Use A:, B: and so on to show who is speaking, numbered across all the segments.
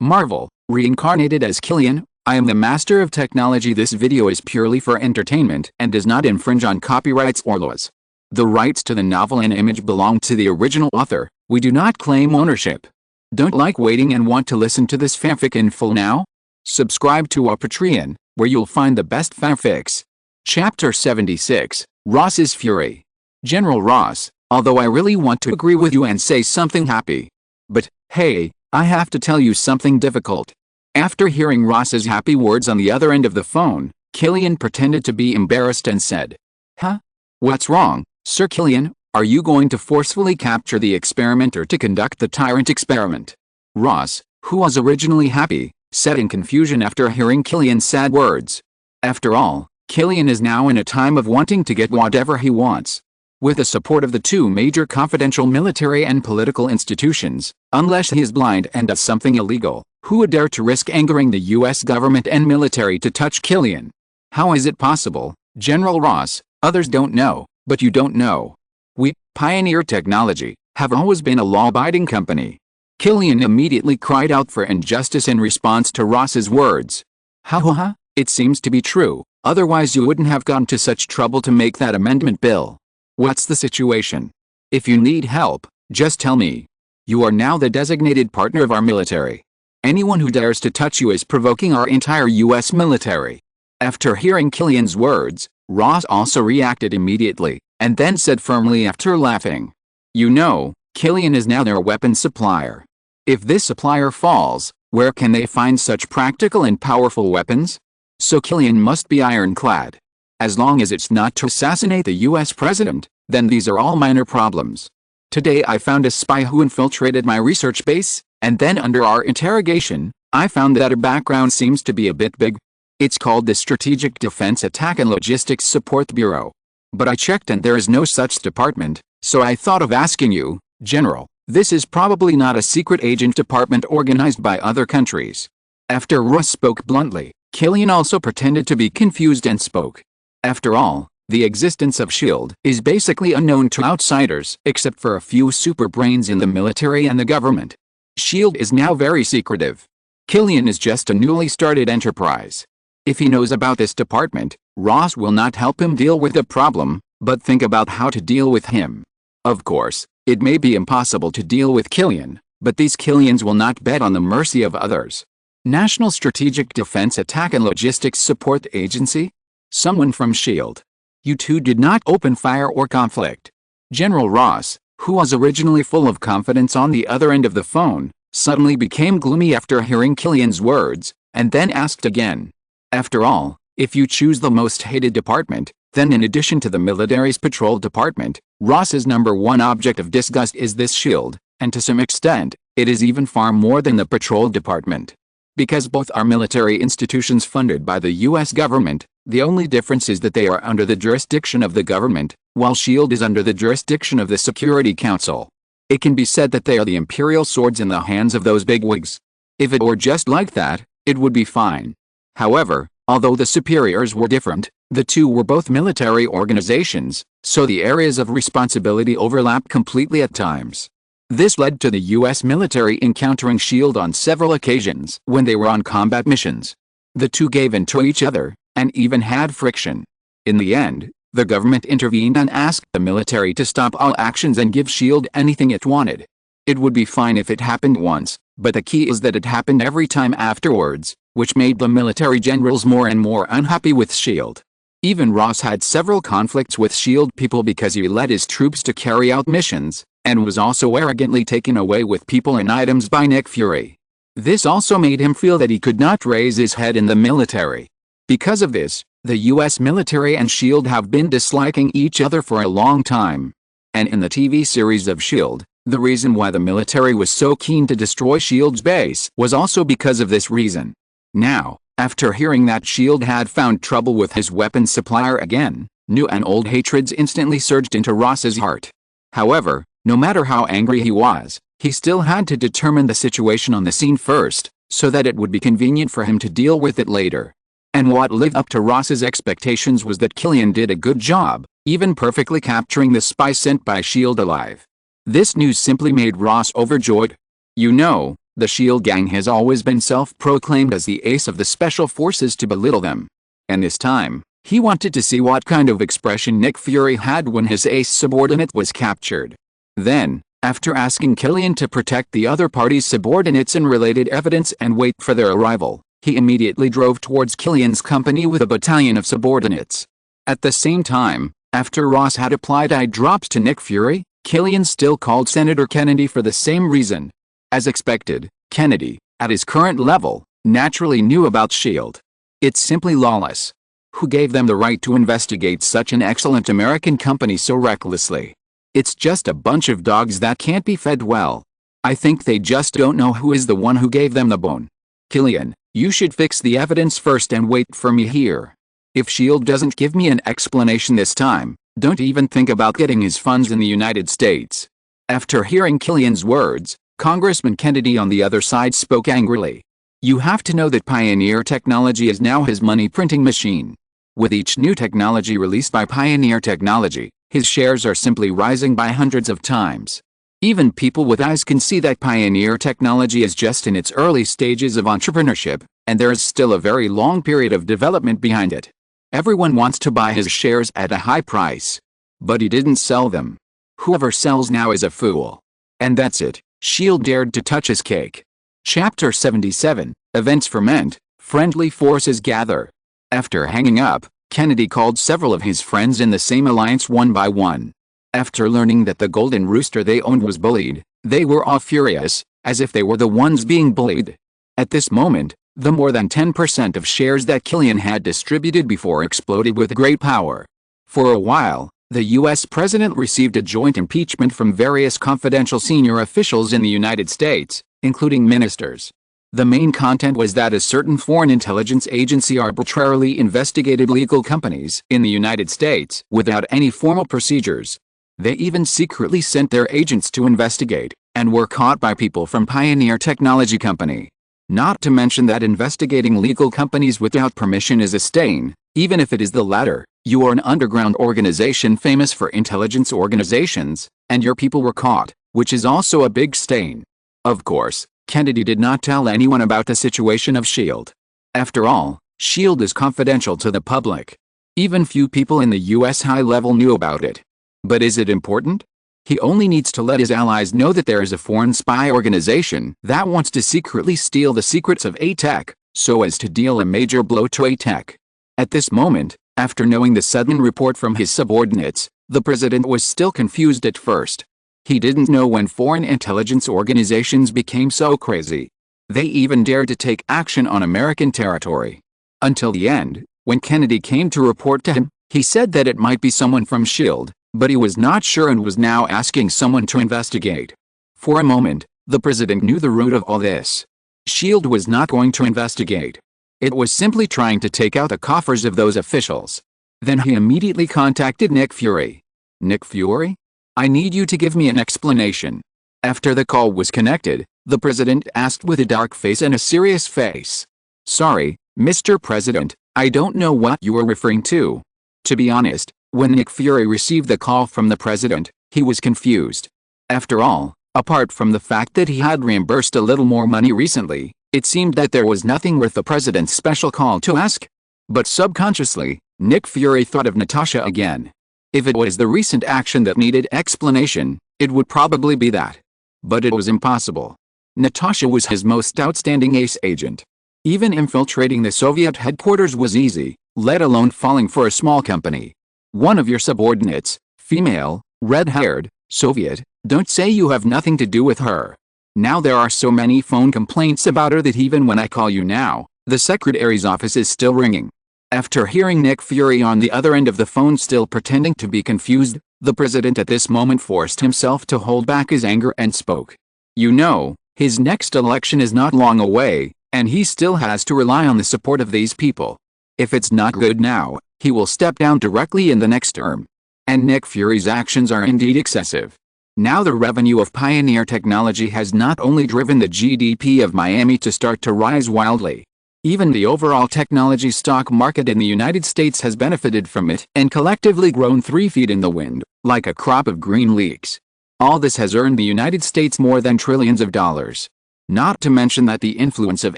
A: Marvel, reincarnated as Killian. I am the master of technology. This video is purely for entertainment and does not infringe on copyrights or laws. The rights to the novel and image belong to the original author. We do not claim ownership. Don't like waiting and want to listen to this fanfic in full now? Subscribe to our Patreon, where you'll find the best fanfics. Chapter 76, Ross's Fury. General Ross, although I really want to agree with you and say something happy. But, hey, I have to tell you something difficult. After hearing Ross's happy words on the other end of the phone, Killian pretended to be embarrassed and said, "Huh? What's wrong, Sir Killian? Are you going to forcefully capture the experimenter to conduct the tyrant experiment?" Ross, who was originally happy, said in confusion after hearing Killian's sad words. After all, Killian is now in a time of wanting to get whatever he wants. With the support of the two major confidential military and political institutions, unless he is blind and does something illegal, who would dare to risk angering the US government and military to touch Killian? How is it possible, General Ross? Others don't know, but you don't know. We, Pioneer Technology, have always been a law-abiding company. Killian immediately cried out for injustice in response to Ross's words. Ha, it seems to be true, otherwise you wouldn't have gone to such trouble to make that amendment bill. What's the situation? If you need help, just tell me. You are now the designated partner of our military. Anyone who dares to touch you is provoking our entire US military. After hearing Killian's words, Ross also reacted immediately, and then said firmly after laughing, "You know, Killian is now their weapons supplier. If this supplier falls, where can they find such practical and powerful weapons? So Killian must be ironclad. As long as it's not to assassinate the US president, then these are all minor problems. Today I found a spy who infiltrated my research base, and then under our interrogation, I found that her background seems to be a bit big. It's called the Strategic Defense Attack and Logistics Support Bureau. But I checked and there is no such department, so I thought of asking you, General, this is probably not a secret agent department organized by other countries." After Ross spoke bluntly, Killian also pretended to be confused and spoke. After all, the existence of S.H.I.E.L.D. is basically unknown to outsiders except for a few super brains in the military and the government. S.H.I.E.L.D. is now very secretive. Killian is just a newly started enterprise. If he knows about this department, Ross will not help him deal with the problem, but think about how to deal with him. Of course, it may be impossible to deal with Killian, but these Killians will not bet on the mercy of others. National Strategic Defense Attack and Logistics Support Agency? Someone from S.H.I.E.L.D. You two did not open fire or conflict. General Ross, who was originally full of confidence on the other end of the phone, suddenly became gloomy after hearing Killian's words, and then asked again. After all, if you choose the most hated department, then in addition to the military's patrol department, Ross's #1 object of disgust is this S.H.I.E.L.D., and to some extent, it is even far more than the patrol department. Because both are military institutions funded by the US government, the only difference is that they are under the jurisdiction of the government, while S.H.I.E.L.D. is under the jurisdiction of the Security Council. It can be said that they are the imperial swords in the hands of those bigwigs. If it were just like that, it would be fine. However, although the superiors were different, the two were both military organizations, so the areas of responsibility overlap completely at times. This led to the US military encountering S.H.I.E.L.D. on several occasions when they were on combat missions. The two gave in to each other, and even had friction. In the end, the government intervened and asked the military to stop all actions and give S.H.I.E.L.D. anything it wanted. It would be fine if it happened once, but the key is that it happened every time afterwards, which made the military generals more and more unhappy with S.H.I.E.L.D. Even Ross had several conflicts with S.H.I.E.L.D. people because he led his troops to carry out missions, and was also arrogantly taken away with people and items by Nick Fury. This also made him feel that he could not raise his head in the military. Because of this, the US military and S.H.I.E.L.D. have been disliking each other for a long time. And in the TV series of S.H.I.E.L.D., the reason why the military was so keen to destroy S.H.I.E.L.D.'s base was also because of this reason. Now, after hearing that S.H.I.E.L.D. had found trouble with his weapons supplier again, new and old hatreds instantly surged into Ross's heart. However, no matter how angry he was, he still had to determine the situation on the scene first, so that it would be convenient for him to deal with it later. And what lived up to Ross's expectations was that Killian did a good job, even perfectly capturing the spy sent by S.H.I.E.L.D. alive. This news simply made Ross overjoyed. You know, The SHIELD gang has always been self-proclaimed as the ace of the special forces to belittle them. And this time, he wanted to see what kind of expression Nick Fury had when his ace subordinate was captured. Then, after asking Killian to protect the other party's subordinates and related evidence and wait for their arrival, he immediately drove towards Killian's company with a battalion of subordinates. At the same time, after Ross had applied eye drops to Nick Fury, Killian still called Senator Kennedy for the same reason. As expected, Kennedy, at his current level, naturally knew about SHIELD. It's simply lawless. Who gave them the right to investigate such an excellent American company so recklessly? It's just a bunch of dogs that can't be fed well. I think they just don't know who is the one who gave them the bone. Killian, you should fix the evidence first and wait for me here. If SHIELD doesn't give me an explanation this time, don't even think about getting his funds in the United States. After hearing Killian's words, Congressman Kennedy on the other side spoke angrily. You have to know that Pioneer Technology is now his money printing machine. With each new technology released by Pioneer Technology, his shares are simply rising by hundreds of times. Even people with eyes can see that Pioneer Technology is just in its early stages of entrepreneurship, and there is still a very long period of development behind it. Everyone wants to buy his shares at a high price. But he didn't sell them. Whoever sells now is a fool. And that's it, SHIELD dared to touch his cake. Chapter 77, Events Ferment, Friendly Forces Gather. After hanging up, Kennedy called several of his friends in the same alliance one by one. After learning that the golden rooster they owned was bullied, they were all furious, as if they were the ones being bullied. At this moment, the more than 10% of shares that Killian had distributed before exploded with great power. For a while, the U.S. president received a joint impeachment from various confidential senior officials in the United States, including ministers. The main content was that a certain foreign intelligence agency arbitrarily investigated legal companies in the United States without any formal procedures. They even secretly sent their agents to investigate, and were caught by people from Pioneer Technology Company. Not to mention that investigating legal companies without permission is a stain. Even if it is the latter, you are an underground organization famous for intelligence organizations, and your people were caught, which is also a big stain. Of course, Kennedy did not tell anyone about the situation of SHIELD. After all, SHIELD is confidential to the public. Even few people in the US high level knew about it. But is it important? He only needs to let his allies know that there is a foreign spy organization that wants to secretly steal the secrets of A-Tech, so as to deal a major blow to A-Tech. At this moment, after knowing the sudden report from his subordinates, the president was still confused at first. He didn't know when foreign intelligence organizations became so crazy. They even dared to take action on American territory. Until the end, when Kennedy came to report to him, he said that it might be someone from SHIELD, but he was not sure and was now asking someone to investigate. For a moment, the president knew the root of all this. SHIELD was not going to investigate. It was simply trying to take out the coffers of those officials. Then he immediately contacted Nick Fury. Nick Fury? I need you to give me an explanation. After the call was connected, the president asked with a dark face and a serious face. Sorry, Mr. President, I don't know what you are referring to. To be honest, when Nick Fury received the call from the president, he was confused. After all, apart from the fact that he had reimbursed a little more money recently, it seemed that there was nothing worth the president's special call to ask. But subconsciously, Nick Fury thought of Natasha again. If it was the recent action that needed explanation, it would probably be that. But it was impossible. Natasha was his most outstanding ace agent. Even infiltrating the Soviet headquarters was easy, let alone falling for a small company. One of your subordinates, female, red-haired, Soviet, don't say you have nothing to do with her. Now there are so many phone complaints about her that even when I call you now, the secretary's office is still ringing. After hearing Nick Fury on the other end of the phone still pretending to be confused, the president at this moment forced himself to hold back his anger and spoke. You know, his next election is not long away, and he still has to rely on the support of these people. If it's not good now, he will step down directly in the next term. And Nick Fury's actions are indeed excessive. Now the revenue of Pioneer Technology has not only driven the GDP of Miami to start to rise wildly. Even the overall technology stock market in the United States has benefited from it and collectively grown 3 feet in the wind, like a crop of green leeks. All this has earned the United States more than trillions of dollars. Not to mention that the influence of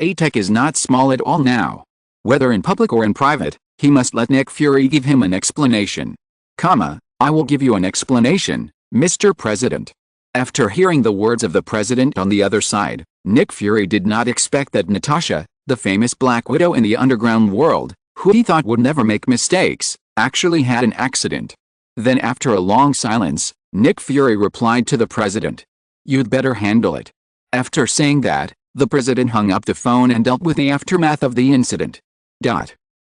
A: A-Tech is not small at all now. Whether in public or in private, he must let Nick Fury give him an explanation. I will give you an explanation, Mr. President. After hearing the words of the president on the other side, Nick Fury did not expect that Natasha, the famous Black Widow in the underground world, who he thought would never make mistakes, actually had an accident. Then after a long silence, Nick Fury replied to the president, "You'd better handle it." After saying that, the president hung up the phone and dealt with the aftermath of the incident.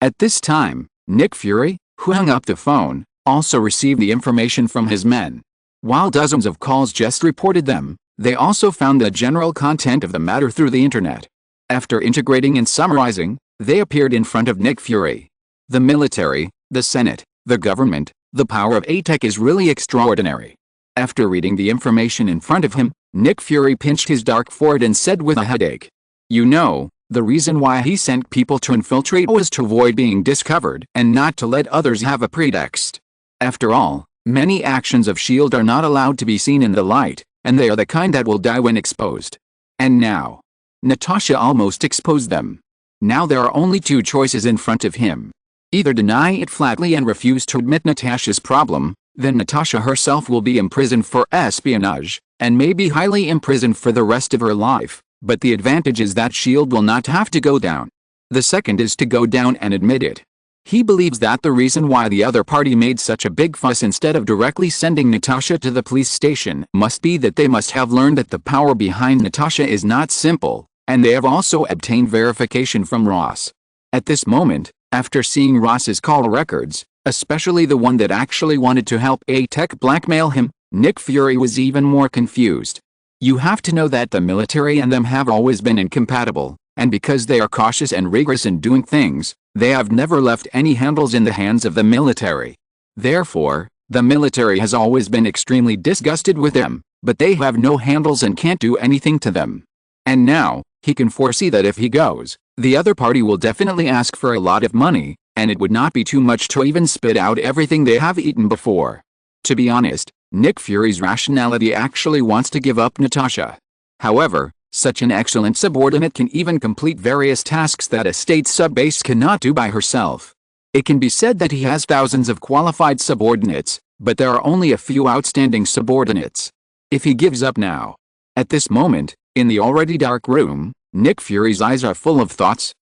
A: At this time, Nick Fury, who hung up the phone, also received the information from his men. While dozens of calls just reported them, they also found the general content of the matter through the internet. After integrating and summarizing, they appeared in front of Nick Fury. The military, the Senate, the government, the power of A-Tech is really extraordinary. After reading the information in front of him, Nick Fury pinched his dark forehead and said with a headache, "You know, the reason why he sent people to infiltrate was to avoid being discovered and not to let others have a pretext. After all, many actions of S.H.I.E.L.D. are not allowed to be seen in the light, and they are the kind that will die when exposed." And now, Natasha almost exposed them. Now there are only two choices in front of him. Either deny it flatly and refuse to admit Natasha's problem, then Natasha herself will be imprisoned for espionage, and may be highly imprisoned for the rest of her life, but the advantage is that S.H.I.E.L.D. will not have to go down. The second is to go down and admit it. He believes that the reason why the other party made such a big fuss instead of directly sending Natasha to the police station must be that they must have learned that the power behind Natasha is not simple, and they have also obtained verification from Ross. At this moment, after seeing Ross's call records, especially the one that actually wanted to help A-Tech blackmail him, Nick Fury was even more confused. You have to know that the military and them have always been incompatible, and because they are cautious and rigorous in doing things, they have never left any handles in the hands of the military. Therefore, the military has always been extremely disgusted with them, but they have no handles and can't do anything to them. And now, he can foresee that if he goes, the other party will definitely ask for a lot of money, and it would not be too much to even spit out everything they have eaten before. To be honest, Nick Fury's rationality actually wants to give up Natasha. However, such an excellent subordinate can even complete various tasks that a state sub-base cannot do by herself. It can be said that he has thousands of qualified subordinates, but there are only a few outstanding subordinates. If he gives up now. At this moment, in the already dark room, Nick Fury's eyes are full of thoughts.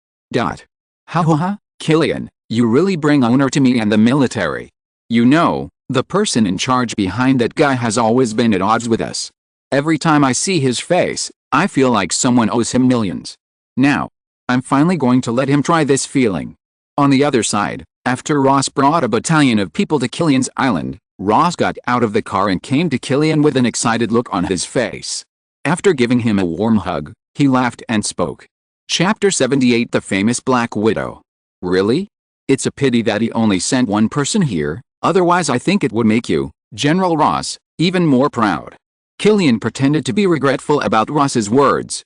A: Killian, you really bring honor to me and the military. You know, the person in charge behind that guy has always been at odds with us. Every time I see his face, I feel like someone owes him millions. Now, I'm finally going to let him try this feeling. On the other side, after Ross brought a battalion of people to Killian's island, Ross got out of the car and came to Killian with an excited look on his face. After giving him a warm hug, he laughed and spoke. Chapter 78 The Famous Black Widow. Really? It's a pity that he only sent one person here, otherwise I think it would make you, General Ross, even more proud. Killian pretended to be regretful about Ross's words.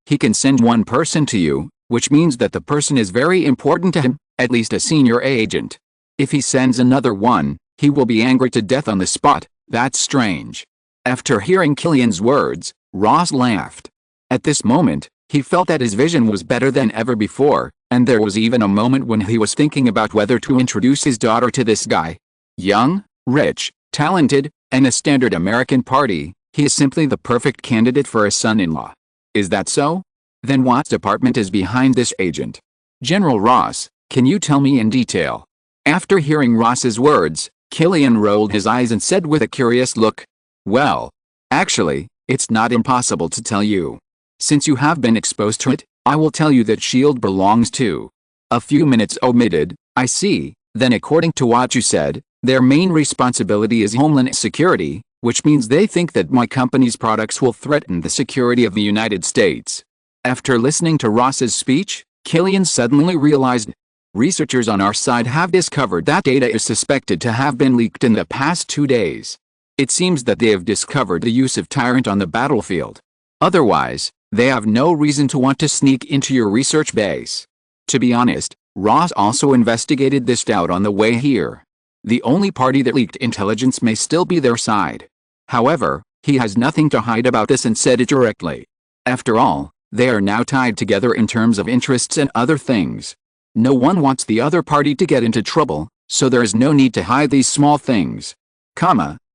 A: He can send one person to you, which means that the person is very important to him, at least a senior agent. If he sends another one, he will be angry to death on the spot. That's strange. After hearing Killian's words, Ross laughed. At this moment, he felt that his vision was better than ever before, and there was even a moment when he was thinking about whether to introduce his daughter to this guy. Young, rich, talented, and a standard American party, he is simply the perfect candidate for a son-in-law. Is that so? Then what department is behind this agent? General Ross, can you tell me in detail? After hearing Ross's words, Killian rolled his eyes and said with a curious look, "Well, actually, it's not impossible to tell you. Since you have been exposed to it, I will tell you that S.H.I.E.L.D. belongs to." A few minutes omitted. I see. Then according to what you said, their main responsibility is homeland security, which means they think that my company's products will threaten the security of the United States. After listening to Ross's speech, Killian suddenly realized, researchers on our side have discovered that data is suspected to have been leaked in the past 2 days. It seems that they have discovered the use of Tyrant on the battlefield. Otherwise, they have no reason to want to sneak into your research base. To be honest, Ross also investigated this doubt on the way here. The only party that leaked intelligence may still be their side. However, he has nothing to hide about this and said it directly. After all, they are now tied together in terms of interests and other things. No one wants the other party to get into trouble, so there is no need to hide these small things.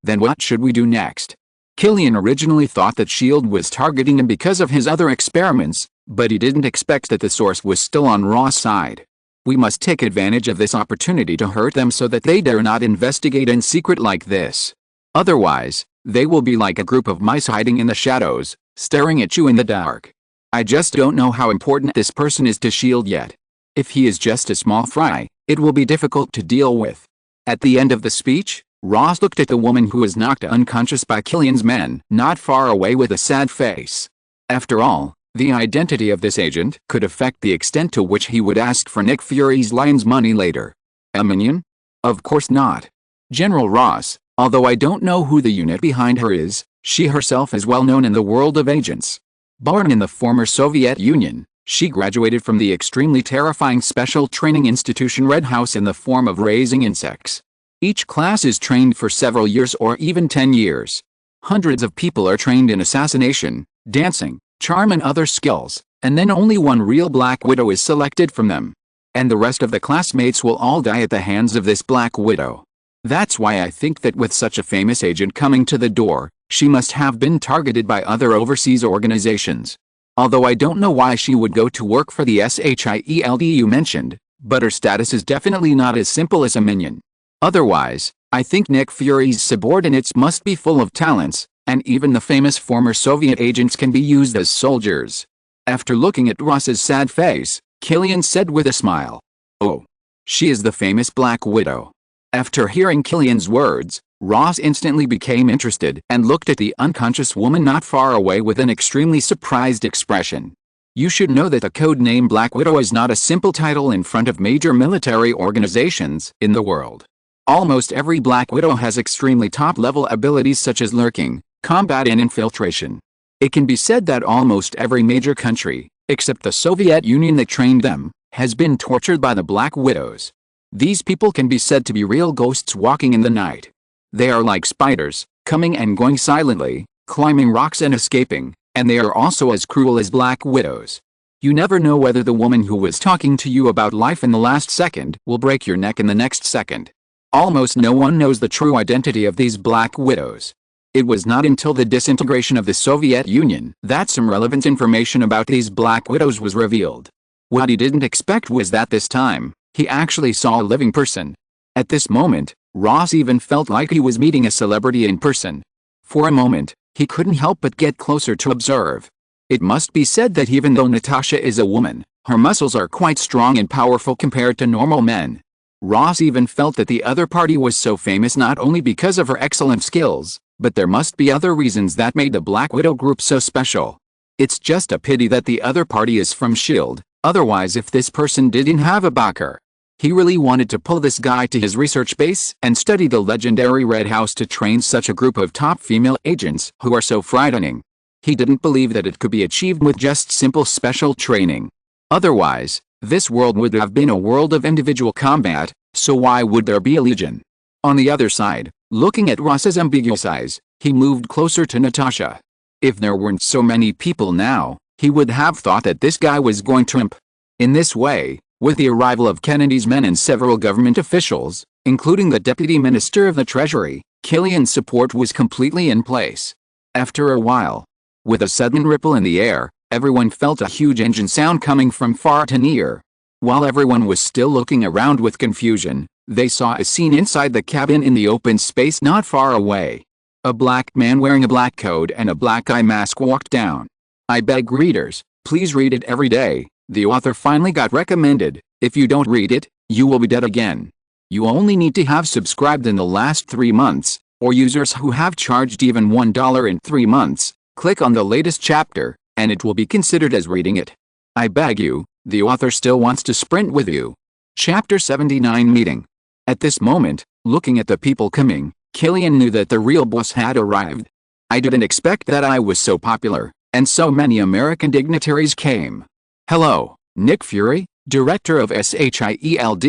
A: Then what should we do next? Killian originally thought that S.H.I.E.L.D. was targeting him because of his other experiments, but he didn't expect that the source was still on Raw's side. We must take advantage of this opportunity to hurt them so that they dare not investigate in secret like this. Otherwise, they will be like a group of mice hiding in the shadows, staring at you in the dark. I just don't know how important this person is to S.H.I.E.L.D. yet. If he is just a small fry, it will be difficult to deal with. At the end of the speech, Ross looked at the woman who was knocked unconscious by Killian's men not far away with a sad face. After all, the identity of this agent could affect the extent to which he would ask for Nick Fury's lion's money later. A minion? Of course not. General Ross, although I don't know who the unit behind her is, she herself is well known in the world of agents. Born in the former Soviet Union, she graduated from the extremely terrifying special training institution Red House in the form of raising insects. Each class is trained for several years or even 10 years. Hundreds of people are trained in assassination, dancing, charm and other skills, and then only one real Black Widow is selected from them. And the rest of the classmates will all die at the hands of this Black Widow. That's why I think that with such a famous agent coming to the door, she must have been targeted by other overseas organizations. Although I don't know why she would go to work for the SHIELD you mentioned, but her status is definitely not as simple as a minion. Otherwise, I think Nick Fury's subordinates must be full of talents, and even the famous former Soviet agents can be used as soldiers. After looking at Ross's sad face, Killian said with a smile, "Oh, she is the famous Black Widow." After hearing Killian's words, Ross instantly became interested and looked at the unconscious woman not far away with an extremely surprised expression. You should know that the code name Black Widow is not a simple title in front of major military organizations in the world. Almost every Black Widow has extremely top-level abilities such as lurking, combat and infiltration. It can be said that almost every major country, except the Soviet Union that trained them, has been tortured by the Black Widows. These people can be said to be real ghosts walking in the night. They are like spiders, coming and going silently, climbing rocks and escaping, and they are also as cruel as Black Widows. You never know whether the woman who was talking to you about life in the last second will break your neck in the next second. Almost no one knows the true identity of these Black Widows. It was not until the disintegration of the Soviet Union that some relevant information about these Black Widows was revealed. What he didn't expect was that this time, he actually saw a living person. At this moment, Ross even felt like he was meeting a celebrity in person. For a moment, he couldn't help but get closer to observe. It must be said that even though Natasha is a woman, her muscles are quite strong and powerful compared to normal men. Ross even felt that the other party was so famous not only because of her excellent skills, but there must be other reasons that made the Black Widow group so special. It's just a pity that the other party is from S.H.I.E.L.D., otherwise if this person didn't have a backer. He really wanted to pull this guy to his research base and study the legendary Red House to train such a group of top female agents who are so frightening. He didn't believe that it could be achieved with just simple special training. Otherwise, this world would have been a world of individual combat, so why would there be a legion? On the other side, looking at Ross's ambiguous eyes, he moved closer to Natasha. If there weren't so many people now, he would have thought that this guy was going to imp. In this way, with the arrival of Kennedy's men and several government officials, including the Deputy Minister of the Treasury, Killian's support was completely in place. After a while, with a sudden ripple in the air, everyone felt a huge engine sound coming from far to near. While everyone was still looking around with confusion, they saw a scene inside the cabin in the open space not far away. A black man wearing a black coat and a black eye mask walked down. I beg readers, please read it every day. The author finally got recommended. If you don't read it, you will be dead again. You only need to have subscribed in the last 3 months, or users who have charged even $1 in 3 months, click on the latest chapter, and it will be considered as reading it. I beg you, the author still wants to sprint with you. Chapter 79 Meeting. At this moment, looking at the people coming, Killian knew that the real boss had arrived. I didn't expect that I was so popular, and so many American dignitaries came. Hello, Nick Fury, Director of SHIELD,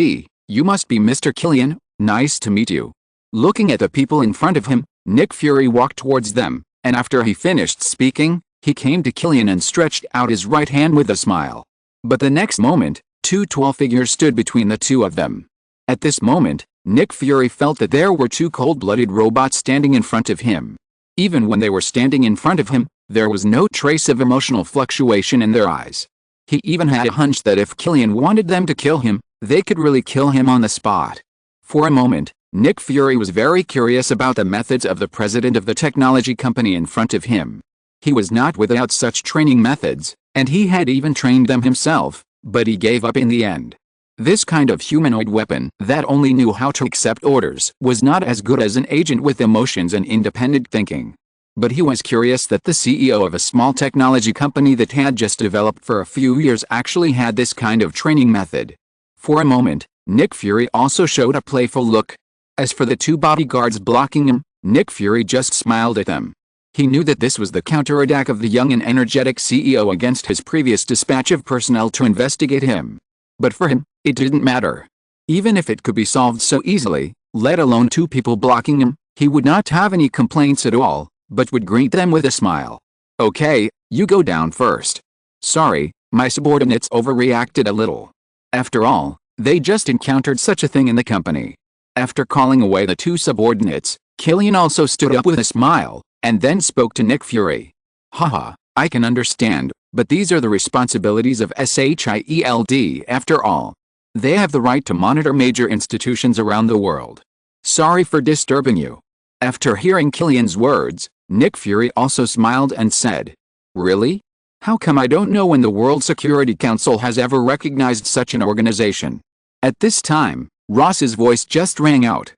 A: you must be Mr. Killian, nice to meet you. Looking at the people in front of him, Nick Fury walked towards them, and after he finished speaking, He came to Killian and stretched out his right hand with a smile. But the next moment, two tall figures stood between the two of them. At this moment, Nick Fury felt that there were two cold-blooded robots standing in front of him. Even when they were standing in front of him, there was no trace of emotional fluctuation in their eyes. He even had a hunch that if Killian wanted them to kill him, they could really kill him on the spot. For a moment, Nick Fury was very curious about the methods of the president of the technology company in front of him. He was not without such training methods, and he had even trained them himself, but he gave up in the end. This kind of humanoid weapon that only knew how to accept orders was not as good as an agent with emotions and independent thinking. But he was curious that the CEO of a small technology company that had just developed for a few years actually had this kind of training method. For a moment, Nick Fury also showed a playful look. As for the two bodyguards blocking him, Nick Fury just smiled at them. He knew that this was the counterattack of the young and energetic CEO against his previous dispatch of personnel to investigate him. But for him, it didn't matter. Even if it could be solved so easily, let alone two people blocking him, he would not have any complaints at all, but would greet them with a smile. Okay, you go down first. Sorry, my subordinates overreacted a little. After all, they just encountered such a thing in the company. After calling away the two subordinates, Killian also stood up with a smile, and then spoke to Nick Fury. Haha, I can understand, but these are the responsibilities of SHIELD after all. They have the right to monitor major institutions around the world. Sorry for disturbing you. After hearing Killian's words, Nick Fury also smiled and said, Really? How come I don't know when the World Security Council has ever recognized such an organization? At this time, Ross's voice just rang out.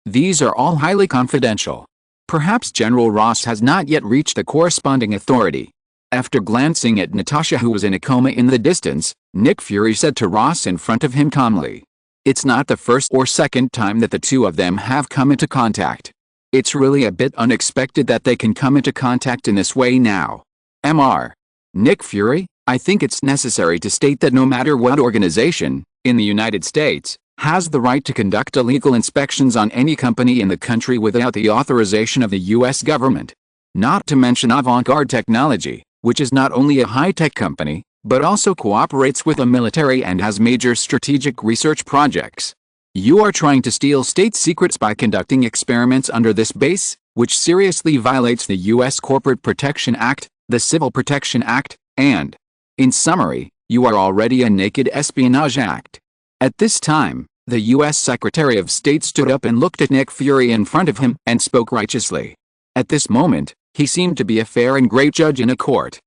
A: These are all highly confidential. Perhaps General Ross has not yet reached the corresponding authority. After glancing at Natasha, who was in a coma in the distance, Nick Fury said to Ross in front of him calmly. It's not the first or second time that the two of them have come into contact. It's really a bit unexpected that they can come into contact in this way now. Mr. Nick Fury, I think it's necessary to state that no matter what organization, in the United States, has the right to conduct illegal inspections on any company in the country without the authorization of the U.S. government. Not to mention Avant-Garde Technology, which is not only a high-tech company, but also cooperates with the military and has major strategic research projects. You are trying to steal state secrets by conducting experiments under this base, which seriously violates the U.S. Corporate Protection Act, the Civil Protection Act, and, in summary, you are already a naked espionage act. At this time, the U.S. Secretary of State stood up and looked at Nick Fury in front of him and spoke righteously. At this moment, he seemed to be a fair and great judge in a court.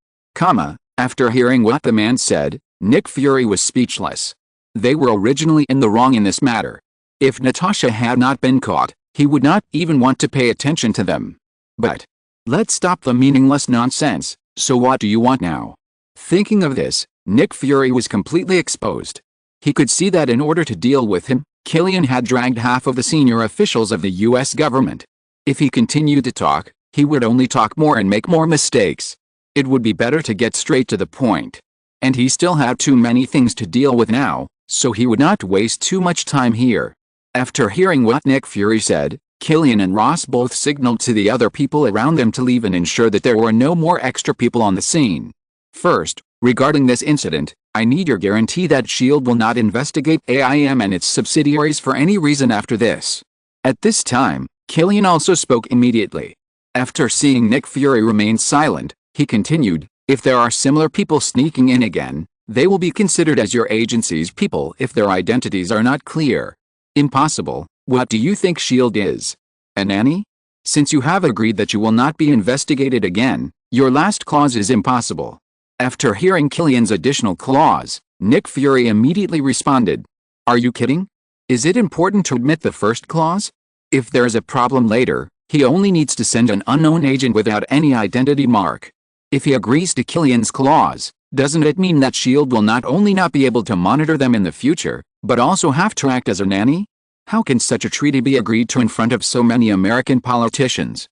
A: After hearing what the man said, Nick Fury was speechless. They were originally in the wrong in this matter. If Natasha had not been caught, he would not even want to pay attention to them. But let's stop the meaningless nonsense. So what do you want now? Thinking of this, Nick Fury was completely exposed. He could see that in order to deal with him, Killian had dragged half of the senior officials of the U.S. government. If he continued to talk, he would only talk more and make more mistakes. It would be better to get straight to the point. And he still had too many things to deal with now, so he would not waste too much time here. After hearing what Nick Fury said, Killian and Ross both signaled to the other people around them to leave and ensure that there were no more extra people on the scene. First, regarding this incident, I need your guarantee that S.H.I.E.L.D. will not investigate AIM and its subsidiaries for any reason after this. At this time, Killian also spoke immediately. After seeing Nick Fury remain silent, he continued, if there are similar people sneaking in again, they will be considered as your agency's people if their identities are not clear. Impossible. What do you think S.H.I.E.L.D. is? A nanny? Since you have agreed that you will not be investigated again, your last clause is impossible. After hearing Killian's additional clause, Nick Fury immediately responded. Are you kidding? Is it important to admit the first clause? If there is a problem later, he only needs to send an unknown agent without any identity mark. If he agrees to Killian's clause, doesn't it mean that S.H.I.E.L.D. will not only not be able to monitor them in the future, but also have to act as a nanny? How can such a treaty be agreed to in front of so many American politicians?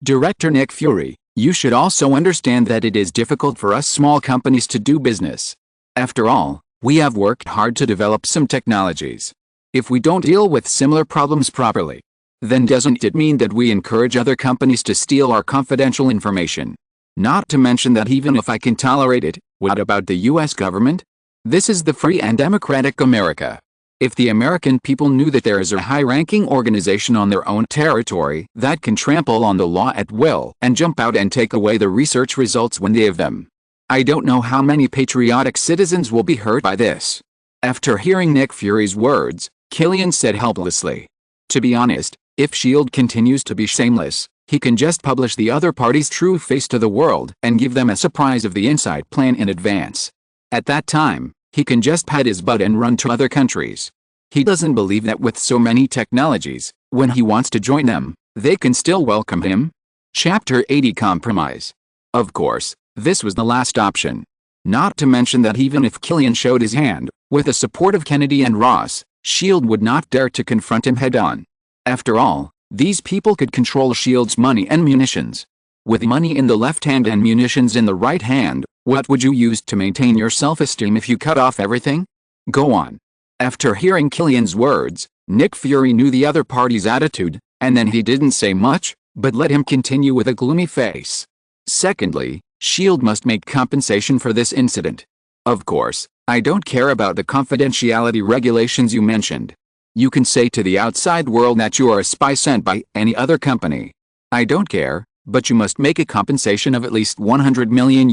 A: Director Nick Fury, you should also understand that it is difficult for us small companies to do business. After all, we have worked hard to develop some technologies. If we don't deal with similar problems properly, then doesn't it mean that we encourage other companies to steal our confidential information? Not to mention that even if I can tolerate it, what about the US government? This is the free and democratic America. If the American people knew that there is a high-ranking organization on their own territory that can trample on the law at will and jump out and take away the research results when they have them, I don't know how many patriotic citizens will be hurt by this. After hearing Nick Fury's words, Killian said helplessly, "To be honest, if S.H.I.E.L.D. continues to be shameless, he can just publish the other party's true face to the world and give them a surprise of the inside plan in advance. At that time, he can just pat his butt and run to other countries. He doesn't believe that with so many technologies, when he wants to join them, they can still welcome him." Chapter 80 Compromise. Of course, this was the last option. Not to mention that even if Killian showed his hand, with the support of Kennedy and Ross, S.H.I.E.L.D. would not dare to confront him head-on. After all, these people could control S.H.I.E.L.D.'s money and munitions. With money in the left hand and munitions in the right hand, what would you use to maintain your self-esteem if you cut off everything? Go on. After hearing Killian's words, Nick Fury knew the other party's attitude, and then he didn't say much, but let him continue with a gloomy face. Secondly, S.H.I.E.L.D. must make compensation for this incident. Of course, I don't care about the confidentiality regulations you mentioned. You can say to the outside world that you are a spy sent by any other company. I don't care, but you must make a compensation of at least $100 million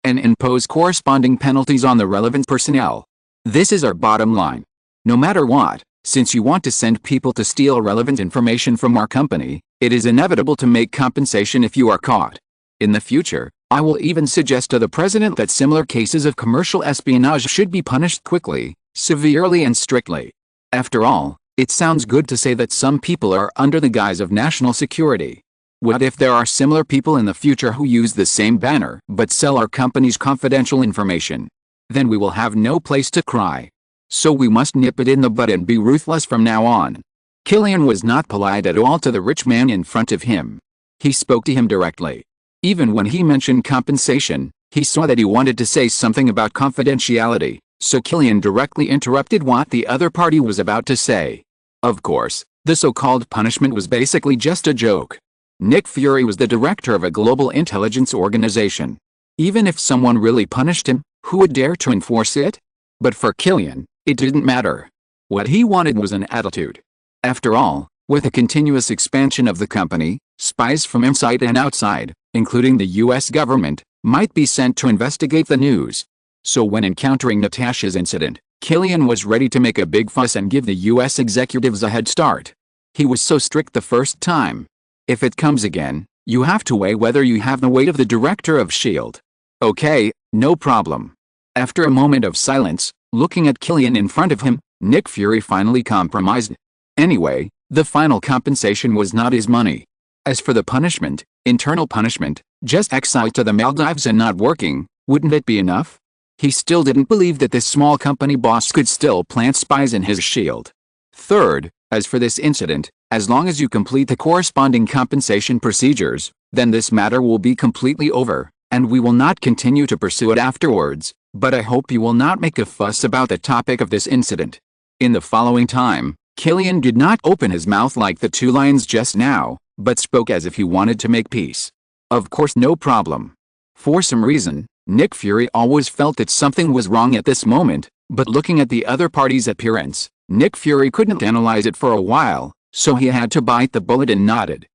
A: and impose corresponding penalties on the relevant personnel. This is our bottom line. No matter what, since you want to send people to steal relevant information from our company, it is inevitable to make compensation if you are caught. In the future, I will even suggest to the president that similar cases of commercial espionage should be punished quickly, severely and strictly. After all, it sounds good to say that some people are under the guise of national security. What if there are similar people in the future who use the same banner but sell our company's confidential information? Then we will have no place to cry. So we must nip it in the bud and be ruthless from now on. Killian was not polite at all to the rich man in front of him. He spoke to him directly. Even when he mentioned compensation, he saw that he wanted to say something about confidentiality, so Killian directly interrupted what the other party was about to say. Of course, the so-called punishment was basically just a joke. Nick Fury was the director of a global intelligence organization. Even if someone really punished him, who would dare to enforce it? But for Killian, it didn't matter. What he wanted was an attitude. After all, with the continuous expansion of the company, spies from inside and outside, including the US government, might be sent to investigate the news. So when encountering Natasha's incident, Killian was ready to make a big fuss and give the US executives a head start. He was so strict the first time. If it comes again, you have to weigh whether you have the weight of the director of S.H.I.E.L.D. Okay, no problem. After a moment of silence, looking at Killian in front of him, Nick Fury finally compromised. Anyway, the final compensation was not his money. As for the punishment, internal punishment, just exile to the Maldives and not working, wouldn't it be enough? He still didn't believe that this small company boss could still plant spies in his S.H.I.E.L.D. Third, as for this incident, as long as you complete the corresponding compensation procedures, then this matter will be completely over, and we will not continue to pursue it afterwards, but I hope you will not make a fuss about the topic of this incident. In the following time, Killian did not open his mouth like the two lions just now, but spoke as if he wanted to make peace. Of course, no problem. For some reason, Nick Fury always felt that something was wrong at this moment, but looking at the other party's appearance, Nick Fury couldn't analyze it for a while, so he had to bite the bullet and nodded.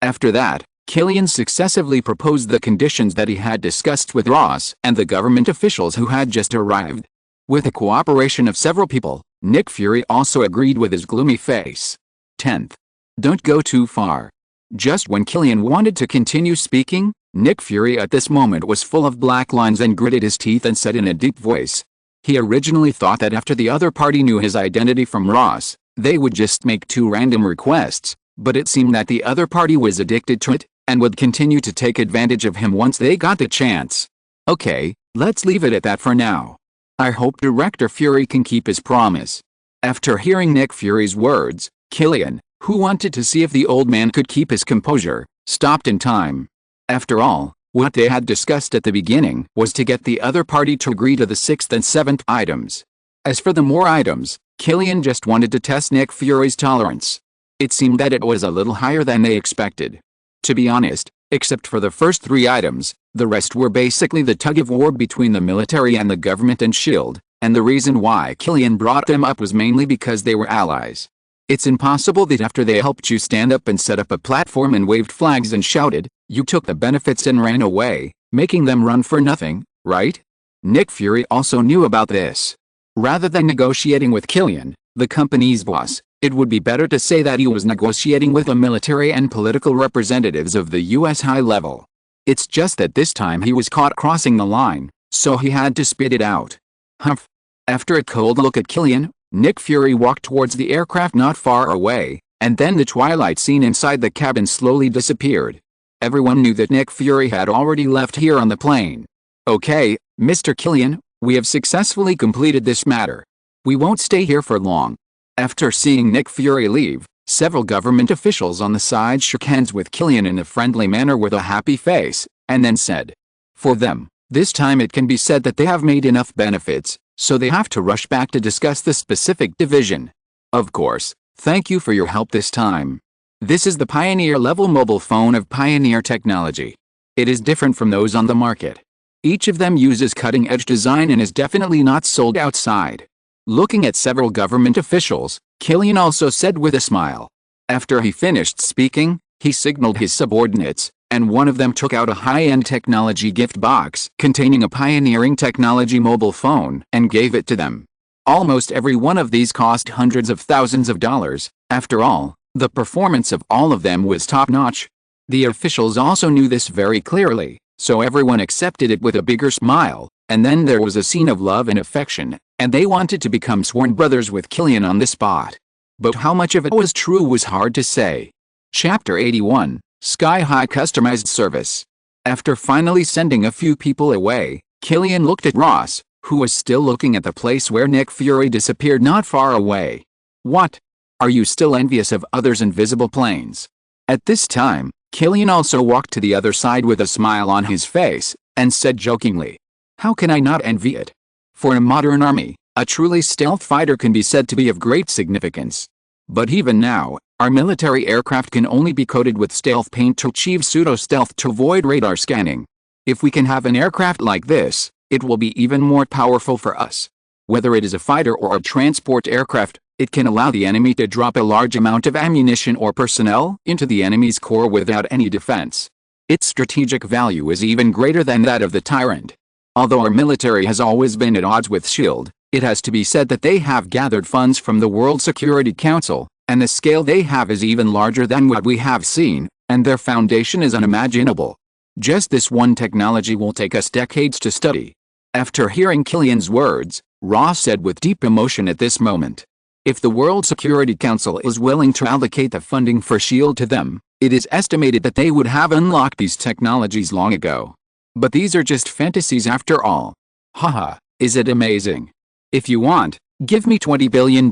A: After that, Killian successively proposed the conditions that he had discussed with Ross and the government officials who had just arrived. With the cooperation of several people, Nick Fury also agreed with his gloomy face. 10th. Don't go too far. Just when Killian wanted to continue speaking, Nick Fury at this moment was full of black lines and gritted his teeth and said in a deep voice. He originally thought that after the other party knew his identity from Ross, they would just make 2 random requests, but it seemed that the other party was addicted to it, and would continue to take advantage of him once they got the chance. Okay, let's leave it at that for now. I hope Director Fury can keep his promise. After hearing Nick Fury's words, Killian, who wanted to see if the old man could keep his composure, stopped in time. After all, what they had discussed at the beginning was to get the other party to agree to the 6th and 7th items. As for the more items, Killian just wanted to test Nick Fury's tolerance. It seemed that it was a little higher than they expected. To be honest, Except for the first 3 items, the rest were basically the tug-of-war between the military and the government and S.H.I.E.L.D., and the reason why Killian brought them up was mainly because they were allies. It's impossible that after they helped you stand up and set up a platform and waved flags and shouted, you took the benefits and ran away, making them run for nothing, right? Nick Fury also knew about this. Rather than negotiating with Killian, the company's boss, it would be better to say that he was negotiating with the military and political representatives of the US high level. It's just that this time he was caught crossing the line, so he had to spit it out. Humph. After a cold look at Killian, Nick Fury walked towards the aircraft not far away, and then the twilight scene inside the cabin slowly disappeared. Everyone knew that Nick Fury had already left here on the plane. Okay, Mr. Killian, we have successfully completed this matter. We won't stay here for long. After seeing Nick Fury leave, several government officials on the side shook hands with Killian in a friendly manner with a happy face, and then said, for them, this time it can be said that they have made enough benefits, so they have to rush back to discuss the specific division. Of course, thank you for your help this time. This is the Pioneer-level mobile phone of Pioneer Technology. It is different from those on the market. Each of them uses cutting-edge design and is definitely not sold outside. Looking at several government officials, Killian also said with a smile. After he finished speaking, he signaled his subordinates, and one of them took out a high-end technology gift box containing a pioneering technology mobile phone and gave it to them. Almost every one of these cost hundreds of thousands of dollars. After all, the performance of all of them was top-notch. The officials also knew this very clearly, so everyone accepted it with a bigger smile, and then there was a scene of love and affection, and they wanted to become sworn brothers with Killian on the spot. But how much of it was true was hard to say. Chapter 81, Sky High Customized Service. After finally sending a few people away, Killian looked at Ross, who was still looking at the place where Nick Fury disappeared not far away. What? Are you still envious of others' invisible planes? At this time, Killian also walked to the other side with a smile on his face, and said jokingly, how can I not envy it? For a modern army, a truly stealth fighter can be said to be of great significance. But even now, our military aircraft can only be coated with stealth paint to achieve pseudo-stealth to avoid radar scanning. If we can have an aircraft like this, it will be even more powerful for us. Whether it is a fighter or a transport aircraft, it can allow the enemy to drop a large amount of ammunition or personnel into the enemy's core without any defense. Its strategic value is even greater than that of the Tyrant. Although our military has always been at odds with S.H.I.E.L.D., it has to be said that they have gathered funds from the World Security Council, and the scale they have is even larger than what we have seen, and their foundation is unimaginable. Just this one technology will take us decades to study. After hearing Killian's words, Ross said with deep emotion at this moment, if the World Security Council is willing to allocate the funding for S.H.I.E.L.D. to them, it is estimated that they would have unlocked these technologies long ago. But these are just fantasies after all. Haha, is it amazing? If you want, give me $20 billion,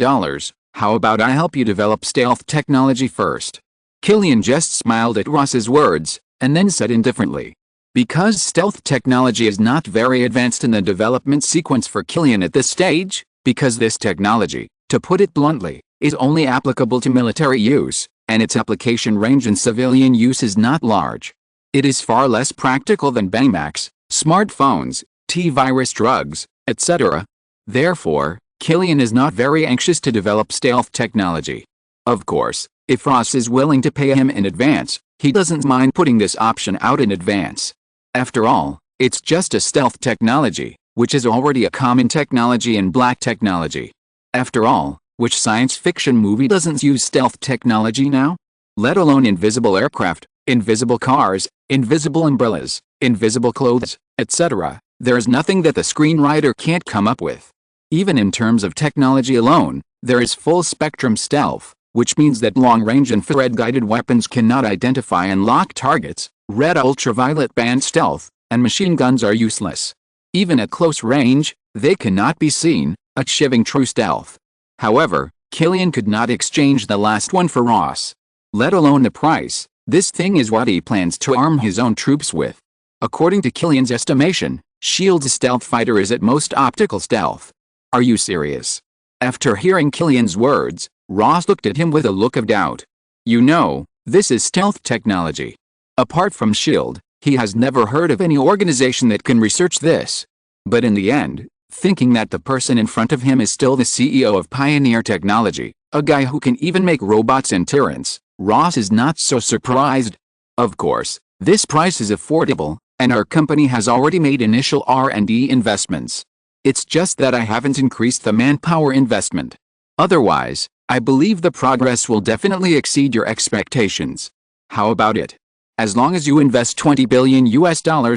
A: how about I help you develop stealth technology first? Killian just smiled at Ross's words, and then said indifferently. Because stealth technology is not very advanced in the development sequence for Killian at this stage, because this technology, to put it bluntly, is only applicable to military use, and its application range in civilian use is not large. It is far less practical than Baymax, smartphones, T-virus drugs, etc. Therefore, Killian is not very anxious to develop stealth technology. Of course, if Ross is willing to pay him in advance, he doesn't mind putting this option out in advance. After all, it's just a stealth technology, which is already a common technology in black technology. After all, which science fiction movie doesn't use stealth technology now? Let alone invisible aircraft, invisible cars, invisible umbrellas, invisible clothes, etc. There is nothing that the screenwriter can't come up with. Even in terms of technology alone, there is full-spectrum stealth, which means that long-range infrared-guided weapons cannot identify and lock targets, red ultraviolet band stealth, and machine guns are useless. Even at close range, they cannot be seen, achieving true stealth. However, Killian could not exchange the last one for Ross. Let alone the price, this thing is what he plans to arm his own troops with. According to Killian's estimation, S.H.I.E.L.D.'s stealth fighter is at most optical stealth. Are you serious? After hearing Killian's words, Ross looked at him with a look of doubt. You know, this is stealth technology. Apart from SHIELD, he has never heard of any organization that can research this. But in the end, thinking that the person in front of him is still the CEO of Pioneer Technology, a guy who can even make robots and tyrants, Ross is not so surprised. Of course, this price is affordable, and our company has already made initial R&D investments. It's just that I haven't increased the manpower investment. Otherwise, I believe the progress will definitely exceed your expectations. How about it? As long as you invest $20 billion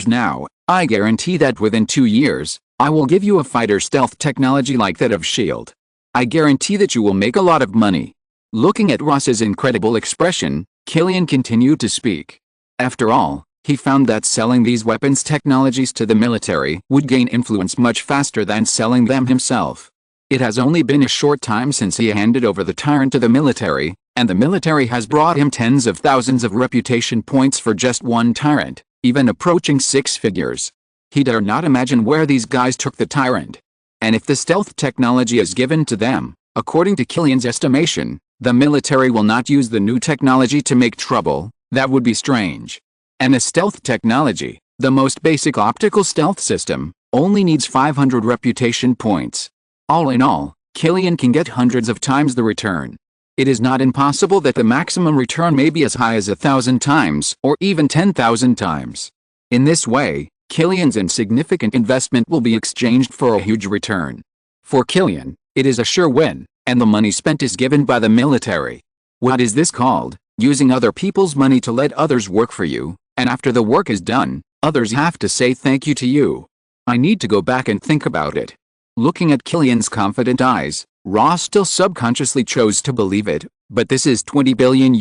A: now, I guarantee that within 2 years, I will give you a fighter stealth technology like that of SHIELD. I guarantee that you will make a lot of money. Looking at Ross's incredible expression, Killian continued to speak. After all, he found that selling these weapons technologies to the military would gain influence much faster than selling them himself. It has only been a short time since he handed over the Tyrant to the military, and the military has brought him tens of thousands of reputation points for just one Tyrant, even approaching 6 figures. He dare not imagine where these guys took the Tyrant. And if the stealth technology is given to them, according to Killian's estimation, the military will not use the new technology to make trouble. That would be strange. And the stealth technology, the most basic optical stealth system, only needs 500 reputation points. All in all, Killian can get hundreds of times the return. It is not impossible that the maximum return may be as high as 1,000 times or even 10,000 times. In this way, Killian's insignificant investment will be exchanged for a huge return. For Killian, it is a sure win, and the money spent is given by the military. What is this called? Using other people's money to let others work for you, and after the work is done, others have to say thank you to you. I need to go back and think about it. Looking at Killian's confident eyes, Ross still subconsciously chose to believe it, but this is $20 billion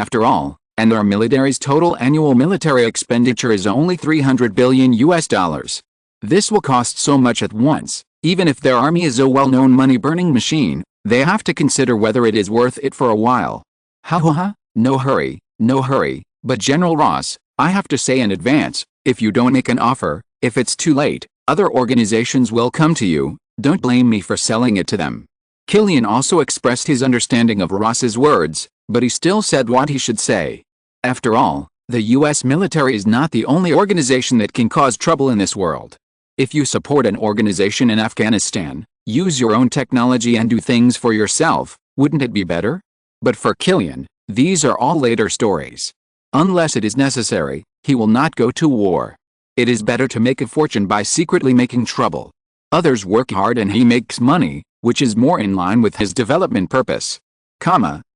A: after all, and our military's total annual military expenditure is only $300 billion. This will cost so much at once. Even if their army is a well-known money-burning machine, they have to consider whether it is worth it for a while. No hurry, no hurry, but General Ross, I have to say in advance, if you don't make an offer, if it's too late, other organizations will come to you. Don't blame me for selling it to them. Killian also expressed his understanding of Ross's words, but he still said what he should say. After all, the US military is not the only organization that can cause trouble in this world. If you support an organization in Afghanistan, use your own technology and do things for yourself, wouldn't it be better? But for Killian, these are all later stories. Unless it is necessary, he will not go to war. It is better to make a fortune by secretly making trouble. Others work hard and he makes money, which is more in line with his development purpose.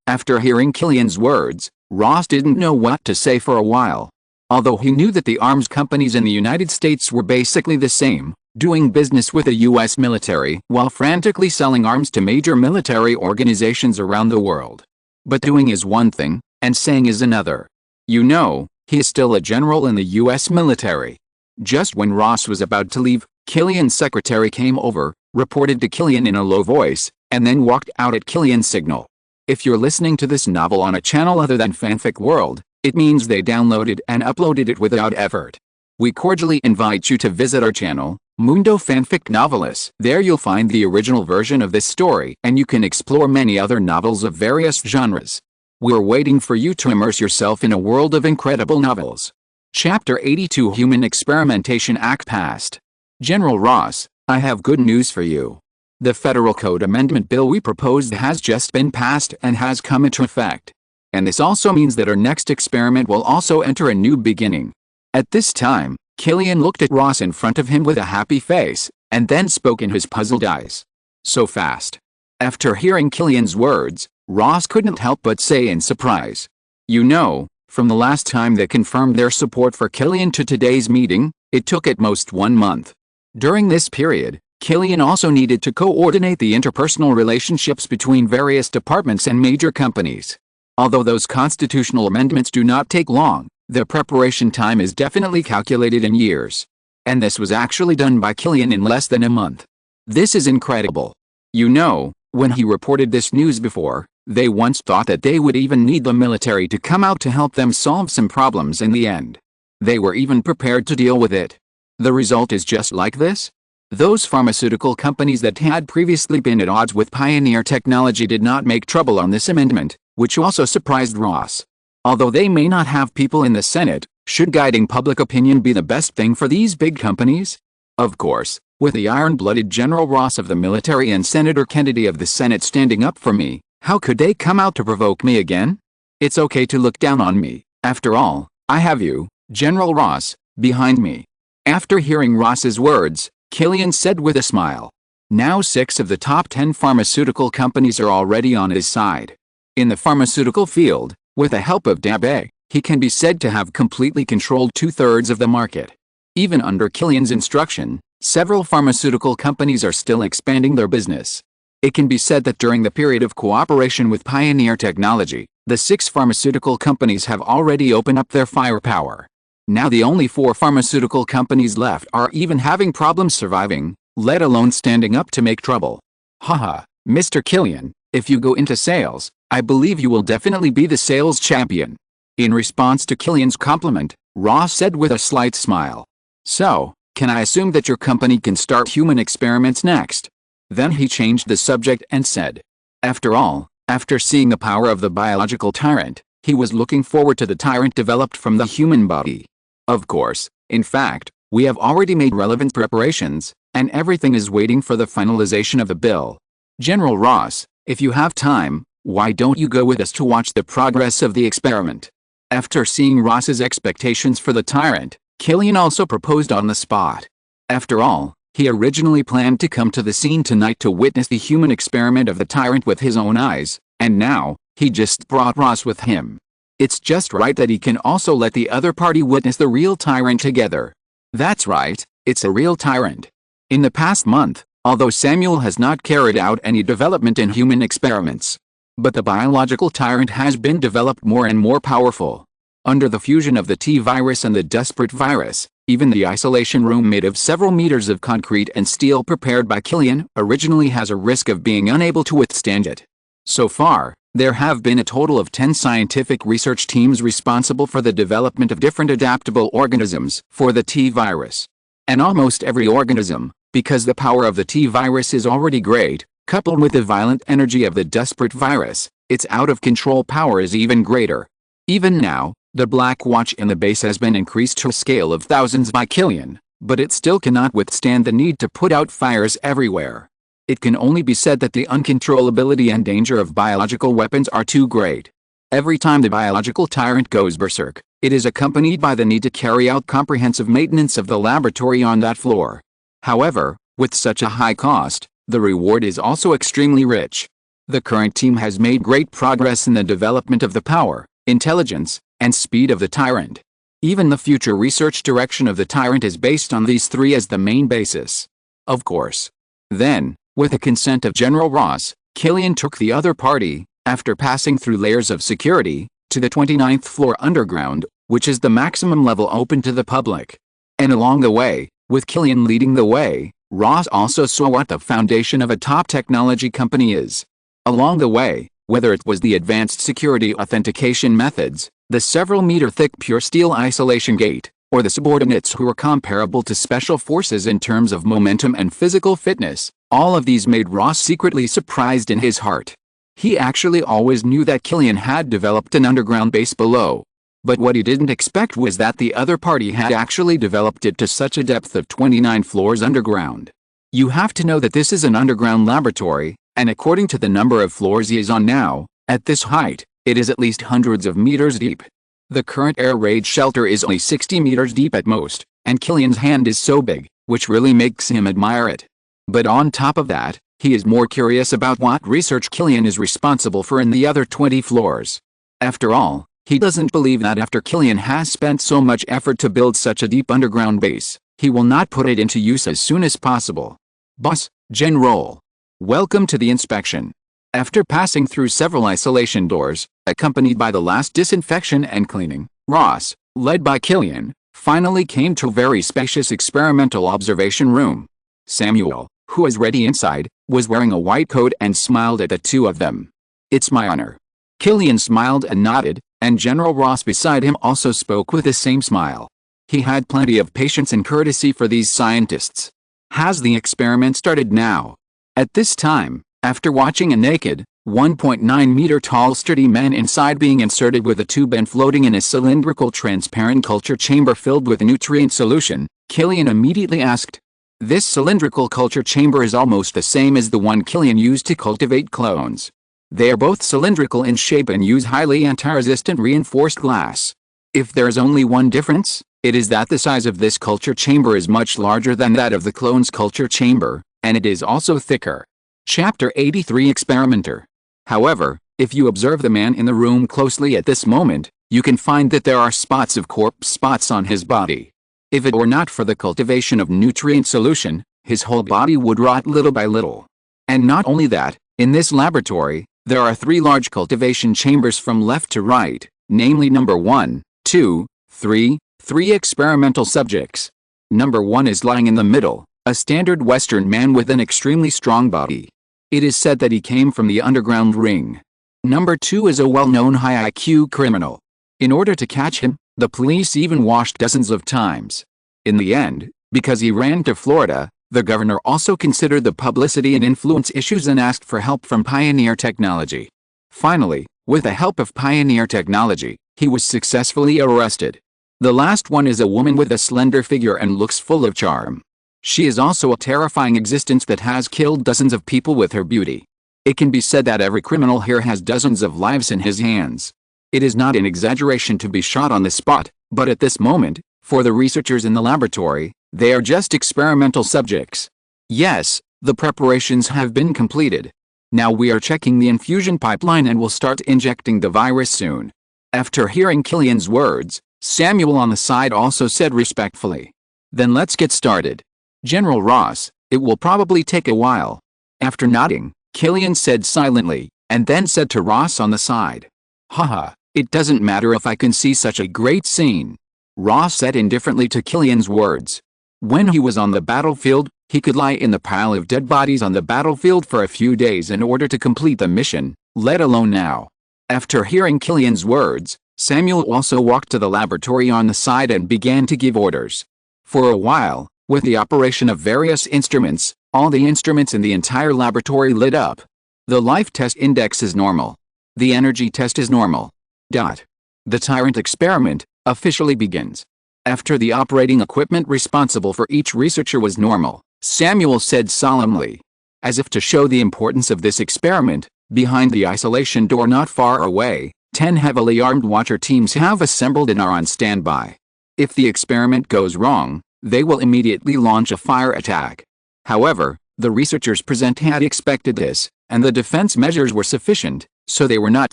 A: After hearing Killian's words, Ross didn't know what to say for a while. Although he knew that the arms companies in the United States were basically the same, doing business with the US military while frantically selling arms to major military organizations around the world. But doing is one thing, and saying is another. You know, he is still a general in the US military. Just when Ross was about to leave, Killian's secretary came over, reported to Killian in a low voice, and then walked out at Killian's signal. If you're listening to this novel on a channel other than Fanfic World, it means they downloaded and uploaded it without effort. We cordially invite you to visit our channel, Mundo Fanfic Novelis. There you'll find the original version of this story, and you can explore many other novels of various genres. We're waiting for you to immerse yourself in a world of incredible novels. Chapter 82 Human Experimentation Act passed. General Ross, I have good news for you. The Federal Code Amendment Bill we proposed has just been passed and has come into effect. And this also means that our next experiment will also enter a new beginning. At this time, Killian looked at Ross in front of him with a happy face, and then spoke in his puzzled eyes. So fast. After hearing Killian's words, Ross couldn't help but say in surprise. You know, from the last time they confirmed their support for Killian to today's meeting, it took at most 1 month. During this period, Killian also needed to coordinate the interpersonal relationships between various departments and major companies. Although those constitutional amendments do not take long, the preparation time is definitely calculated in years. And this was actually done by Killian in less than a month. This is incredible. You know, when he reported this news before, they once thought that they would even need the military to come out to help them solve some problems in the end. They were even prepared to deal with it. The result is just like this. Those pharmaceutical companies that had previously been at odds with Pioneer Technology did not make trouble on this amendment, which also surprised Ross. Although they may not have people in the Senate, should guiding public opinion be the best thing for these big companies? Of course, with the iron-blooded General Ross of the military and Senator Kennedy of the Senate standing up for me, how could they come out to provoke me again? It's okay to look down on me. After all, I have you, General Ross, behind me. After hearing Ross's words, Killian said with a smile. Now 6 of the top 10 pharmaceutical companies are already on his side. In the pharmaceutical field, with the help of Dabe, he can be said to have completely controlled 2/3 of the market. Even under Killian's instruction, several pharmaceutical companies are still expanding their business. It can be said that during the period of cooperation with Pioneer Technology, the 6 pharmaceutical companies have already opened up their firepower. Now the only 4 pharmaceutical companies left are even having problems surviving, let alone standing up to make trouble. Haha, Mr. Killian, if you go into sales, I believe you will definitely be the sales champion. In response to Killian's compliment, Ross said with a slight smile. So, can I assume that your company can start human experiments next? Then he changed the subject and said. After all, after seeing the power of the biological tyrant, he was looking forward to the tyrant developed from the human body. Of course, in fact, we have already made relevant preparations, and everything is waiting for the finalization of the bill. General Ross, if you have time, why don't you go with us to watch the progress of the experiment? After seeing Ross's expectations for the tyrant, Killian also proposed on the spot. After all, he originally planned to come to the scene tonight to witness the human experiment of the tyrant with his own eyes, and now, he just brought Ross with him. It's just right that he can also let the other party witness the real tyrant together. That's right, it's a real tyrant. In the past month, although Samuel has not carried out any development in human experiments, but the biological tyrant has been developed more and more powerful. Under the fusion of the T-virus and the desperate virus, even the isolation room made of several meters of concrete and steel prepared by Killian originally has a risk of being unable to withstand it. So far, there have been a total of 10 scientific research teams responsible for the development of different adaptable organisms for the T-virus. And almost every organism, because the power of the T-virus is already great, coupled with the violent energy of the desperate virus, its out-of-control power is even greater. Even now, the Black Watch in the base has been increased to a scale of thousands by Killian, but it still cannot withstand the need to put out fires everywhere. It can only be said that the uncontrollability and danger of biological weapons are too great. Every time the biological tyrant goes berserk, it is accompanied by the need to carry out comprehensive maintenance of the laboratory on that floor. However, with such a high cost, the reward is also extremely rich. The current team has made great progress in the development of the power, intelligence, and speed of the tyrant. Even the future research direction of the tyrant is based on these 3 as the main basis. Of course. Then, with the consent of General Ross, Killian took the other party, after passing through layers of security, to the 29th floor underground, which is the maximum level open to the public. And along the way, with Killian leading the way, Ross also saw what the foundation of a top technology company is. Along the way, whether it was the advanced security authentication methods, the several meter thick pure steel isolation gate, or the subordinates who were comparable to special forces in terms of momentum and physical fitness, all of these made Ross secretly surprised in his heart. He actually always knew that Killian had developed an underground base below. But what he didn't expect was that the other party had actually developed it to such a depth of 29 floors underground. You have to know that this is an underground laboratory, and according to the number of floors he is on now, at this height, it is at least hundreds of meters deep. The current air raid shelter is only 60 meters deep at most, and Killian's hand is so big, which really makes him admire it. But on top of that, he is more curious about what research Killian is responsible for in the other 20 floors. After all, he doesn't believe that after Killian has spent so much effort to build such a deep underground base, he will not put it into use as soon as possible. Boss, General. Welcome to the inspection. After passing through several isolation doors, accompanied by the last disinfection and cleaning, Ross, led by Killian, finally came to a very spacious experimental observation room. Samuel, who was ready inside, was wearing a white coat and smiled at the two of them. It's my honor. Killian smiled and nodded, and General Ross beside him also spoke with the same smile. He had plenty of patience and courtesy for these scientists. Has the experiment started now? At this time, after watching a naked, 1.9-meter tall sturdy man inside being inserted with a tube and floating in a cylindrical transparent culture chamber filled with nutrient solution, Killian immediately asked. This cylindrical culture chamber is almost the same as the one Killian used to cultivate clones. They are both cylindrical in shape and use highly anti-resistant reinforced glass. If there is only one difference, it is that the size of this culture chamber is much larger than that of the clone's culture chamber, and it is also thicker. Chapter 83 Experimenter. However, if you observe the man in the room closely at this moment, you can find that there are spots of corpse spots on his body. If it were not for the cultivation of nutrient solution, his whole body would rot little by little. And not only that, in this laboratory, there are 3 large cultivation chambers from left to right, namely number 1, 2, 3, 3 experimental subjects. Number 1 is lying in the middle, a standard Western man with an extremely strong body. It is said that he came from the underground ring. Number 2 is a well-known high IQ criminal. In order to catch him, the police even washed dozens of times. In the end, because he ran to Florida, the governor also considered the publicity and influence issues and asked for help from Pioneer Technology. Finally, with the help of Pioneer Technology, he was successfully arrested. The last one is a woman with a slender figure and looks full of charm. She is also a terrifying existence that has killed dozens of people with her beauty. It can be said that every criminal here has dozens of lives in his hands. It is not an exaggeration to be shot on the spot, but at this moment, for the researchers in the laboratory, they are just experimental subjects. Yes, the preparations have been completed. Now we are checking the infusion pipeline and will start injecting the virus soon. After hearing Killian's words, Samuel on the side also said respectfully. Then let's get started. General Ross, it will probably take a while. After nodding, Killian said silently, and then said to Ross on the side. Haha, it doesn't matter if I can see such a great scene. Ross said indifferently to Killian's words. When he was on the battlefield, he could lie in the pile of dead bodies on the battlefield for a few days in order to complete the mission, let alone now. After hearing Killian's words, Samuel also walked to the laboratory on the side and began to give orders. For a while, with the operation of various instruments, all the instruments in the entire laboratory lit up. The life test index is normal. The energy test is normal. The Tyrant experiment officially begins. After the operating equipment responsible for each researcher was normal, Samuel said solemnly. As if to show the importance of this experiment, behind the isolation door not far away, 10 heavily armed watcher teams have assembled and are on standby. If the experiment goes wrong, they will immediately launch a fire attack. However, the researchers present had expected this, and the defense measures were sufficient, so they were not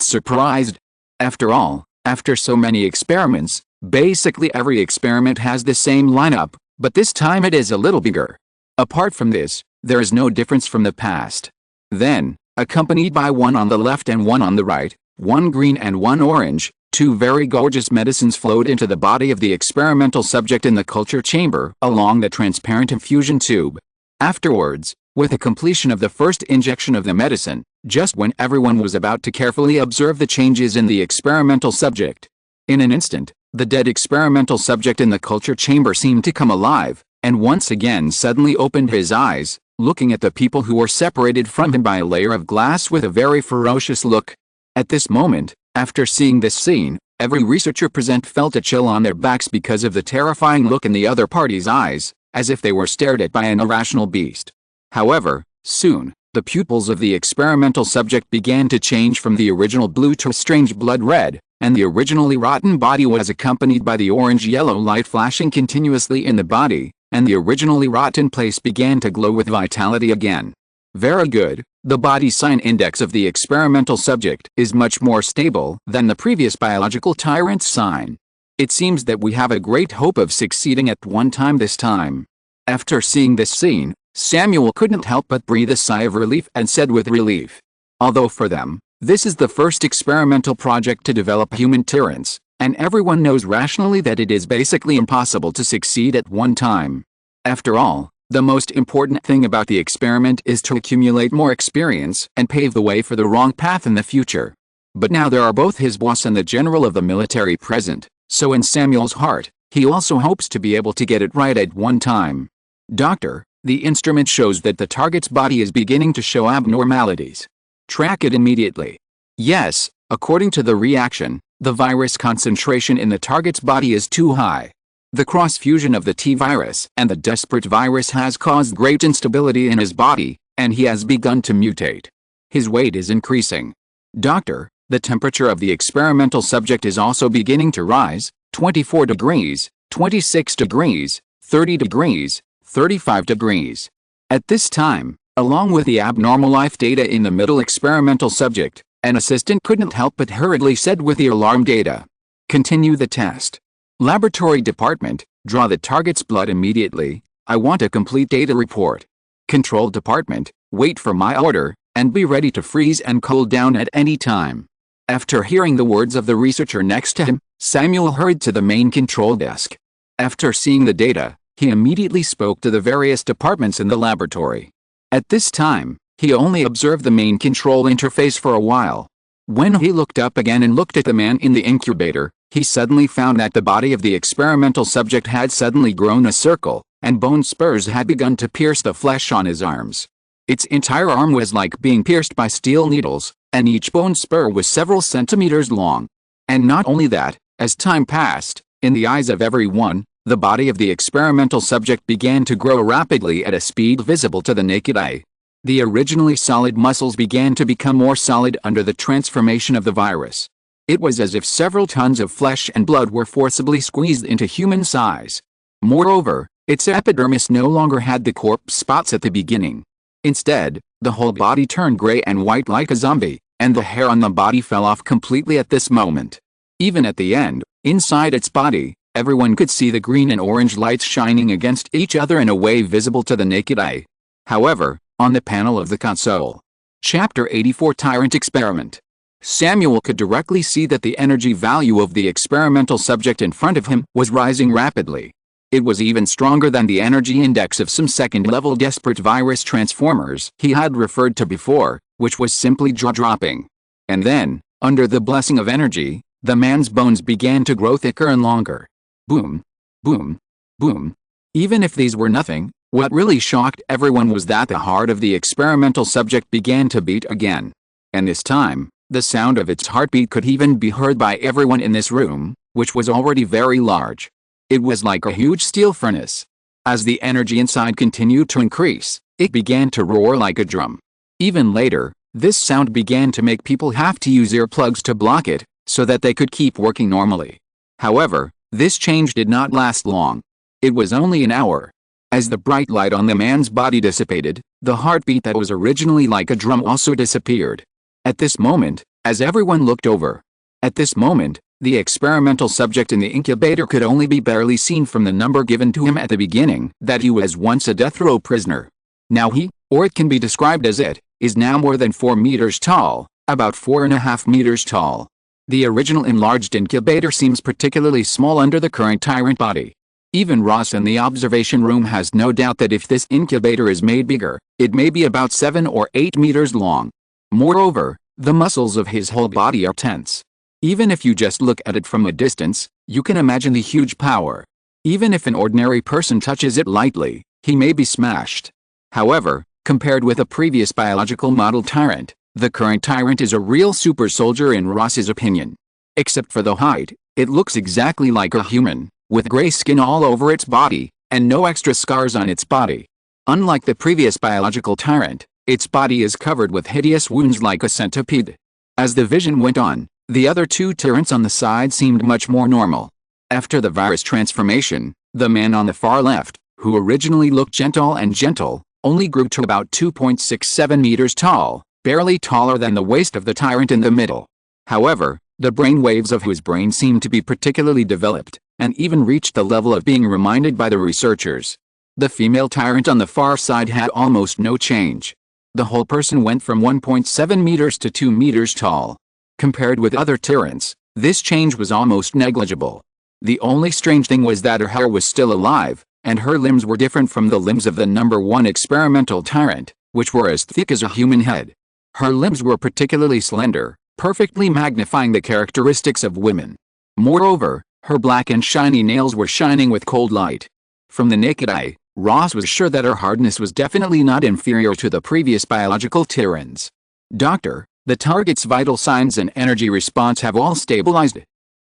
A: surprised. After all, after so many experiments, basically every experiment has the same lineup, but this time it is a little bigger. Apart from this, there is no difference from the past. Then, accompanied by one on the left and one on the right, one green and one orange, 2 very gorgeous medicines flowed into the body of the experimental subject in the culture chamber along the transparent infusion tube. Afterwards, with the completion of the first injection of the medicine, just when everyone was about to carefully observe the changes in the experimental subject, in an instant, the dead experimental subject in the culture chamber seemed to come alive, and once again suddenly opened his eyes, looking at the people who were separated from him by a layer of glass with a very ferocious look. At this moment, after seeing this scene, every researcher present felt a chill on their backs because of the terrifying look in the other party's eyes, as if they were stared at by an irrational beast. However, soon, the pupils of the experimental subject began to change from the original blue to a strange blood red, and the originally rotten body was accompanied by the orange-yellow light flashing continuously in the body, and the originally rotten place began to glow with vitality again. Very good, the body sign index of the experimental subject is much more stable than the previous biological tyrant sign. It seems that we have a great hope of succeeding at one time this time. After seeing this scene, Samuel couldn't help but breathe a sigh of relief and said with relief. Although for them, this is the first experimental project to develop human tyrants, and everyone knows rationally that it is basically impossible to succeed at one time. After all, the most important thing about the experiment is to accumulate more experience and pave the way for the wrong path in the future. But now there are both his boss and the general of the military present, so in Samuel's heart, he also hopes to be able to get it right at one time. Doctor, the instrument shows that the target's body is beginning to show abnormalities. Track it immediately. Yes, according to the reaction, the virus concentration in the target's body is too high. The cross-fusion of the T-virus and the desperate virus has caused great instability in his body, and he has begun to mutate. His weight is increasing. Doctor, the temperature of the experimental subject is also beginning to rise, 24 degrees, 26 degrees, 30 degrees, 35 degrees. At this time, along with the abnormal life data in the middle experimental subject, an assistant couldn't help but hurriedly said with the alarm data. Continue the test. Laboratory department, draw the target's blood immediately. I want a complete data report. Control department, wait for my order, and be ready to freeze and cool down at any time. After hearing the words of the researcher next to him, Samuel hurried to the main control desk. After seeing the data, he immediately spoke to the various departments in the laboratory. At this time, he only observed the main control interface for a while. When he looked up again and looked at the man in the incubator, he suddenly found that the body of the experimental subject had suddenly grown a circle, and bone spurs had begun to pierce the flesh on his arms. Its entire arm was like being pierced by steel needles, and each bone spur was several centimeters long. And not only that, as time passed, in the eyes of everyone, the body of the experimental subject began to grow rapidly at a speed visible to the naked eye. The originally solid muscles began to become more solid under the transformation of the virus. It was as if several tons of flesh and blood were forcibly squeezed into human size. Moreover, its epidermis no longer had the corpse spots at the beginning. Instead, the whole body turned gray and white like a zombie, and the hair on the body fell off completely at this moment. Even at the end, inside its body, everyone could see the green and orange lights shining against each other in a way visible to the naked eye. However, on the panel of the console, Chapter 84 Tyrant Experiment, Samuel could directly see that the energy value of the experimental subject in front of him was rising rapidly. It was even stronger than the energy index of some second-level desperate virus transformers he had referred to before, which was simply jaw-dropping. And then, under the blessing of energy, the man's bones began to grow thicker and longer. Boom, boom, boom. Even if these were nothing, what really shocked everyone was that the heart of the experimental subject began to beat again. And this time, the sound of its heartbeat could even be heard by everyone in this room, which was already very large. It was like a huge steel furnace. As the energy inside continued to increase, it began to roar like a drum. Even later, this sound began to make people have to use earplugs to block it, so that they could keep working normally. However, this change did not last long. It was only an hour. As the bright light on the man's body dissipated, the heartbeat that was originally like a drum also disappeared. At this moment, as everyone looked over, the experimental subject in the incubator could only be barely seen from the number given to him at the beginning that he was once a death row prisoner. Now he, or it can be described as it, is now more than 4 meters tall, about 4.5 meters tall. The original enlarged incubator seems particularly small under the current tyrant body. Even Ross in the observation room has no doubt that if this incubator is made bigger, it may be about 7 or 8 meters long. Moreover, the muscles of his whole body are tense. Even if you just look at it from a distance, you can imagine the huge power. Even if an ordinary person touches it lightly, he may be smashed. However, compared with a previous biological model tyrant, the current tyrant is a real super soldier in Ross's opinion. Except for the height, it looks exactly like a human, with gray skin all over its body, and no extra scars on its body. Unlike the previous biological tyrant, its body is covered with hideous wounds like a centipede. As the vision went on, the other two tyrants on the side seemed much more normal. After the virus transformation, the man on the far left, who originally looked gentle, only grew to about 2.67 meters tall, barely taller than the waist of the tyrant in the middle. However, the brain waves of whose brain seemed to be particularly developed, and even reached the level of being reminded by the researchers. The female tyrant on the far side had almost no change. The whole person went from 1.7 meters to 2 meters tall. Compared with other tyrants, this change was almost negligible. The only strange thing was that her hair was still alive, and her limbs were different from the limbs of the number 1 experimental tyrant, which were as thick as a human head. Her limbs were particularly slender, perfectly magnifying the characteristics of women. Moreover, her black and shiny nails were shining with cold light. From the naked eye, Ross was sure that her hardness was definitely not inferior to the previous biological tyrants. Doctor, the target's vital signs and energy response have all stabilized.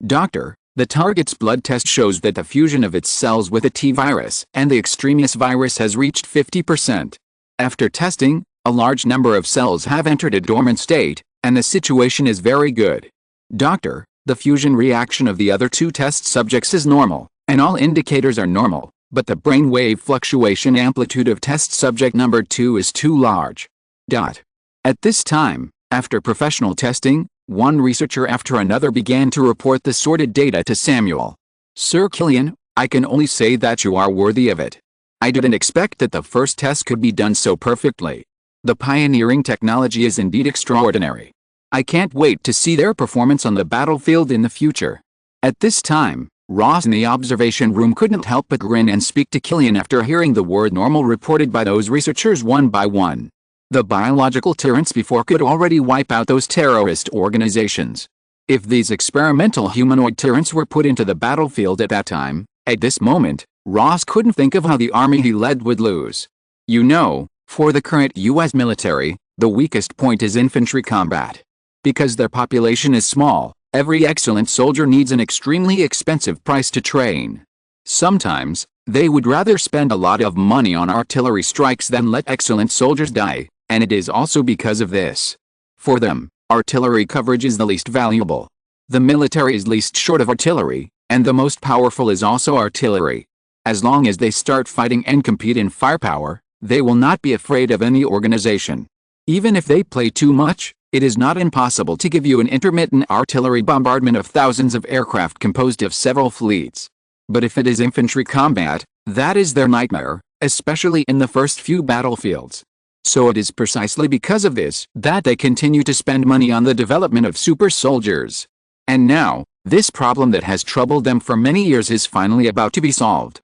A: Doctor, the target's blood test shows that the fusion of its cells with the T virus and the Extremis virus has reached 50%. After testing, a large number of cells have entered a dormant state, and the situation is very good. Doctor, the fusion reaction of the other two test subjects is normal, and all indicators are normal, but the brainwave fluctuation amplitude of test subject number 2 is too large. At this time, after professional testing, one researcher after another began to report the sorted data to Samuel. Sir Killian, I can only say that you are worthy of it. I didn't expect that the first test could be done so perfectly. The pioneering technology is indeed extraordinary. I can't wait to see their performance on the battlefield in the future. At this time, Ross in the observation room couldn't help but grin and speak to Killian after hearing the word normal reported by those researchers one by one. The biological tyrants before could already wipe out those terrorist organizations. If these experimental humanoid tyrants were put into the battlefield at that time, at this moment, Ross couldn't think of how the army he led would lose. You know, for the current US military, the weakest point is infantry combat. Because their population is small, every excellent soldier needs an extremely expensive price to train. Sometimes, they would rather spend a lot of money on artillery strikes than let excellent soldiers die. And it is also because of this. For them, artillery coverage is the least valuable. The military is least short of artillery, and the most powerful is also artillery. As long as they start fighting and compete in firepower, they will not be afraid of any organization. Even if they play too much, it is not impossible to give you an intermittent artillery bombardment of thousands of aircraft composed of several fleets. But if it is infantry combat, that is their nightmare, especially in the first few battlefields. So it is precisely because of this that they continue to spend money on the development of super soldiers. And now, this problem that has troubled them for many years is finally about to be solved.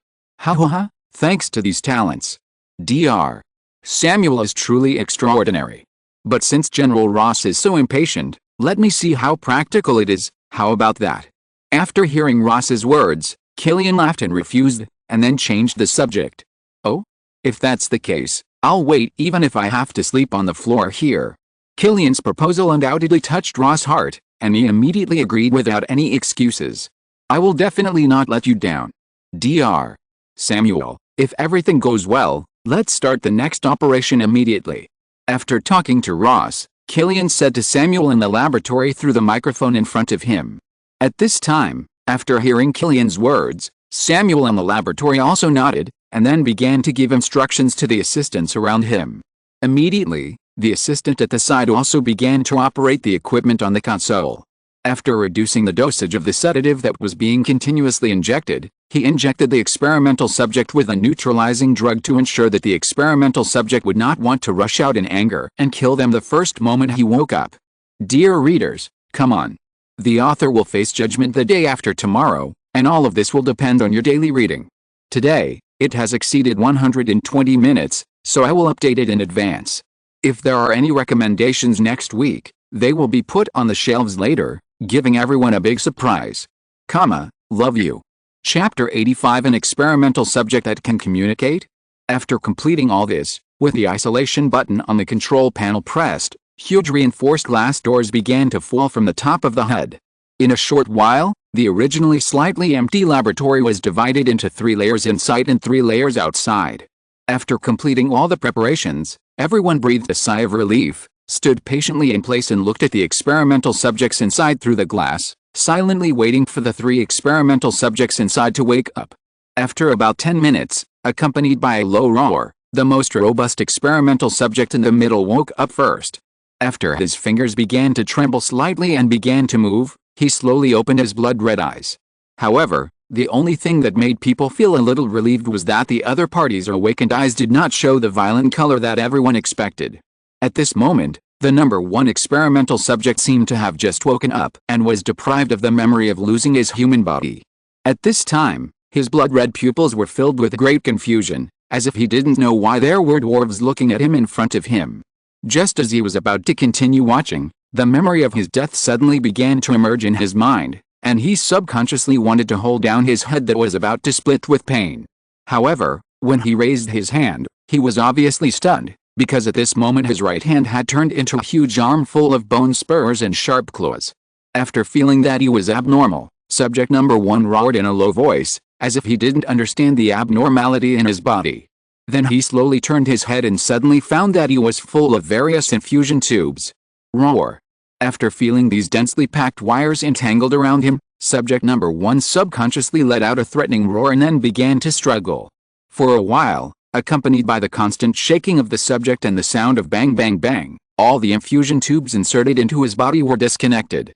A: Thanks to these talents. Dr. Samuel is truly extraordinary. But since General Ross is so impatient, let me see how practical it is. How about that? After hearing Ross's words, Killian laughed and refused, and then changed the subject. Oh? If that's the case, I'll wait even if I have to sleep on the floor here. Killian's proposal undoubtedly touched Ross' heart, and he immediately agreed without any excuses. I will definitely not let you down. Dr. Samuel, if everything goes well, let's start the next operation immediately. After talking to Ross, Killian said to Samuel in the laboratory through the microphone in front of him. At this time, after hearing Killian's words, Samuel in the laboratory also nodded, and then began to give instructions to the assistants around him. Immediately, the assistant at the side also began to operate the equipment on the console. After reducing the dosage of the sedative that was being continuously injected, he injected the experimental subject with a neutralizing drug to ensure that the experimental subject would not want to rush out in anger and kill them the first moment he woke up. Dear readers, come on. The author will face judgment the day after tomorrow, and all of this will depend on your daily reading. Today, it has exceeded 120 minutes, so I will update it in advance. If there are any recommendations next week, they will be put on the shelves later, giving everyone a big surprise. Love you. Chapter 85 An experimental subject that can communicate? After completing all this, with the isolation button on the control panel pressed, huge reinforced glass doors began to fall from the top of the HUD. In a short while, the originally slightly empty laboratory was divided into 3 layers inside and 3 layers outside. After completing all the preparations, everyone breathed a sigh of relief, stood patiently in place and looked at the experimental subjects inside through the glass, silently waiting for the 3 experimental subjects inside to wake up. After about 10 minutes, accompanied by a low roar, the most robust experimental subject in the middle woke up first. After his fingers began to tremble slightly and began to move, he slowly opened his blood-red eyes. However, the only thing that made people feel a little relieved was that the other party's awakened eyes did not show the violent color that everyone expected. At this moment, the number 1 experimental subject seemed to have just woken up and was deprived of the memory of losing his human body. At this time, his blood-red pupils were filled with great confusion, as if he didn't know why there were dwarves looking at him in front of him. Just as he was about to continue watching, the memory of his death suddenly began to emerge in his mind, and he subconsciously wanted to hold down his head that was about to split with pain. However, when he raised his hand, he was obviously stunned, because at this moment his right hand had turned into a huge arm full of bone spurs and sharp claws. After feeling that he was abnormal, subject number 1 roared in a low voice, as if he didn't understand the abnormality in his body. Then he slowly turned his head and suddenly found that he was full of various infusion tubes. Roar. After feeling these densely packed wires entangled around him, subject number 1 subconsciously let out a threatening roar and then began to struggle. For a while, accompanied by the constant shaking of the subject and the sound of bang bang bang, all the infusion tubes inserted into his body were disconnected.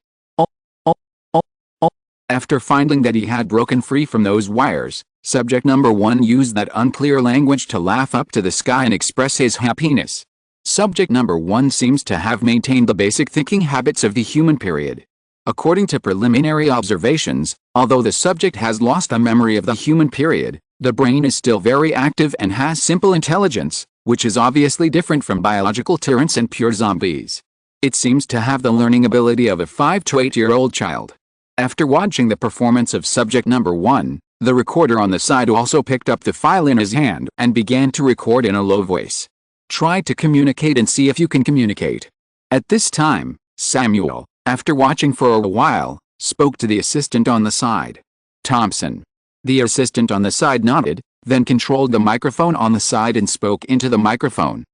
A: After finding that he had broken free from those wires, subject number 1 used that unclear language to laugh up to the sky and express his happiness. Subject number 1 seems to have maintained the basic thinking habits of the human period. According to preliminary observations, although the subject has lost the memory of the human period, the brain is still very active and has simple intelligence, which is obviously different from biological tyrants and pure zombies. It seems to have the learning ability of a 5 to 8-year-old child. After watching the performance of subject number 1, the recorder on the side also picked up the file in his hand and began to record in a low voice. Try to communicate and see if you can communicate. At this time, Samuel, after watching for a while, spoke to the assistant on the side. Thompson. The assistant on the side nodded, then controlled the microphone on the side and spoke into the microphone.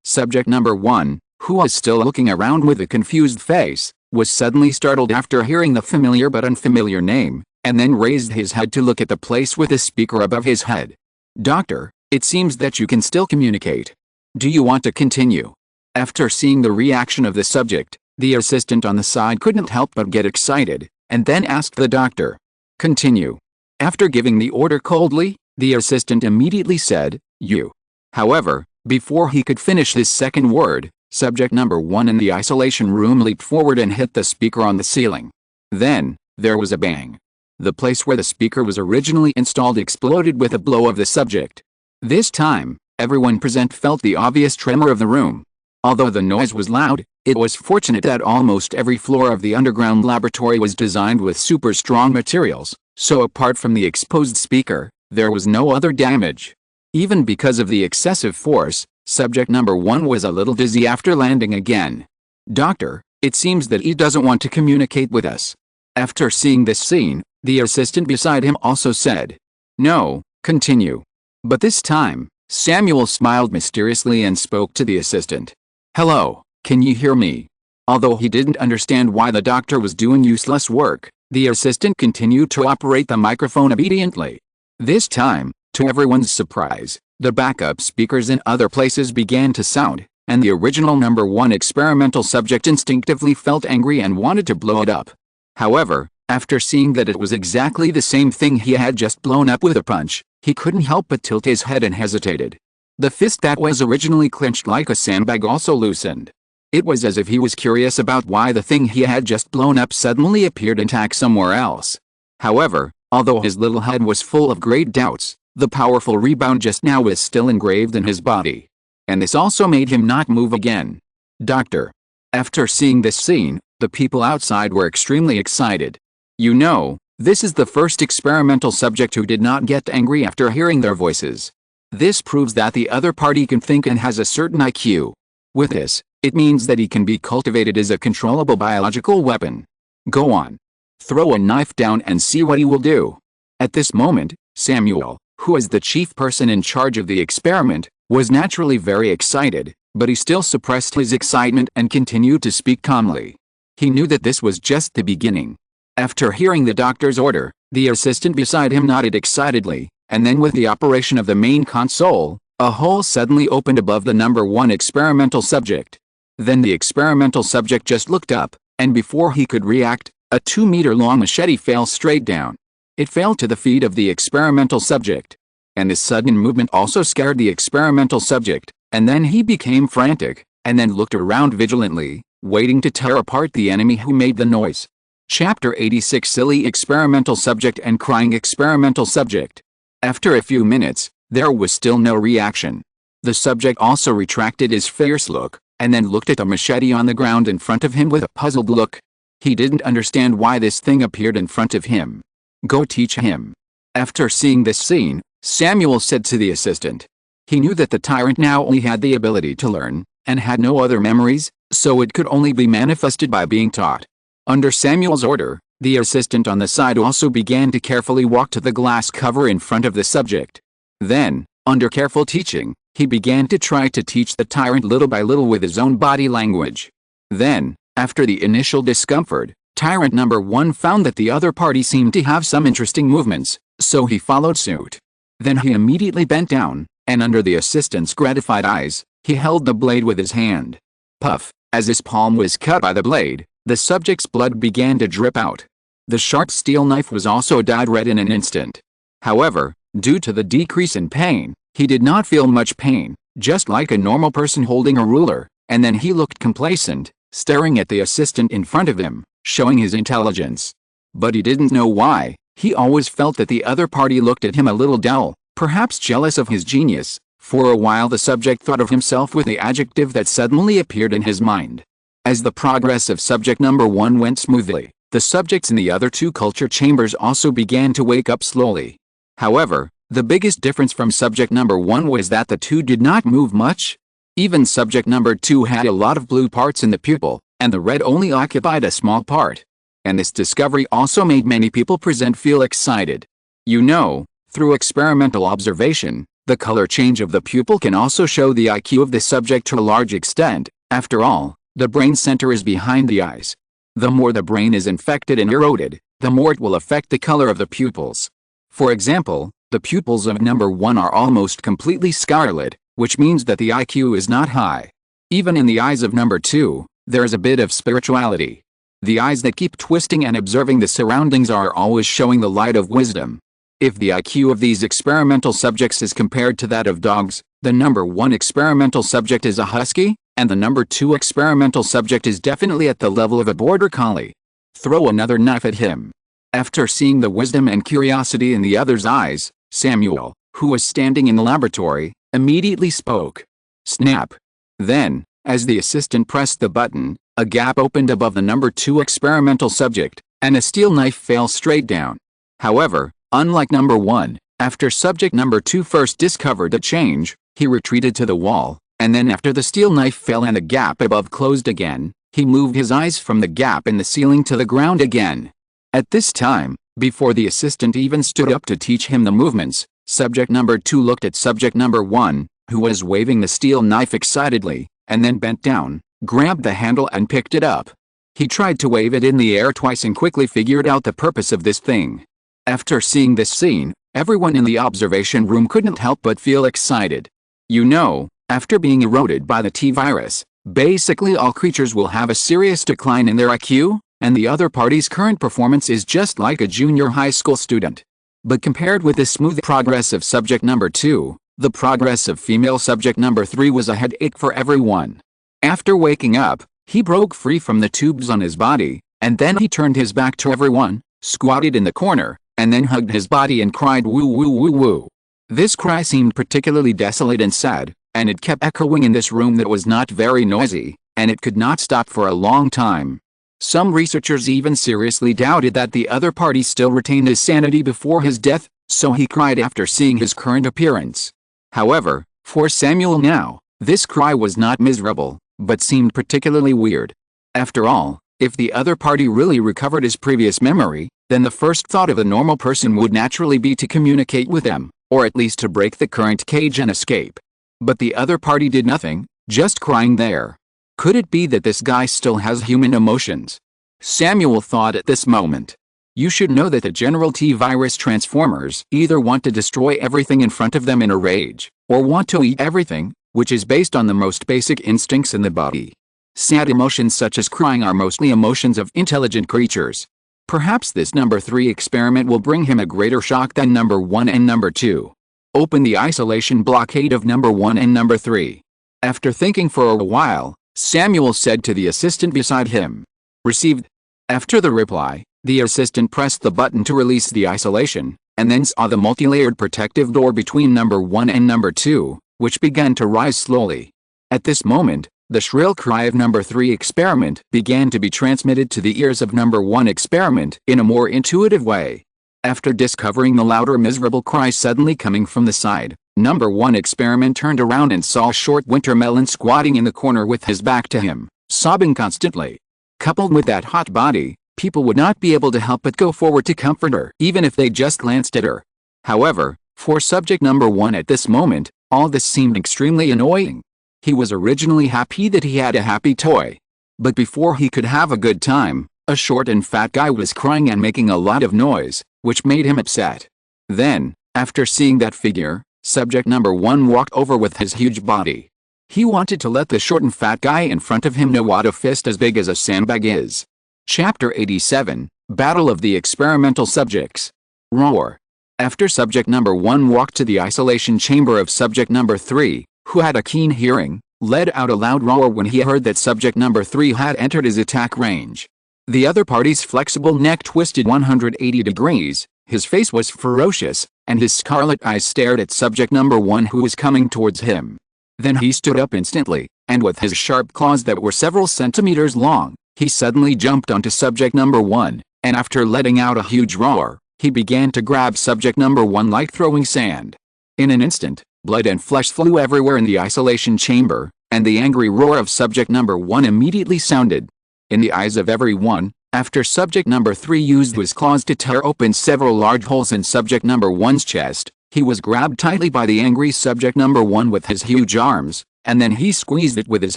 A: Subject number 1, who was still looking around with a confused face, was suddenly startled after hearing the familiar but unfamiliar name, and then raised his head to look at the place with the speaker above his head. Doctor, it seems that you can still communicate. Do you want to continue? After seeing the reaction of the subject, the assistant on the side couldn't help but get excited, and then asked the doctor. Continue. After giving the order coldly, the assistant immediately said, you. However, before he could finish his second word, subject number 1 in the isolation room leaped forward and hit the speaker on the ceiling. Then, there was a bang. The place where the speaker was originally installed exploded with a blow of the subject. This time, everyone present felt the obvious tremor of the room. Although the noise was loud, it was fortunate that almost every floor of the underground laboratory was designed with super strong materials, so apart from the exposed speaker, there was no other damage. Even because of the excessive force, subject number 1 was a little dizzy after landing again. Doctor, it seems that he doesn't want to communicate with us. After seeing this scene, the assistant beside him also said, no, continue. But this time, Samuel smiled mysteriously and spoke to the assistant. Hello, can you hear me? Although he didn't understand why the doctor was doing useless work, the assistant continued to operate the microphone obediently. This time, to everyone's surprise, the backup speakers in other places began to sound, and the original number 1 experimental subject instinctively felt angry and wanted to blow it up. However, after seeing that it was exactly the same thing he had just blown up with a punch, he couldn't help but tilt his head and hesitated. The fist that was originally clenched like a sandbag also loosened. It was as if he was curious about why the thing he had just blown up suddenly appeared intact somewhere else. However, although his little head was full of great doubts, the powerful rebound just now was still engraved in his body. And this also made him not move again. Doctor. After seeing this scene, the people outside were extremely excited. You know, this is the first experimental subject who did not get angry after hearing their voices. This proves that the other party can think and has a certain IQ. With this, it means that he can be cultivated as a controllable biological weapon. Go on. Throw a knife down and see what he will do. At this moment, Samuel, who is the chief person in charge of the experiment, was naturally very excited, but he still suppressed his excitement and continued to speak calmly. He knew that this was just the beginning. After hearing the doctor's order, the assistant beside him nodded excitedly, and then with the operation of the main console, a hole suddenly opened above the number 1 experimental subject. Then the experimental subject just looked up, and before he could react, a 2-meter-long machete fell straight down. It fell to the feet of the experimental subject. And this sudden movement also scared the experimental subject, and then he became frantic, and then looked around vigilantly, waiting to tear apart the enemy who made the noise. Chapter 86 Silly Experimental Subject and Crying Experimental Subject. After a few minutes, there was still no reaction. The subject also retracted his fierce look, and then looked at the machete on the ground in front of him with a puzzled look. He didn't understand why this thing appeared in front of him. Go teach him. After seeing this scene, Samuel said to the assistant. He knew that the tyrant now only had the ability to learn, and had no other memories, so it could only be manifested by being taught. Under Samuel's order, the assistant on the side also began to carefully walk to the glass cover in front of the subject. Then, under careful teaching, he began to try to teach the tyrant little by little with his own body language. Then, after the initial discomfort, tyrant number 1 found that the other party seemed to have some interesting movements, so he followed suit. Then he immediately bent down, and under the assistant's gratified eyes, he held the blade with his hand. Puff, as his palm was cut by the blade, the subject's blood began to drip out. The sharp steel knife was also dyed red in an instant. However, due to the decrease in pain, he did not feel much pain, just like a normal person holding a ruler, and then he looked complacent, staring at the assistant in front of him, showing his intelligence. But he didn't know why. He always felt that the other party looked at him a little dull, perhaps jealous of his genius. For a while the subject thought of himself with the adjective that suddenly appeared in his mind. As the progress of subject number 1 went smoothly, the subjects in the other 2 culture chambers also began to wake up slowly. However, the biggest difference from subject number 1 was that the 2 did not move much. Even subject number 2 had a lot of blue parts in the pupil, and the red only occupied a small part. And this discovery also made many people present feel excited. You know, through experimental observation, the color change of the pupil can also show the IQ of the subject to a large extent. After all, the brain center is behind the eyes. The more the brain is infected and eroded, the more it will affect the color of the pupils. For example, the pupils of number 1 are almost completely scarlet, which means that the IQ is not high. Even in the eyes of number 2, there is a bit of spirituality. The eyes that keep twisting and observing the surroundings are always showing the light of wisdom. If the IQ of these experimental subjects is compared to that of dogs, the number 1 experimental subject is a husky, and the number 2 experimental subject is definitely at the level of a border collie. Throw another knife at him. After seeing the wisdom and curiosity in the other's eyes, Samuel, who was standing in the laboratory, immediately spoke. Snap. Then, as the assistant pressed the button, a gap opened above the number 2 experimental subject, and a steel knife fell straight down. However, unlike number 1, after subject number 2 first discovered a change, he retreated to the wall, and then after the steel knife fell and the gap above closed again, he moved his eyes from the gap in the ceiling to the ground again. At this time, before the assistant even stood up to teach him the movements, subject number 2 looked at subject number 1, who was waving the steel knife excitedly, and then bent down, grabbed the handle and picked it up. He tried to wave it in the air twice and quickly figured out the purpose of this thing. After seeing this scene, everyone in the observation room couldn't help but feel excited. You know, after being eroded by the T-virus, basically all creatures will have a serious decline in their IQ, and the other party's current performance is just like a junior high school student. But compared with the smooth progress of subject number 2, the progress of female subject number 3 was a headache for everyone. After waking up, he broke free from the tubes on his body, and then he turned his back to everyone, squatted in the corner, and then hugged his body and cried woo woo woo woo. This cry seemed particularly desolate and sad, and it kept echoing in this room that was not very noisy, and it could not stop for a long time. Some researchers even seriously doubted that the other party still retained his sanity before his death, so he cried after seeing his current appearance. However, for Samuel now, this cry was not miserable, but seemed particularly weird. After all, if the other party really recovered his previous memory, then the first thought of a normal person would naturally be to communicate with them, or at least to break the current cage and escape. But the other party did nothing, just crying there. Could it be that this guy still has human emotions? Samuel thought at this moment. You should know that the general T-virus transformers either want to destroy everything in front of them in a rage, or want to eat everything, which is based on the most basic instincts in the body. Sad emotions such as crying are mostly emotions of intelligent creatures. Perhaps this number 3 experiment will bring him a greater shock than number 1 and number 2. Open the isolation blockade of number 1 and number 3. After thinking for a while, Samuel said to the assistant beside him. Received. After the reply, the assistant pressed the button to release the isolation, and then saw the multi-layered protective door between number 1 and number 2, which began to rise slowly. At this moment, the shrill cry of number 3 experiment began to be transmitted to the ears of number 1 experiment in a more intuitive way. After discovering the louder miserable cry suddenly coming from the side, number 1 experiment turned around and saw short Wintermelon squatting in the corner with his back to him, sobbing constantly. Coupled with that hot body, people would not be able to help but go forward to comfort her even if they just glanced at her. However, for subject number 1 at this moment, all this seemed extremely annoying. He was originally happy that he had a happy toy. But before he could have a good time, a short and fat guy was crying and making a lot of noise, which made him upset. Then, after seeing that figure, subject number 1 walked over with his huge body. He wanted to let the short and fat guy in front of him know what a fist as big as a sandbag is. Chapter 87, Battle of the Experimental Subjects. Roar. After subject number 1 walked to the isolation chamber of subject number 3, who had a keen hearing, let out a loud roar when he heard that subject number 3 had entered his attack range. The other party's flexible neck twisted 180 degrees, his face was ferocious, and his scarlet eyes stared at subject number 1 who was coming towards him. Then he stood up instantly, and with his sharp claws that were several centimeters long, he suddenly jumped onto subject number 1, and after letting out a huge roar, he began to grab subject number 1 like throwing sand. In an instant, blood and flesh flew everywhere in the isolation chamber, and the angry roar of subject number 1 immediately sounded. In the eyes of everyone, after subject number 3 used his claws to tear open several large holes in subject number 1's chest, he was grabbed tightly by the angry subject number 1 with his huge arms, and then he squeezed it with his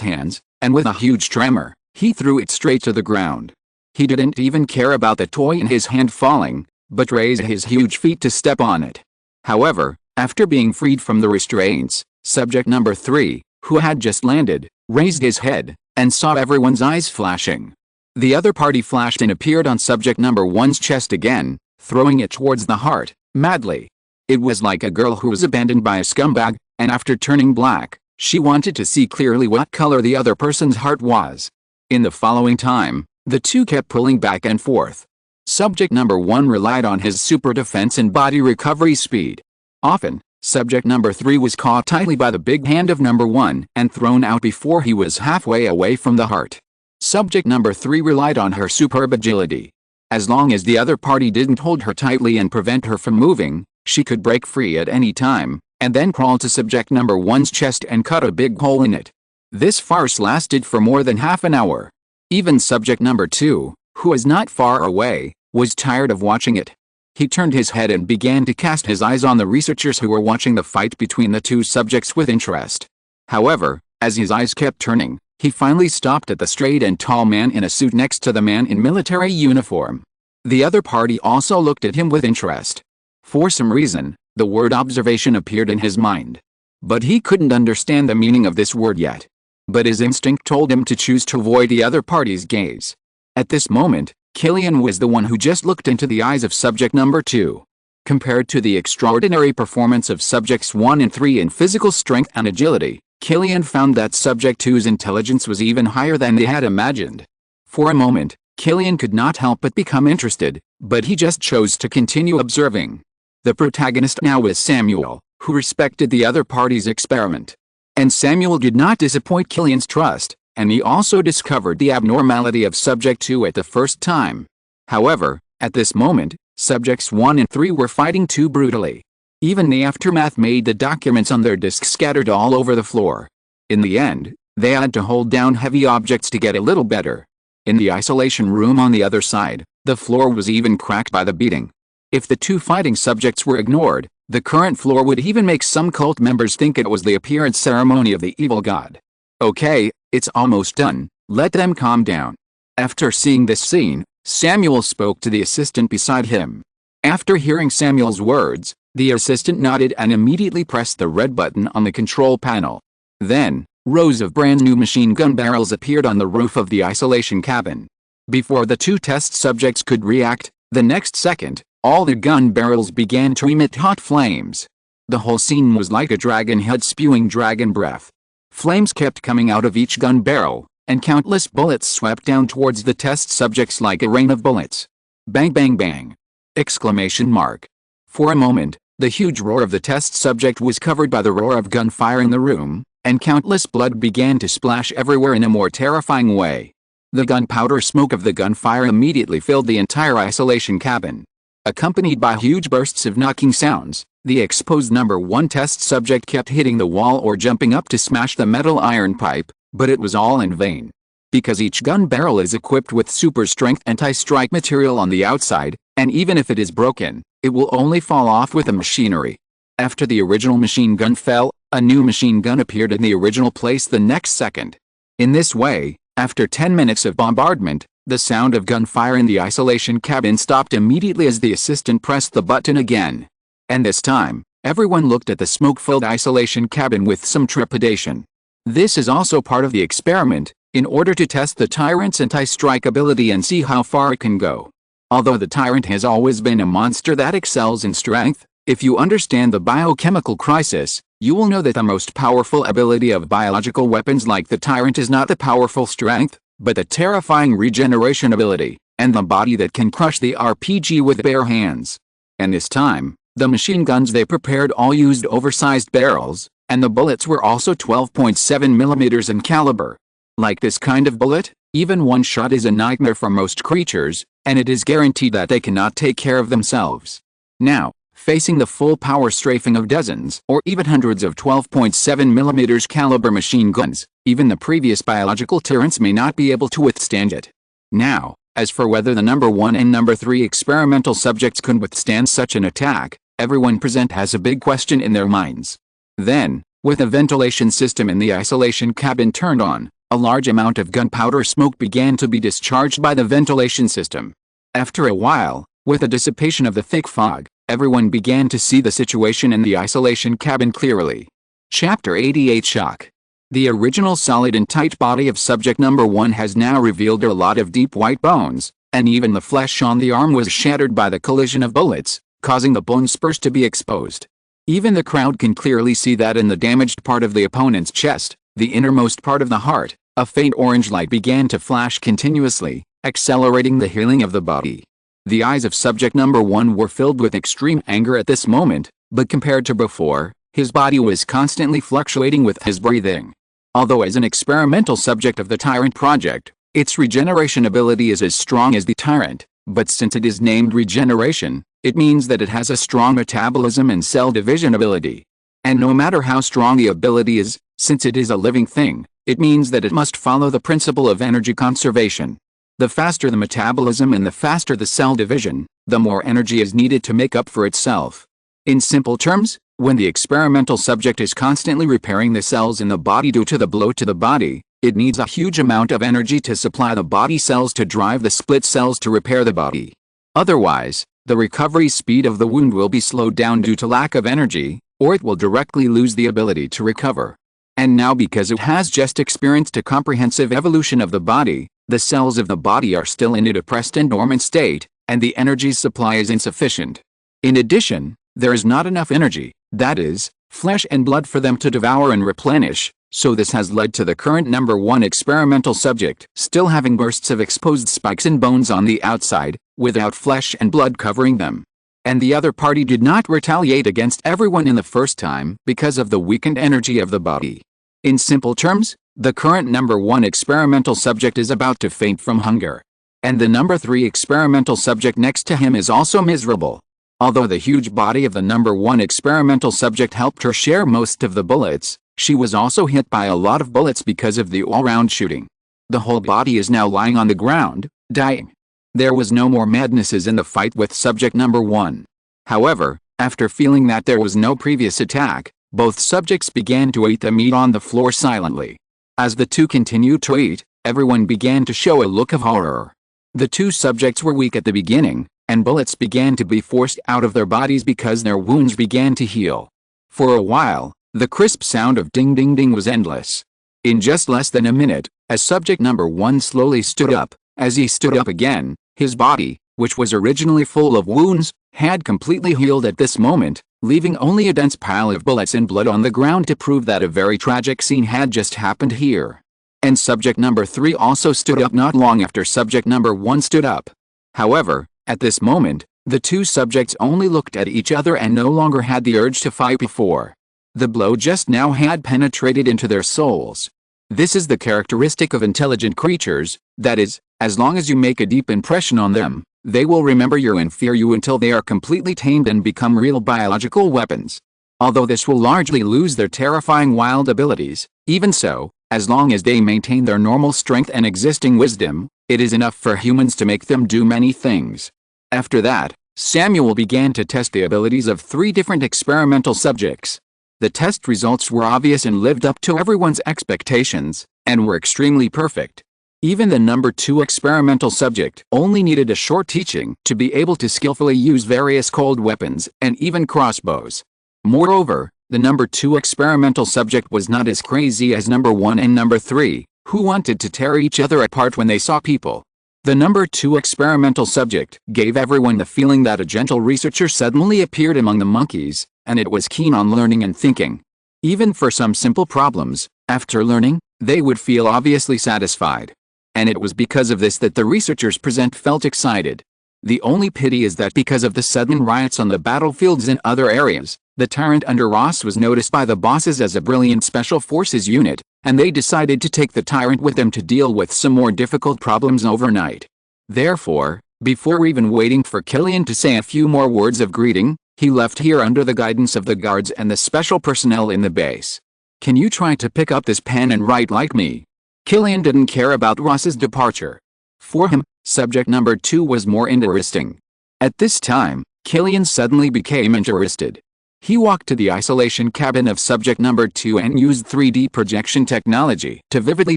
A: hands, and with a huge tremor, he threw it straight to the ground. He didn't even care about the toy in his hand falling, but raised his huge feet to step on it. However, after being freed from the restraints, subject number 3, who had just landed, raised his head, and saw everyone's eyes flashing. The other party flashed and appeared on subject number 1's chest again, throwing it towards the heart, madly. It was like a girl who was abandoned by a scumbag, and after turning black, she wanted to see clearly what color the other person's heart was. In the following time, the two kept pulling back and forth. Subject number 1 relied on his super defense and body recovery speed. Often, subject number 3 was caught tightly by the big hand of number 1 and thrown out before he was halfway away from the heart. Subject number 3 relied on her superb agility. As long as the other party didn't hold her tightly and prevent her from moving, she could break free at any time, and then crawl to subject number 1's chest and cut a big hole in it. This farce lasted for more than half an hour. Even subject number 2, who was not far away, was tired of watching it. He turned his head and began to cast his eyes on the researchers who were watching the fight between the two subjects with interest. However, as his eyes kept turning, he finally stopped at the straight and tall man in a suit next to the man in military uniform. The other party also looked at him with interest. For some reason, the word observation appeared in his mind. But he couldn't understand the meaning of this word yet. But his instinct told him to choose to avoid the other party's gaze. At this moment, Killian was the one who just looked into the eyes of subject number 2. Compared to the extraordinary performance of subjects 1 and 3 in physical strength and agility, Killian found that subject 2's intelligence was even higher than they had imagined. For a moment, Killian could not help but become interested, but he just chose to continue observing. The protagonist now was Samuel, who respected the other party's experiment. And Samuel did not disappoint Killian's trust, and he also discovered the abnormality of subject 2 at the first time. However, at this moment, subjects 1 and 3 were fighting too brutally. Even the aftermath made the documents on their discs scattered all over the floor. In the end, they had to hold down heavy objects to get a little better. In the isolation room on the other side, the floor was even cracked by the beating. If the two fighting subjects were ignored, the current floor would even make some cult members think it was the appearance ceremony of the evil god. Okay, it's almost done, let them calm down. After seeing this scene, Samuel spoke to the assistant beside him. After hearing Samuel's words, the assistant nodded and immediately pressed the red button on the control panel. Then, rows of brand new machine gun barrels appeared on the roof of the isolation cabin. Before the two test subjects could react, the next second, all the gun barrels began to emit hot flames. The whole scene was like a dragon head spewing dragon breath. Flames kept coming out of each gun barrel, and countless bullets swept down towards the test subjects like a rain of bullets. Bang bang bang! Exclamation mark. For a moment, the huge roar of the test subject was covered by the roar of gunfire in the room, and countless blood began to splash everywhere in a more terrifying way. The gunpowder smoke of the gunfire immediately filled the entire isolation cabin. accompanied by huge bursts of knocking sounds. The exposed number 1 test subject kept hitting the wall or jumping up to smash the metal iron pipe, but it was all in vain. Because each gun barrel is equipped with super strength anti-strike material on the outside, and even if it is broken, it will only fall off with the machinery. After the original machine gun fell, a new machine gun appeared in the original place the next second. In this way, after 10 minutes of bombardment, the sound of gunfire in the isolation cabin stopped immediately as the assistant pressed the button again. And this time, everyone looked at the smoke-filled isolation cabin with some trepidation. This is also part of the experiment, in order to test the Tyrant's anti-strike ability and see how far it can go. Although the Tyrant has always been a monster that excels in strength, if you understand the biochemical crisis, you will know that the most powerful ability of biological weapons like the Tyrant is not the powerful strength, but the terrifying regeneration ability, and the body that can crush the RPG with bare hands. And this time, the machine guns they prepared all used oversized barrels, and the bullets were also 12.7 mm in caliber. Like this kind of bullet, even one shot is a nightmare for most creatures, and it is guaranteed that they cannot take care of themselves. Now, facing the full power strafing of dozens or even hundreds of 12.7 mm caliber machine guns, even the previous biological tyrants may not be able to withstand it. Now, as for whether the number 1 and number 3 experimental subjects could withstand such an attack, everyone present has a big question in their minds. Then, with the ventilation system in the isolation cabin turned on, a large amount of gunpowder smoke began to be discharged by the ventilation system. After a while, with the dissipation of the thick fog, everyone began to see the situation in the isolation cabin clearly. Chapter 88 Shock. The original solid and tight body of subject number 1 has now revealed a lot of deep white bones, and even the flesh on the arm was shattered by the collision of bullets, causing the bone spurs to be exposed. Even the crowd can clearly see that in the damaged part of the opponent's chest, the innermost part of the heart, a faint orange light began to flash continuously, accelerating the healing of the body. The eyes of subject number 1 were filled with extreme anger at this moment, but compared to before, his body was constantly fluctuating with his breathing. Although as an experimental subject of the Tyrant project, its regeneration ability is as strong as the Tyrant, but since it is named regeneration, it means that it has a strong metabolism and cell division ability. And no matter how strong the ability is, since it is a living thing, it means that it must follow the principle of energy conservation. The faster the metabolism and the faster the cell division, the more energy is needed to make up for itself. In simple terms, when the experimental subject is constantly repairing the cells in the body due to the blow to the body, it needs a huge amount of energy to supply the body cells to drive the split cells to repair the body. Otherwise, the recovery speed of the wound will be slowed down due to lack of energy, or it will directly lose the ability to recover. And now because it has just experienced a comprehensive evolution of the body, the cells of the body are still in a depressed and dormant state, and the energy supply is insufficient. In addition, there is not enough energy, that is, flesh and blood for them to devour and replenish, so this has led to the current number 1 experimental subject still having bursts of exposed spikes and bones on the outside, without flesh and blood covering them. And the other party did not retaliate against everyone in the first time because of the weakened energy of the body. In simple terms, the current number 1 experimental subject is about to faint from hunger. And the number 3 experimental subject next to him is also miserable. Although the huge body of the number 1 experimental subject helped her share most of the bullets, she was also hit by a lot of bullets because of the all-round shooting. The whole body is now lying on the ground, dying. There was no more madnesses in the fight with subject number 1. However, after feeling that there was no previous attack, both subjects began to eat the meat on the floor silently. As the two continued to eat, everyone began to show a look of horror. The two subjects were weak at the beginning, and bullets began to be forced out of their bodies because their wounds began to heal. For a while, the crisp sound of ding ding ding was endless. In just less than a minute, as subject number 1 slowly stood up, as he stood up again, his body, which was originally full of wounds, had completely healed at this moment, leaving only a dense pile of bullets and blood on the ground to prove that a very tragic scene had just happened here. And subject number 3 also stood up not long after subject number 1 stood up. However, at this moment, the two subjects only looked at each other and no longer had the urge to fight before. The blow just now had penetrated into their souls. This is the characteristic of intelligent creatures, that is, as long as you make a deep impression on them, They will remember you and fear you until they are completely tamed and become real biological weapons. Although this will largely lose their terrifying wild abilities, even so, as long as they maintain their normal strength and existing wisdom, it is enough for humans to make them do many things. After that, Samuel began to test the abilities of 3 different experimental subjects. The test results were obvious and lived up to everyone's expectations, and were extremely perfect. Even the number 2 experimental subject only needed a short teaching to be able to skillfully use various cold weapons and even crossbows. Moreover, the number 2 experimental subject was not as crazy as number 1 and number 3, who wanted to tear each other apart when they saw people. The number 2 experimental subject gave everyone the feeling that a gentle researcher suddenly appeared among the monkeys, and it was keen on learning and thinking. Even for some simple problems, after learning, they would feel obviously satisfied. And it was because of this that the researchers present felt excited. The only pity is that because of the sudden riots on the battlefields in other areas, the tyrant under Ross was noticed by the bosses as a brilliant special forces unit, and they decided to take the tyrant with them to deal with some more difficult problems overnight. Therefore, before even waiting for Killian to say a few more words of greeting, he left here under the guidance of the guards and the special personnel in the base. Can you try to pick up this pen and write like me? Killian didn't care about Ross's departure. For him, subject number 2 was more interesting. At this time, Killian suddenly became interested. He walked to the isolation cabin of subject number 2 and used 3D projection technology to vividly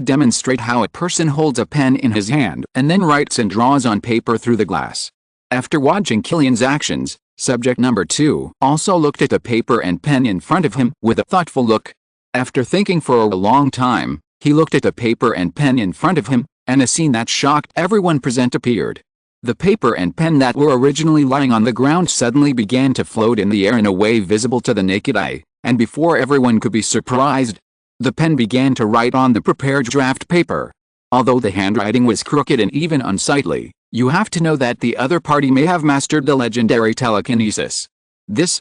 A: demonstrate how a person holds a pen in his hand and then writes and draws on paper through the glass. After watching Killian's actions, subject number 2 also looked at the paper and pen in front of him with a thoughtful look. After thinking for a long time, he looked at the paper and pen in front of him, and a scene that shocked everyone present appeared. The paper and pen that were originally lying on the ground suddenly began to float in the air in a way visible to the naked eye, and before everyone could be surprised, the pen began to write on the prepared draft paper. Although the handwriting was crooked and even unsightly, you have to know that the other party may have mastered the legendary telekinesis. This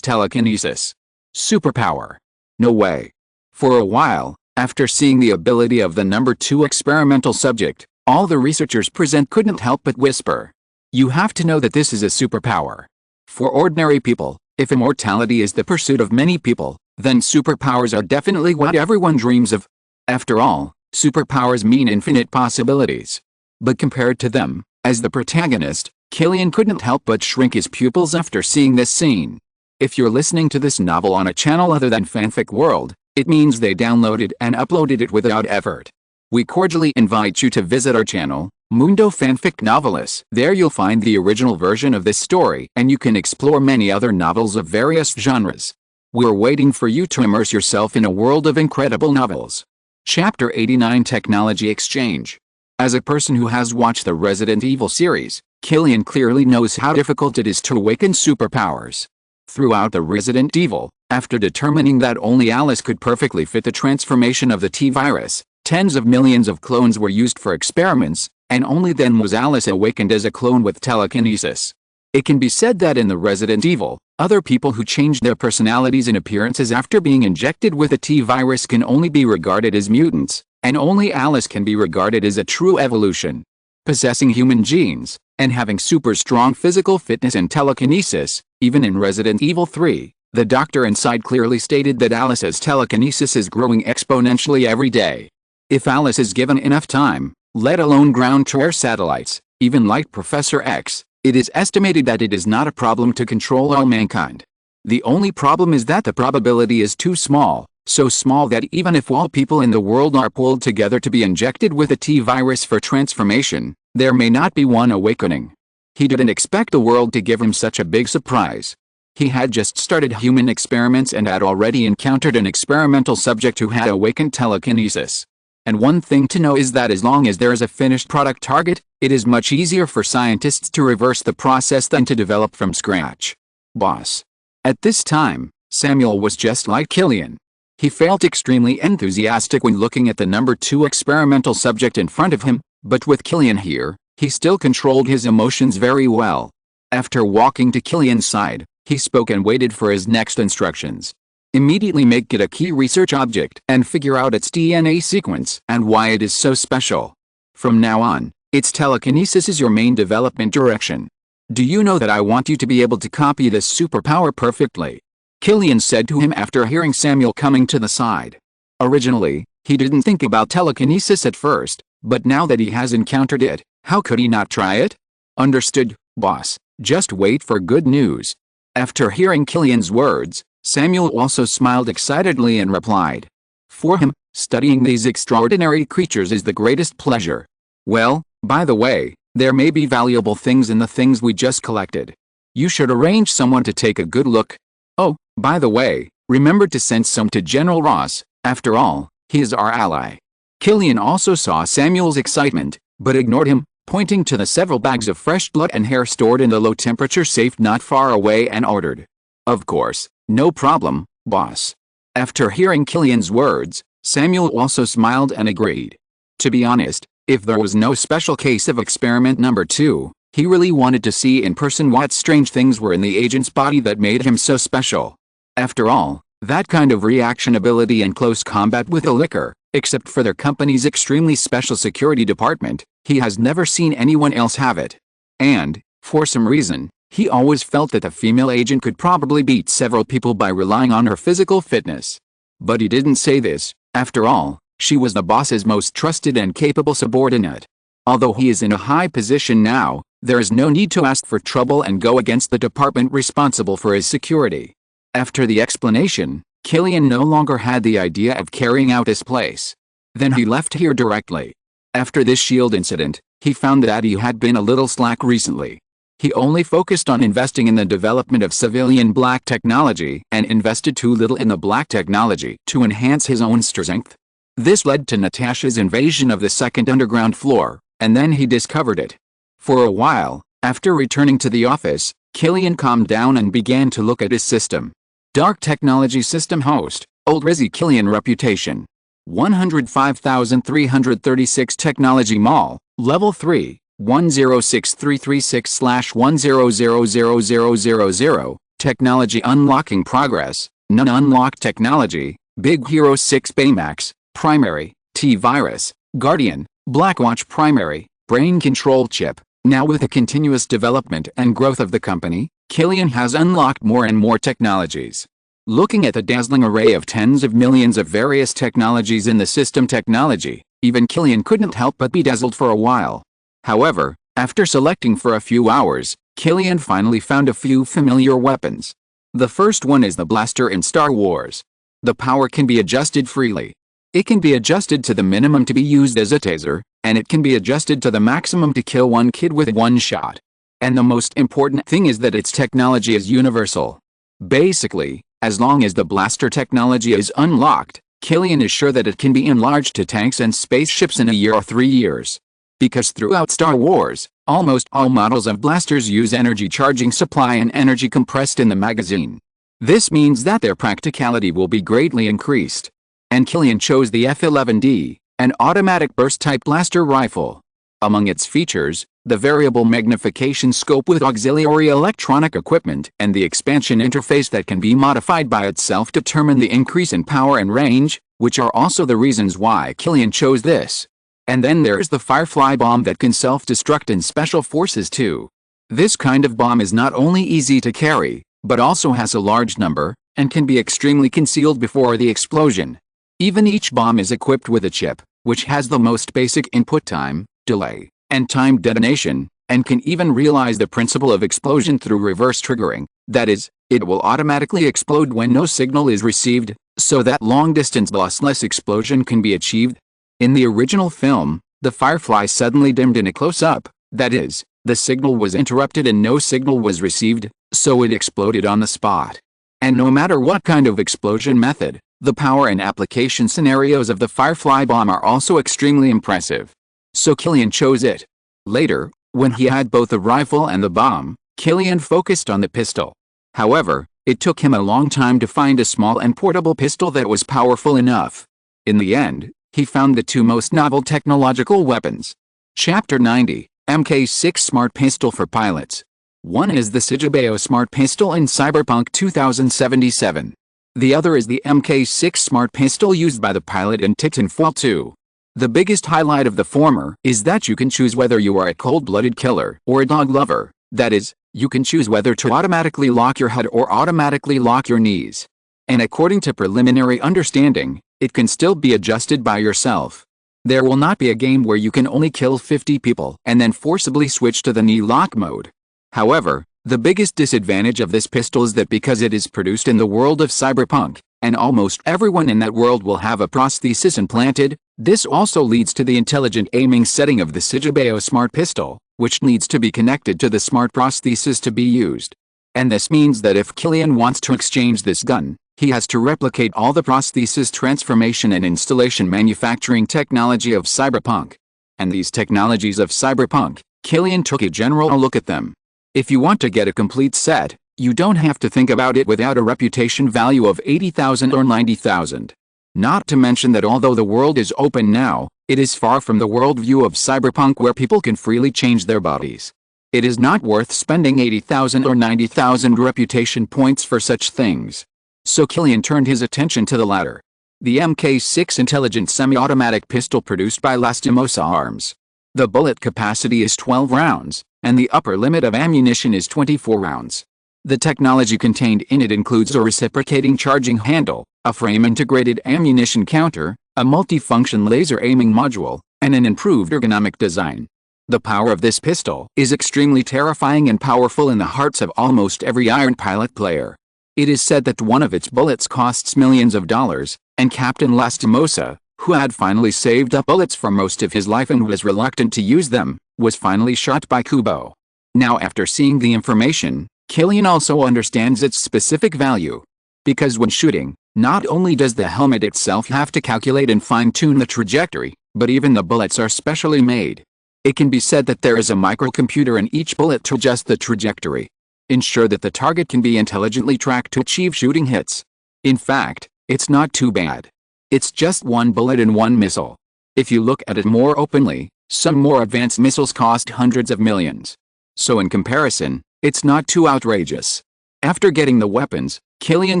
A: telekinesis superpower? No way. For a while, after seeing the ability of the number 2 experimental subject, all the researchers present couldn't help but whisper. You have to know that this is a superpower. For ordinary people, if immortality is the pursuit of many people, then superpowers are definitely what everyone dreams of. After all, superpowers mean infinite possibilities. But compared to them, as the protagonist, Killian couldn't help but shrink his pupils after seeing this scene. If you're listening to this novel on a channel other than Fanfic World, it means they downloaded and uploaded it without effort. We cordially invite you to visit our channel, Mundo Fanfic Novelis. There you'll find the original version of this story, and you can explore many other novels of various genres. We're waiting for you to immerse yourself in a world of incredible novels. Chapter 89 Technology Exchange. As a person who has watched the Resident Evil series, Killian clearly knows how difficult it is to awaken superpowers. Throughout the Resident Evil, after determining that only Alice could perfectly fit the transformation of the T-virus, tens of millions of clones were used for experiments, and only then was Alice awakened as a clone with telekinesis. It can be said that in the Resident Evil, other people who changed their personalities and appearances after being injected with the T-virus can only be regarded as mutants, and only Alice can be regarded as a true evolution. Possessing human genes, and having super strong physical fitness and telekinesis, even in Resident Evil 3, the doctor inside clearly stated that Alice's telekinesis is growing exponentially every day. If Alice is given enough time, let alone ground-to-air satellites, even like Professor X, it is estimated that it is not a problem to control all mankind. The only problem is that the probability is too small, so small that even if all people in the world are pulled together to be injected with a T-virus for transformation, there may not be one awakening. He didn't expect the world to give him such a big surprise. He had just started human experiments and had already encountered an experimental subject who had awakened telekinesis. And one thing to know is that as long as there is a finished product target, it is much easier for scientists to reverse the process than to develop from scratch. Boss. At this time, Samuel was just like Killian. He felt extremely enthusiastic when looking at the number 2 experimental subject in front of him, but with Killian here, he still controlled his emotions very well. After walking to Killian's side, he spoke and waited for his next instructions. Immediately make it a key research object and figure out its DNA sequence and why it is so special. From now on, Its telekinesis is your main development direction. Do you know that I want you to be able to copy this superpower perfectly? Killian said to him after hearing Samuel coming to the side. Originally, he didn't think about telekinesis at first, but now that he has encountered it, how could he not try it? Understood, boss. Just wait for good news. After hearing Killian's words, Samuel also smiled excitedly and replied. For him, studying these extraordinary creatures is the greatest pleasure. Well, by the way, there may be valuable things in the things we just collected. You should arrange someone to take a good look. Oh, by the way, remember to send some to General Ross. After all, he is our ally. Killian also saw Samuel's excitement, but ignored him, pointing to the several bags of fresh blood and hair stored in the low-temperature safe not far away and ordered. Of course, no problem, boss. After hearing Killian's words, Samuel also smiled and agreed. To be honest, if there was no special case of experiment number 2, he really wanted to see in person what strange things were in the agent's body that made him so special. After all, that kind of reaction ability in close combat with a licker, except for their company's extremely special security department, he has never seen anyone else have it. And, for some reason, he always felt that the female agent could probably beat several people by relying on her physical fitness. But he didn't say this. After all, she was the boss's most trusted and capable subordinate. Although he is in a high position now, there is no need to ask for trouble and go against the department responsible for his security. After the explanation, Killian no longer had the idea of carrying out his place. Then he left here directly. After this shield incident, he found that he had been a little slack recently. He only focused on investing in the development of Zhutian Black Technology and invested too little in the black technology to enhance his own strength. This led to Natasha's invasion of the second underground floor, and then he discovered it. For a while, after returning to the office, Killian calmed down and began to look at his system. Dark Technology System host, Old Rizzy Killian reputation. 105,336 Technology Mall, Level 3, 106336/10000000. Technology unlocking progress, none unlocked technology, Big Hero 6 Baymax, primary, T-Virus, Guardian, Blackwatch primary, brain control chip. Now with the continuous development and growth of the company, Killian has unlocked more and more technologies. Looking at the dazzling array of tens of millions of various technologies in the system technology, even Killian couldn't help but be dazzled for a while. However, after selecting for a few hours, Killian finally found a few familiar weapons. The first one is the blaster in Star Wars. The power can be adjusted freely. It can be adjusted to the minimum to be used as a taser, and it can be adjusted to the maximum to kill one kid with one shot. And the most important thing is that its technology is universal. Basically, as long as the blaster technology is unlocked, Killian is sure that it can be enlarged to tanks and spaceships in a year or 3 years. Because throughout Star Wars, almost all models of blasters use energy charging supply and energy compressed in the magazine. This means that their practicality will be greatly increased. And Killian chose the F-11D, an automatic burst-type blaster rifle. Among its features, the variable magnification scope with auxiliary electronic equipment and the expansion interface that can be modified by itself determine the increase in power and range, which are also the reasons why Killian chose this. And then there's the Firefly bomb that can self-destruct in special forces too. This kind of bomb is not only easy to carry, but also has a large number, and can be extremely concealed before the explosion. Even each bomb is equipped with a chip, which has the most basic input time, delay, and time detonation, and can even realize the principle of explosion through reverse triggering. That is, it will automatically explode when no signal is received, so that long-distance lossless explosion can be achieved. In the original film, the Firefly suddenly dimmed in a close-up, that is, the signal was interrupted and no signal was received, so it exploded on the spot. And no matter what kind of explosion method, the power and application scenarios of the Firefly bomb are also extremely impressive. So Killian chose it. Later, when he had both the rifle and the bomb, Killian focused on the pistol. However, it took him a long time to find a small and portable pistol that was powerful enough. In the end, he found the two most novel technological weapons. Chapter 90, MK6 Smart Pistol for Pilots. One is the Sigibeo Smart Pistol in Cyberpunk 2077. The other is the MK6 Smart Pistol used by the pilot in Titanfall 2. The biggest highlight of the former is that you can choose whether you are a cold-blooded killer or a dog lover. That is, you can choose whether to automatically lock your head or automatically lock your knees. And according to preliminary understanding, it can still be adjusted by yourself. There will not be a game where you can only kill 50 people and then forcibly switch to the knee lock mode. However, the biggest disadvantage of this pistol is that because it is produced in the world of cyberpunk, and almost everyone in that world will have a prosthesis implanted, this also leads to the intelligent aiming setting of the Sigibeo Smart Pistol, which needs to be connected to the smart prosthesis to be used. And this means that if Killian wants to exchange this gun, he has to replicate all the prosthesis transformation and installation manufacturing technology of cyberpunk. And these technologies of cyberpunk, Killian took a general look at them. If you want to get a complete set, you don't have to think about it without a reputation value of 80,000 or 90,000. Not to mention that although the world is open now, it is far from the worldview of cyberpunk where people can freely change their bodies. It is not worth spending 80,000 or 90,000 reputation points for such things. So Killian turned his attention to the latter. The MK6 intelligent semi-automatic pistol produced by Lastimosa Arms. The bullet capacity is 12 rounds, and the upper limit of ammunition is 24 rounds. The technology contained in it includes a reciprocating charging handle, a frame-integrated ammunition counter, a multifunction laser aiming module, and an improved ergonomic design. The power of this pistol is extremely terrifying and powerful in the hearts of almost every Iron Pilot player. It is said that one of its bullets costs millions of dollars, and Captain Lastimosa, who had finally saved up bullets for most of his life and was reluctant to use them, was finally shot by Kubo. Now after seeing the information, Killian also understands its specific value. Because when shooting, not only does the helmet itself have to calculate and fine-tune the trajectory, but even the bullets are specially made. It can be said that there is a microcomputer in each bullet to adjust the trajectory. Ensure that the target can be intelligently tracked to achieve shooting hits. In fact, it's not too bad. It's just one bullet and one missile. If you look at it more openly, some more advanced missiles cost hundreds of millions. So in comparison, it's not too outrageous. After getting the weapons, Killian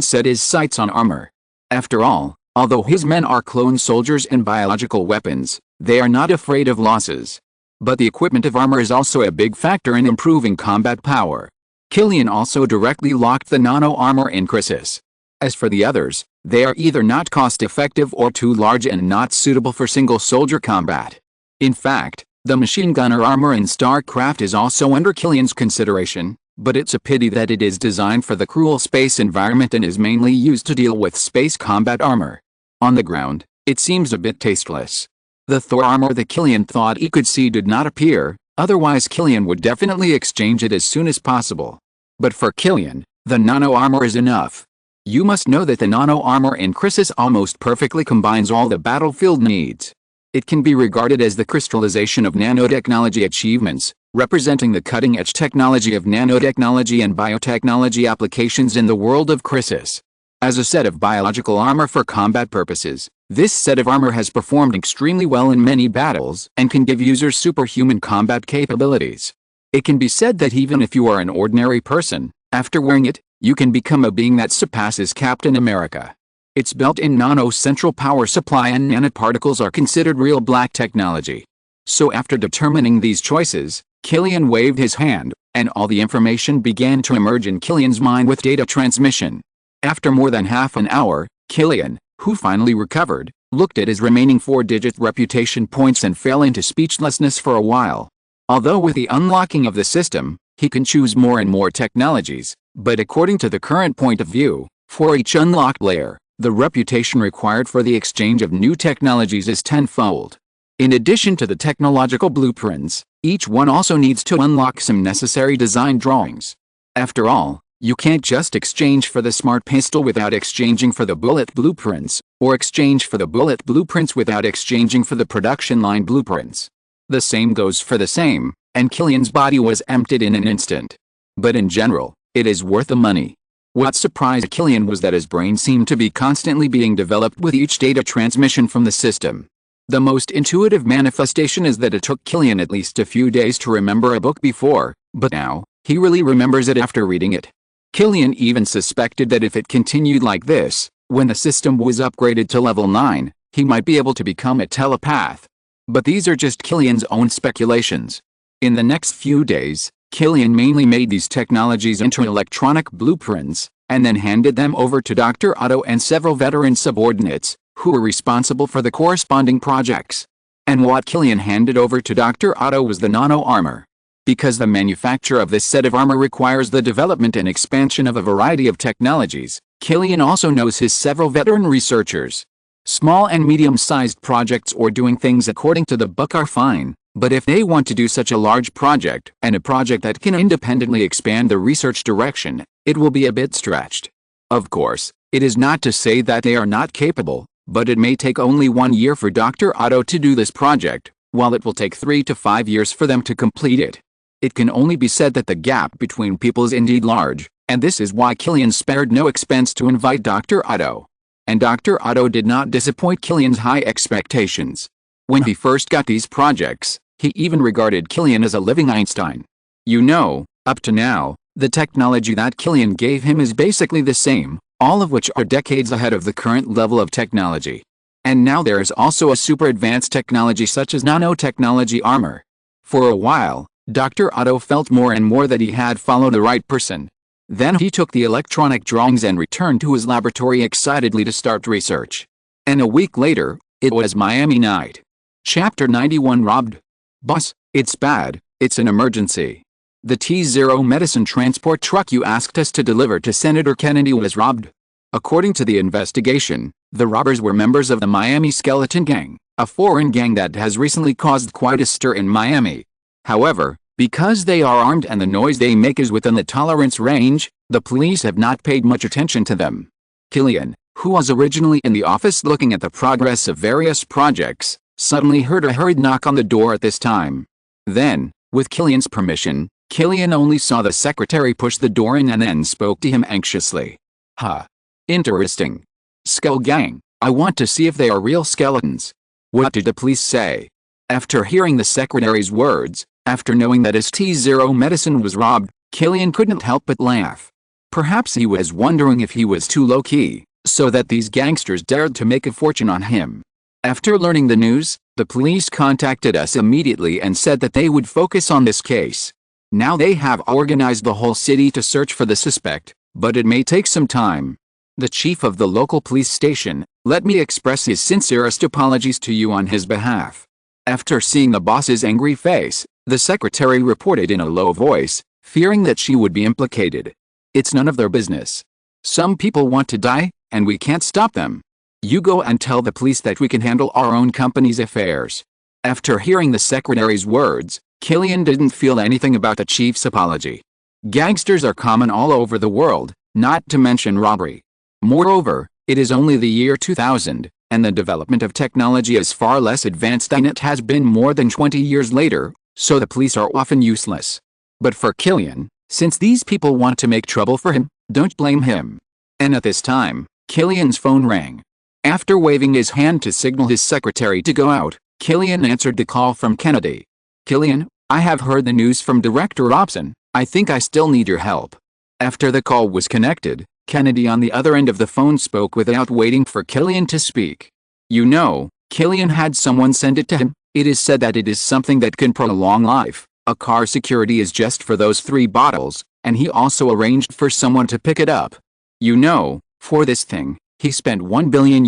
A: set his sights on armor. After all, although his men are clone soldiers and biological weapons, they are not afraid of losses. But the equipment of armor is also a big factor in improving combat power. Killian also directly locked the nano armor in Crisis. As for the others, they are either not cost-effective or too large and not suitable for single-soldier combat. In fact, the machine gunner armor in StarCraft is also under Killian's consideration, but it's a pity that it is designed for the cruel space environment and is mainly used to deal with space combat armor. On the ground, it seems a bit tasteless. The Thor armor that Killian thought he could see did not appear, otherwise Killian would definitely exchange it as soon as possible. But for Killian, the nano armor is enough. You must know that the nano armor in Crisis almost perfectly combines all the battlefield needs. It can be regarded as the crystallization of nanotechnology achievements, representing the cutting-edge technology of nanotechnology and biotechnology applications in the world of Crisis. As a set of biological armor for combat purposes, this set of armor has performed extremely well in many battles and can give users superhuman combat capabilities. It can be said that even if you are an ordinary person, after wearing it, you can become a being that surpasses Captain America. Its built-in nano-central power supply and nanoparticles are considered real black technology. So after determining these choices, Killian waved his hand, and all the information began to emerge in Killian's mind with data transmission. After more than half an hour, Killian, who finally recovered, looked at his remaining 4-digit reputation points and fell into speechlessness for a while. Although with the unlocking of the system, he can choose more and more technologies, but according to the current point of view, for each unlocked layer, the reputation required for the exchange of new technologies is tenfold. In addition to the technological blueprints, each one also needs to unlock some necessary design drawings. After all, you can't just exchange for the smart pistol without exchanging for the bullet blueprints, or exchange for the bullet blueprints without exchanging for the production line blueprints. The same goes for the same, and Killian's body was emptied in an instant. But in general, it is worth the money. What surprised Killian was that his brain seemed to be constantly being developed with each data transmission from the system. The most intuitive manifestation is that it took Killian at least a few days to remember a book before, but now, he really remembers it after reading it. Killian even suspected that if it continued like this, when the system was upgraded to level 9, he might be able to become a telepath. But these are just Killian's own speculations. In the next few days, Killian mainly made these technologies into electronic blueprints, and then handed them over to Dr. Otto and several veteran subordinates, who were responsible for the corresponding projects. And what Killian handed over to Dr. Otto was the nano-armor. Because the manufacture of this set of armor requires the development and expansion of a variety of technologies, Killian also knows his several veteran researchers. Small and medium-sized projects or doing things according to the book are fine, but if they want to do such a large project, and a project that can independently expand the research direction, it will be a bit stretched. Of course, it is not to say that they are not capable, but it may take only 1 year for Dr. Otto to do this project, while it will take 3 to 5 years for them to complete it. It can only be said that the gap between people is indeed large, and this is why Killian spared no expense to invite Dr. Otto. And Dr. Otto did not disappoint Killian's high expectations. When he first got these projects, he even regarded Killian as a living Einstein. You know, up to now, the technology that Killian gave him is basically the same, all of which are decades ahead of the current level of technology. And now there is also a super advanced technology such as nanotechnology armor. For a while, Dr. Otto felt more and more that he had followed the right person. Then he took the electronic drawings and returned to his laboratory excitedly to start research. And a week later, it was Miami night. Chapter 91 Robbed. Boss, it's bad, it's an emergency. The T-0 medicine transport truck you asked us to deliver to Senator Kennedy was robbed. According to the investigation, the robbers were members of the Miami Skeleton Gang, a foreign gang that has recently caused quite a stir in Miami. However, because they are armed and the noise they make is within the tolerance range, the police have not paid much attention to them. Killian, who was originally in the office looking at the progress of various projects, suddenly heard a hurried knock on the door at this time. Then, with Killian's permission, Killian only saw the secretary push the door in and then spoke to him anxiously. Huh. Interesting. Skull Gang, I want to see if they are real skeletons. What did the police say? After hearing the secretary's words, after knowing that his T-0 medicine was robbed, Killian couldn't help but laugh. Perhaps he was wondering if he was too low-key, so that these gangsters dared to make a fortune on him. After learning the news, the police contacted us immediately and said that they would focus on this case. Now they have organized the whole city to search for the suspect, but it may take some time. The chief of the local police station, let me express his sincerest apologies to you on his behalf. After seeing the boss's angry face, the secretary reported in a low voice, fearing that she would be implicated. It's none of their business. Some people want to die, and we can't stop them. You go and tell the police that we can handle our own company's affairs. After hearing the secretary's words, Killian didn't feel anything about the chief's apology. Gangsters are common all over the world, not to mention robbery. Moreover, it is only the year 2000, and the development of technology is far less advanced than it has been more than 20 years later, so the police are often useless. But for Killian, since these people want to make trouble for him, don't blame him. And at this time, Killian's phone rang. After waving his hand to signal his secretary to go out, Killian answered the call from Kennedy. Killian, I have heard the news from Director Robson. I think I still need your help. After the call was connected, Kennedy on the other end of the phone spoke without waiting for Killian to speak. You know, Killian had someone send it to him. It is said that it is something that can prolong life. A car security is just for those 3 bottles, and he also arranged for someone to pick it up. You know, for this thing, he spent $1 billion,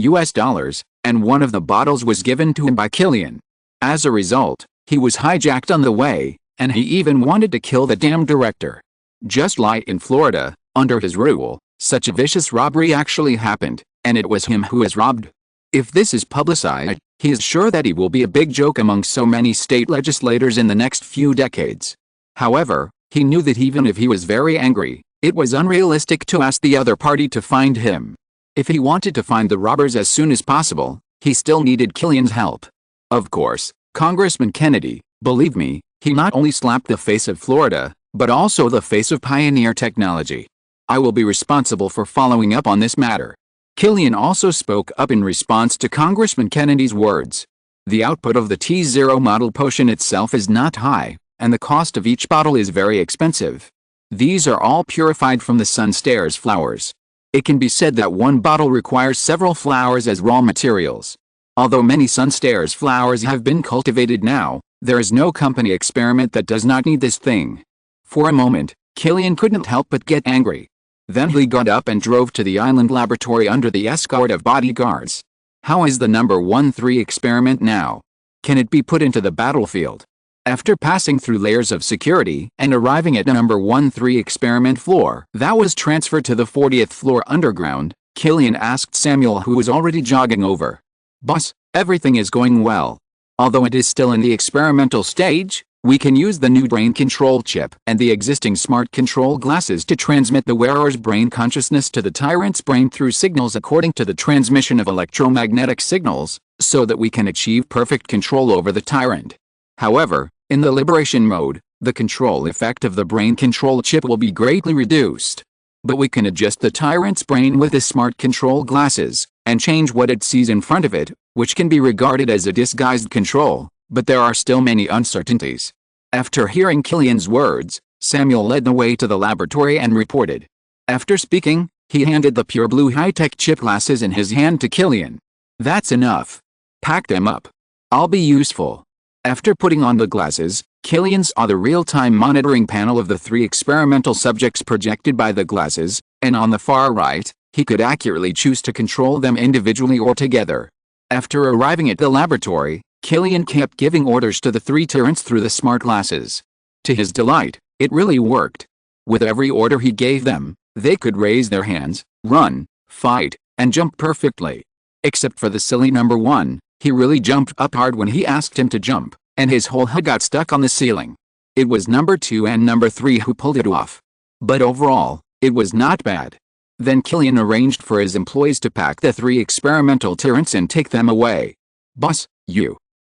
A: and one of the bottles was given to him by Killian. As a result, he was hijacked on the way, and he even wanted to kill the damn director. Just like in Florida, under his rule, such a vicious robbery actually happened, and it was him who was robbed. If this is publicized, he is sure that he will be a big joke among so many state legislators in the next few decades. However, he knew that even if he was very angry, it was unrealistic to ask the other party to find him. If he wanted to find the robbers as soon as possible, he still needed Killian's help. Of course, Congressman Kennedy, believe me, he not only slapped the face of Florida, but also the face of pioneer technology. I will be responsible for following up on this matter. Killian also spoke up in response to Congressman Kennedy's words. The output of the T-0 model potion itself is not high, and the cost of each bottle is very expensive. These are all purified from the sunstairs flowers. It can be said that one bottle requires several flowers as raw materials. Although many Sunstairs flowers have been cultivated now, there is no company experiment that does not need this thing. For a moment, Killian couldn't help but get angry. Then he got up and drove to the island laboratory under the escort of bodyguards. How is the number 13 experiment now? Can it be put into the battlefield? After passing through layers of security and arriving at number 13 experiment floor that was transferred to the 40th floor underground, Killian asked Samuel, who was already jogging over. "Boss, everything is going well. Although it is still in the experimental stage, we can use the new brain control chip and the existing smart control glasses to transmit the wearer's brain consciousness to the tyrant's brain through signals according to the transmission of electromagnetic signals, so that we can achieve perfect control over the tyrant. However, in the liberation mode, the control effect of the brain control chip will be greatly reduced. But we can adjust the tyrant's brain with the smart control glasses, and change what it sees in front of it, which can be regarded as a disguised control, but there are still many uncertainties." After hearing Killian's words, Samuel led the way to the laboratory and reported. After speaking, he handed the pure blue high-tech chip glasses in his hand to Killian. "That's enough. Pack them up. I'll be useful." After putting on the glasses, Killian saw the real-time monitoring panel of the 3 experimental subjects projected by the glasses, and on the far right, he could accurately choose to control them individually or together. After arriving at the laboratory, Killian kept giving orders to the 3 tyrants through the smart glasses. To his delight, it really worked. With every order he gave them, they could raise their hands, run, fight, and jump perfectly. Except for the silly number 1, he really jumped up hard when he asked him to jump, and his whole head got stuck on the ceiling. It was number 2 and number 3 who pulled it off. But overall, it was not bad. Then Killian arranged for his employees to pack the 3 experimental tyrants and take them away. "Boss,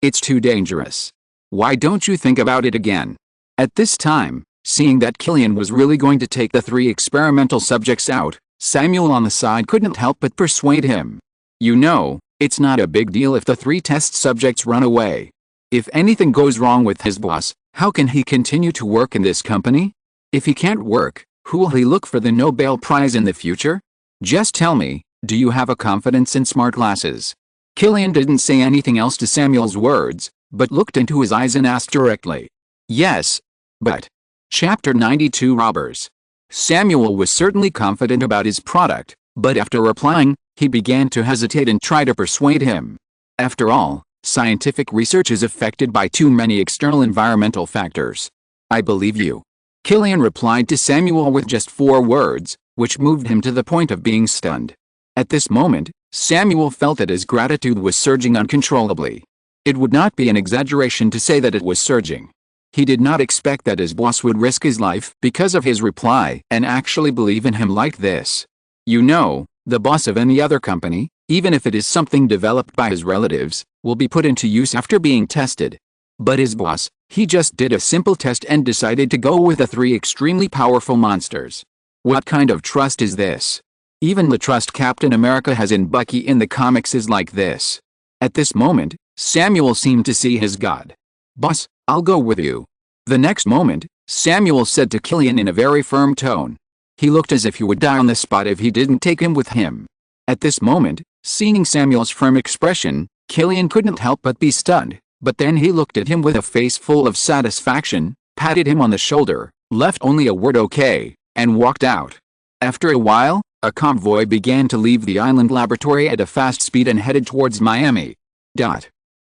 A: it's too dangerous. Why don't you think about it again?" At this time, seeing that Killian was really going to take the 3 experimental subjects out, Samuel on the side couldn't help but persuade him. It's not a big deal if the 3 test subjects run away. If anything goes wrong with his boss, how can he continue to work in this company? If he can't work, who will he look for the Nobel Prize in the future? Just tell me, do you have a confidence in smart glasses? Killian didn't say anything else to Samuel's words, but looked into his eyes and asked directly. "Yes. But." Chapter 92 Robbers. Samuel was certainly confident about his product, but after replying, he began to hesitate and try to persuade him. After all, scientific research is affected by too many external environmental factors. "I believe you," Killian replied to Samuel with just 4 words, which moved him to the point of being stunned. At this moment, Samuel felt that his gratitude was surging uncontrollably. It would not be an exaggeration to say that it was surging. He did not expect that his boss would risk his life because of his reply and actually believe in him like this. The boss of any other company, even if it is something developed by his relatives, will be put into use after being tested. But his boss, he just did a simple test and decided to go with the 3 extremely powerful monsters. What kind of trust is this? Even the trust Captain America has in Bucky in the comics is like this. At this moment, Samuel seemed to see his god. "Boss, I'll go with you." The next moment, Samuel said to Killian in a very firm tone. He looked as if he would die on the spot if he didn't take him with him. At this moment, seeing Samuel's firm expression, Killian couldn't help but be stunned, but then he looked at him with a face full of satisfaction, patted him on the shoulder, left only a word "okay," and walked out. After a while, a convoy began to leave the island laboratory at a fast speed and headed towards Miami.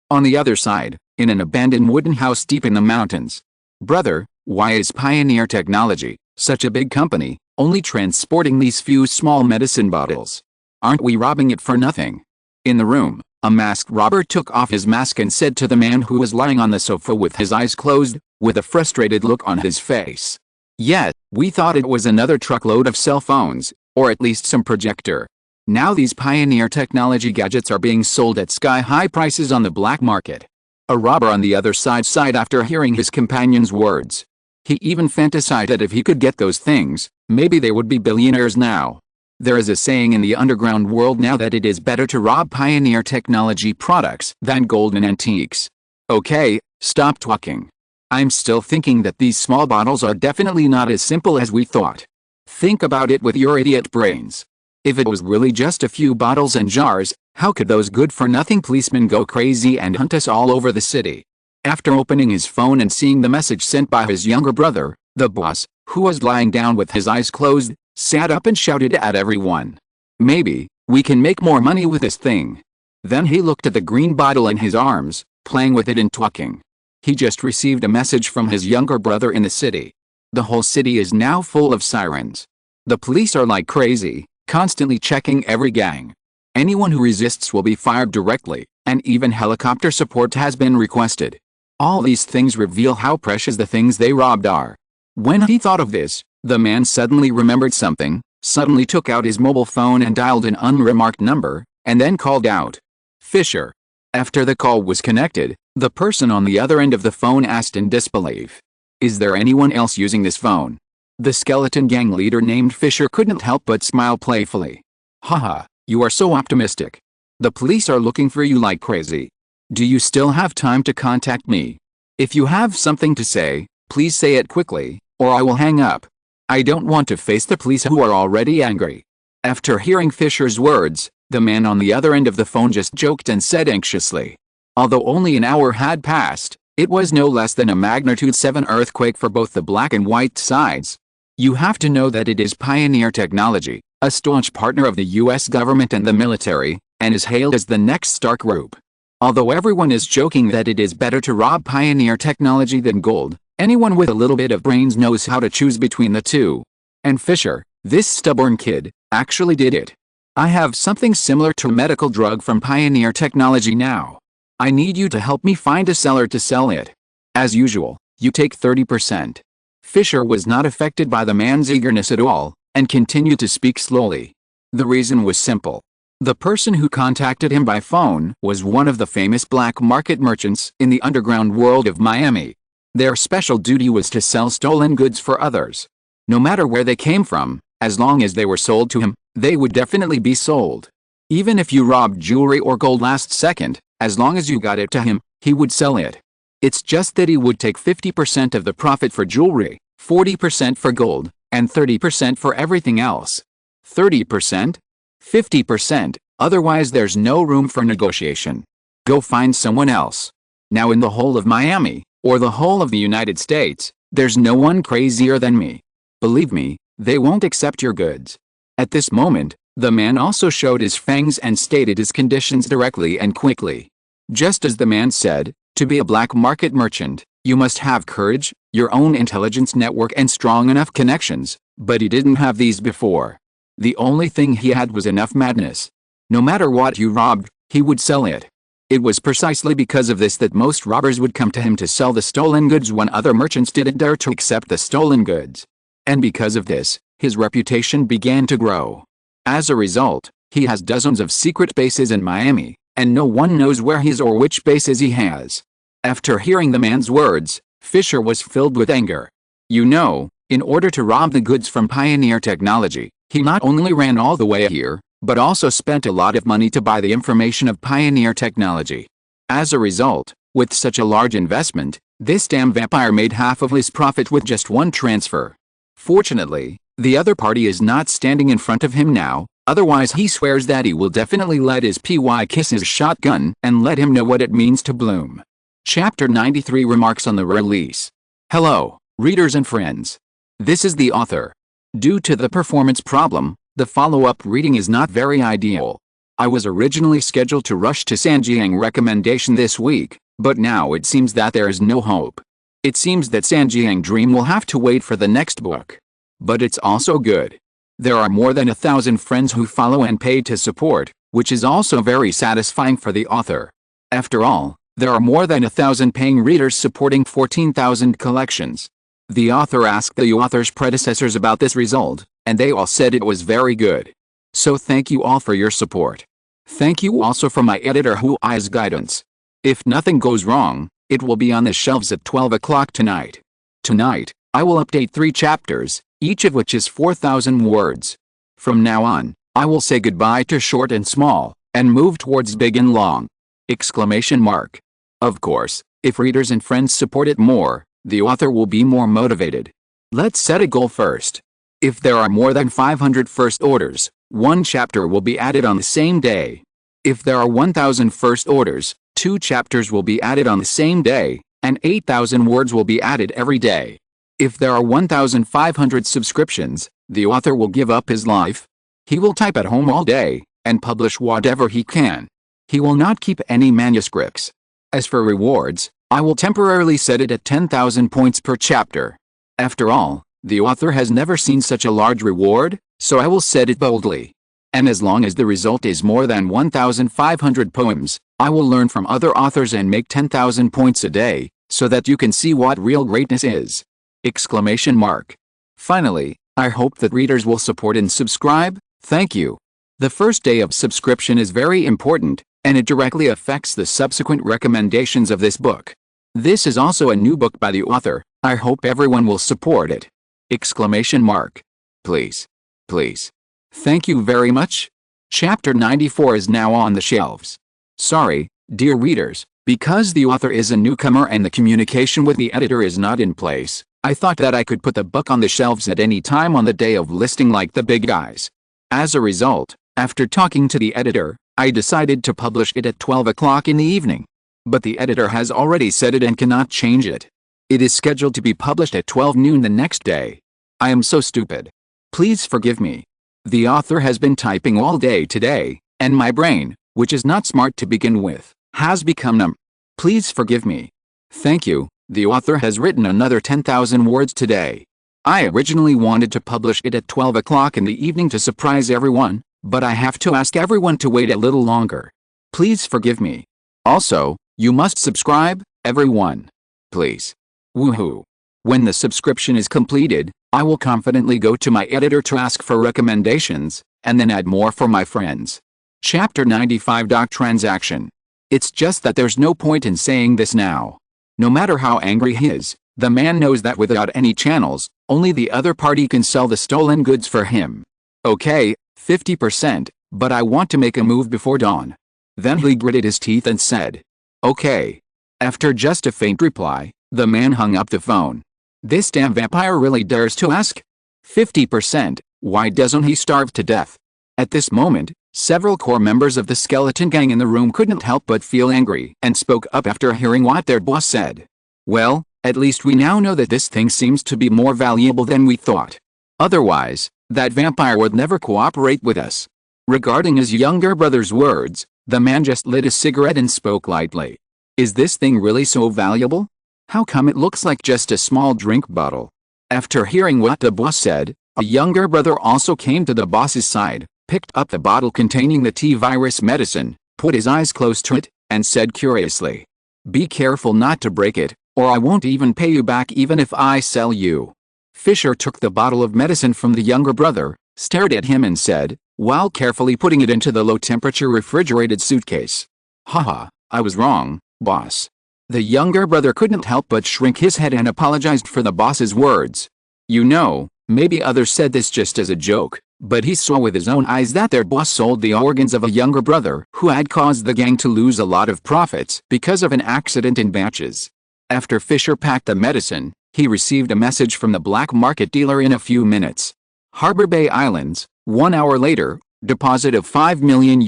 A: On the other side, in an abandoned wooden house deep in the mountains. "Brother, why is Pioneer Technology, such a big company, only transporting these few small medicine bottles? Aren't we robbing it for nothing?" In the room, a masked robber took off his mask and said to the man who was lying on the sofa with his eyes closed, with a frustrated look on his face. "Yes, we thought it was another truckload of cell phones, or at least some projector. Now these Pioneer Technology gadgets are being sold at sky-high prices on the black market." A robber on the other side sighed after hearing his companion's words. He even fantasized that if he could get those things, maybe they would be billionaires now. There is a saying in the underground world now that it is better to rob Pioneer Technology products than golden antiques. Okay, stop talking. I'm still thinking that these small bottles are definitely not as simple as we thought. Think about it with your idiot brains. If it was really just a few bottles and jars, How could those good-for-nothing policemen go crazy and hunt us all over the city? After opening his phone and seeing the message sent by his younger brother, the boss, who was lying down with his eyes closed, sat up and shouted at everyone. Maybe we can make more money with this thing. Then he looked at the green bottle in his arms, playing with it and talking. He just received a message from his younger brother in the city. The whole city is now full of sirens. The police are like crazy, constantly checking every gang. Anyone who resists will be fired directly, and even helicopter support has been requested. All these things reveal how precious the things they robbed are. When he thought of this, the man suddenly remembered something, suddenly took out his mobile phone and dialed an unremarked number, and then called out, "Fisher." After the call was connected, the person on the other end of the phone asked in disbelief, "Is there anyone else using this phone?" The skeleton gang leader named Fisher couldn't help but smile playfully. "Haha, you are so optimistic. The police are looking for you like crazy. Do you still have time to contact me? If you have something to say, please say it quickly, or I will hang up. I don't want to face the police who are already angry." After hearing Fisher's words, the man on the other end of the phone just joked and said anxiously. Although only an hour had passed, it was no less than a magnitude 7 earthquake for both the black and white sides. You have to know that it is Pioneer Technology, a staunch partner of the US government and the military, and is hailed as the next star group. Although everyone is joking that it is better to rob Pioneer Technology than gold, anyone with a little bit of brains knows how to choose between the two. And Fisher, this stubborn kid, actually did it. "I have something similar to a medical drug from Pioneer Technology now. I need you to help me find a seller to sell it. As usual, you take 30%. Fisher was not affected by the man's eagerness at all, and continued to speak slowly. The reason was simple. The person who contacted him by phone was one of the famous black market merchants in the underground world of Miami. Their special duty was to sell stolen goods for others. No matter where they came from, as long as they were sold to him, they would definitely be sold. Even if you robbed jewelry or gold last second, as long as you got it to him, he would sell it. It's just that he would take 50% of the profit for jewelry, 40% for gold, and 30% for everything else. 30%? 50%, otherwise there's no room for negotiation. Go find someone else. Now in the whole of Miami, or the whole of the United States, there's no one crazier than me. Believe me, they won't accept your goods." At this moment, the man also showed his fangs and stated his conditions directly and quickly. Just as the man said, to be a black market merchant, you must have courage, your own intelligence network and strong enough connections, but he didn't have these before. The only thing he had was enough madness. No matter what you robbed, he would sell it. It was precisely because of this that most robbers would come to him to sell the stolen goods when other merchants didn't dare to accept the stolen goods. And because of this, his reputation began to grow. As a result, he has dozens of secret bases in Miami, and no one knows where he is or which bases he has. After hearing the man's words, Fisher was filled with anger. You know, in order to rob the goods from Pioneer Technology, he not only ran all the way here, but also spent a lot of money to buy the information of Pioneer Technology. As a result, with such a large investment, this damn vampire made half of his profit with just one transfer. Fortunately, the other party is not standing in front of him now, otherwise he swears that he will definitely let his PY kiss his shotgun and let him know what it means to bloom. Chapter 93 Remarks on the Release. Hello, readers and friends. This is the author. Due to the performance problem, the follow-up reading is not very ideal. I was originally scheduled to rush to Sanjiang recommendation this week, but now it seems that there is no hope. It seems that Sanjiang Dream will have to wait for the next book. But it's also good. There are more than 1,000 friends who follow and pay to support, which is also very satisfying for the author. After all, there are more than 1,000 paying readers supporting 14,000 collections. The author asked the author's predecessors about this result, and they all said it was very good. So thank you all for your support. Thank you also for my editor who eyes guidance. If nothing goes wrong, it will be on the shelves at 12 o'clock tonight. Tonight, I will update 3 chapters, each of which is 4,000 words. From now on, I will say goodbye to short and small, and move towards big and long. Exclamation mark. Of course, if readers and friends support it more, the author will be more motivated. Let's set a goal first. If there are more than 500 first orders, 1 chapter will be added on the same day. If there are 1,000 first orders, 2 chapters will be added on the same day, and 8,000 words will be added every day. If there are 1,500 subscriptions, the author will give up his life. He will type at home all day, and publish whatever he can. He will not keep any manuscripts. As for rewards, I will temporarily set it at 10,000 points per chapter. After all, the author has never seen such a large reward, so I will set it boldly. And as long as the result is more than 1,500 poems, I will learn from other authors and make 10,000 points a day, so that you can see what real greatness is! Exclamation mark. Finally, I hope that readers will support and subscribe. Thank you. The first day of subscription is very important, and it directly affects the subsequent recommendations of this book. This is also a new book by the author. I hope everyone will support it! Exclamation mark. Please. Please. Thank you very much. Chapter 94 is now on the shelves. Sorry, dear readers, because the author is a newcomer and the communication with the editor is not in place, I thought that I could put the book on the shelves at any time on the day of listing like the big guys. As a result, after talking to the editor, I decided to publish it at 12 o'clock in the evening. But the editor has already said it and cannot change it. It is scheduled to be published at 12 noon the next day. I am so stupid. Please forgive me. The author has been typing all day today, and my brain, which is not smart to begin with, has become numb. Please forgive me. Thank you. The author has written another 10,000 words today. I originally wanted to publish it at 12 o'clock in the evening to surprise everyone, but I have to ask everyone to wait a little longer. Please forgive me. Also, you must subscribe, everyone. Please. Woohoo. When the subscription is completed, I will confidently go to my editor to ask for recommendations, and then add more for my friends. Chapter 95. Transaction. It's just that there's no point in saying this now. No matter how angry he is, the man knows that without any channels, only the other party can sell the stolen goods for him. Okay, 50%, but I want to make a move before dawn. Then he gritted his teeth and said, okay. After just a faint reply, the man hung up the phone. This damn vampire really dares to ask? 50%, why doesn't he starve to death? At this moment, several core members of the skeleton gang in the room couldn't help but feel angry and spoke up after hearing what their boss said. Well, at least we now know that this thing seems to be more valuable than we thought. Otherwise, that vampire would never cooperate with us. Regarding his younger brother's words, the man just lit a cigarette and spoke lightly. Is this thing really so valuable? How come it looks like just a small drink bottle? After hearing what the boss said, a younger brother also came to the boss's side, picked up the bottle containing the T-virus medicine, put his eyes close to it, and said curiously, be careful not to break it, or I won't even pay you back even if I sell you. Fisher took the bottle of medicine from the younger brother, stared at him and said, while carefully putting it into the low-temperature refrigerated suitcase, haha, I was wrong, boss. The younger brother couldn't help but shrink his head and apologized for the boss's words. You know, maybe others said this just as a joke, but he saw with his own eyes that their boss sold the organs of a younger brother who had caused the gang to lose a lot of profits because of an accident in batches. After Fisher packed the medicine, he received a message from the black market dealer in a few minutes. Harbor Bay Islands, 1 hour later, deposit of $5 million,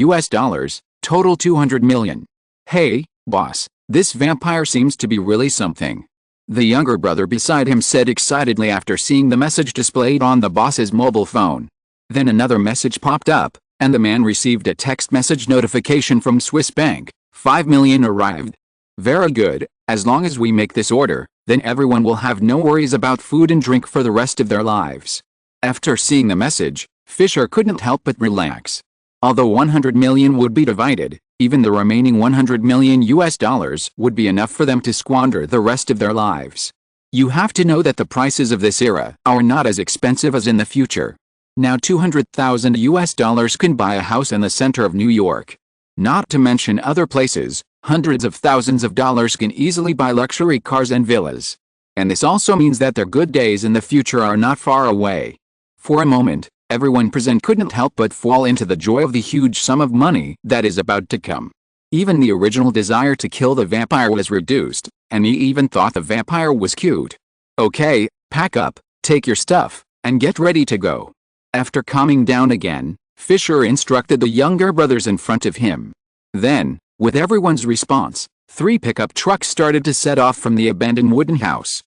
A: total $200 million. Hey, boss, this vampire seems to be really something. The younger brother beside him said excitedly after seeing the message displayed on the boss's mobile phone. Then another message popped up, and the man received a text message notification from Swiss Bank. 5 million arrived. Very good, as long as we make this order, then everyone will have no worries about food and drink for the rest of their lives. After seeing the message, Fisher couldn't help but relax. Although 100 million would be divided, even the remaining $100 million would be enough for them to squander the rest of their lives. You have to know that the prices of this era are not as expensive as in the future. Now $200,000 can buy a house in the center of New York. Not to mention other places, hundreds of thousands of dollars can easily buy luxury cars and villas. And this also means that their good days in the future are not far away. For a moment, everyone present couldn't help but fall into the joy of the huge sum of money that is about to come. Even the original desire to kill the vampire was reduced, and he even thought the vampire was cute. Okay, pack up, take your stuff, and get ready to go. After calming down again, Fisher instructed the younger brothers in front of him. Then, with everyone's response, 3 pickup trucks started to set off from the abandoned wooden house.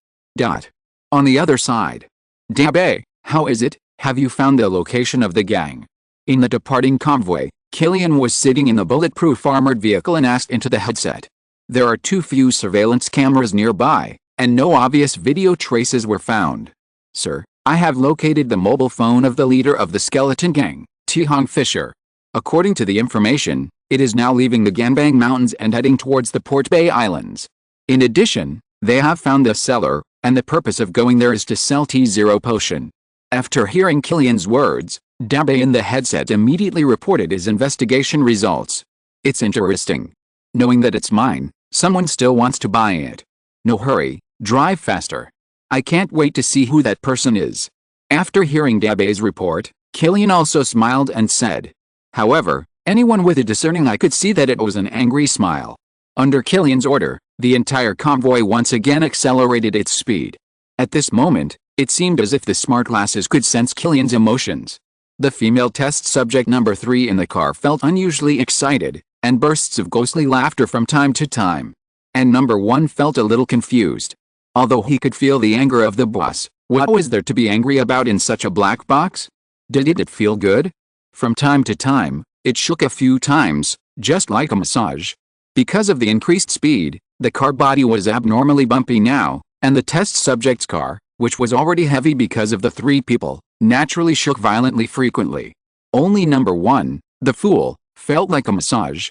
A: On the other side. Dabe, how is it? Have you found the location of the gang? In the departing convoy, Killian was sitting in the bulletproof armored vehicle and asked into the headset. There are too few surveillance cameras nearby, and no obvious video traces were found. Sir, I have located the mobile phone of the leader of the skeleton gang, T-Hong Fisher. According to the information, it is now leaving the Ganbang Mountains and heading towards the Port Bay Islands. In addition, they have found the seller, and the purpose of going there is to sell T0 potion. After hearing Killian's words, Dabe in the headset immediately reported his investigation results. It's interesting. Knowing that it's mine, someone still wants to buy it. No hurry, drive faster. I can't wait to see who that person is. After hearing Dabe's report, Killian also smiled and said. However, anyone with a discerning eye could see that it was an angry smile. Under Killian's order, the entire convoy once again accelerated its speed. At this moment, it seemed as if the smart glasses could sense Killian's emotions. The female test subject number 3 in the car felt unusually excited, and bursts of ghostly laughter from time to time. And number 1 felt a little confused. Although he could feel the anger of the boss, what was there to be angry about in such a black box? Did it feel good? From time to time, it shook a few times, just like a massage. Because of the increased speed, the car body was abnormally bumpy now, and the test subject's car, which was already heavy because of the 3 people, naturally shook violently frequently. Only number 1, the fool, felt like a massage.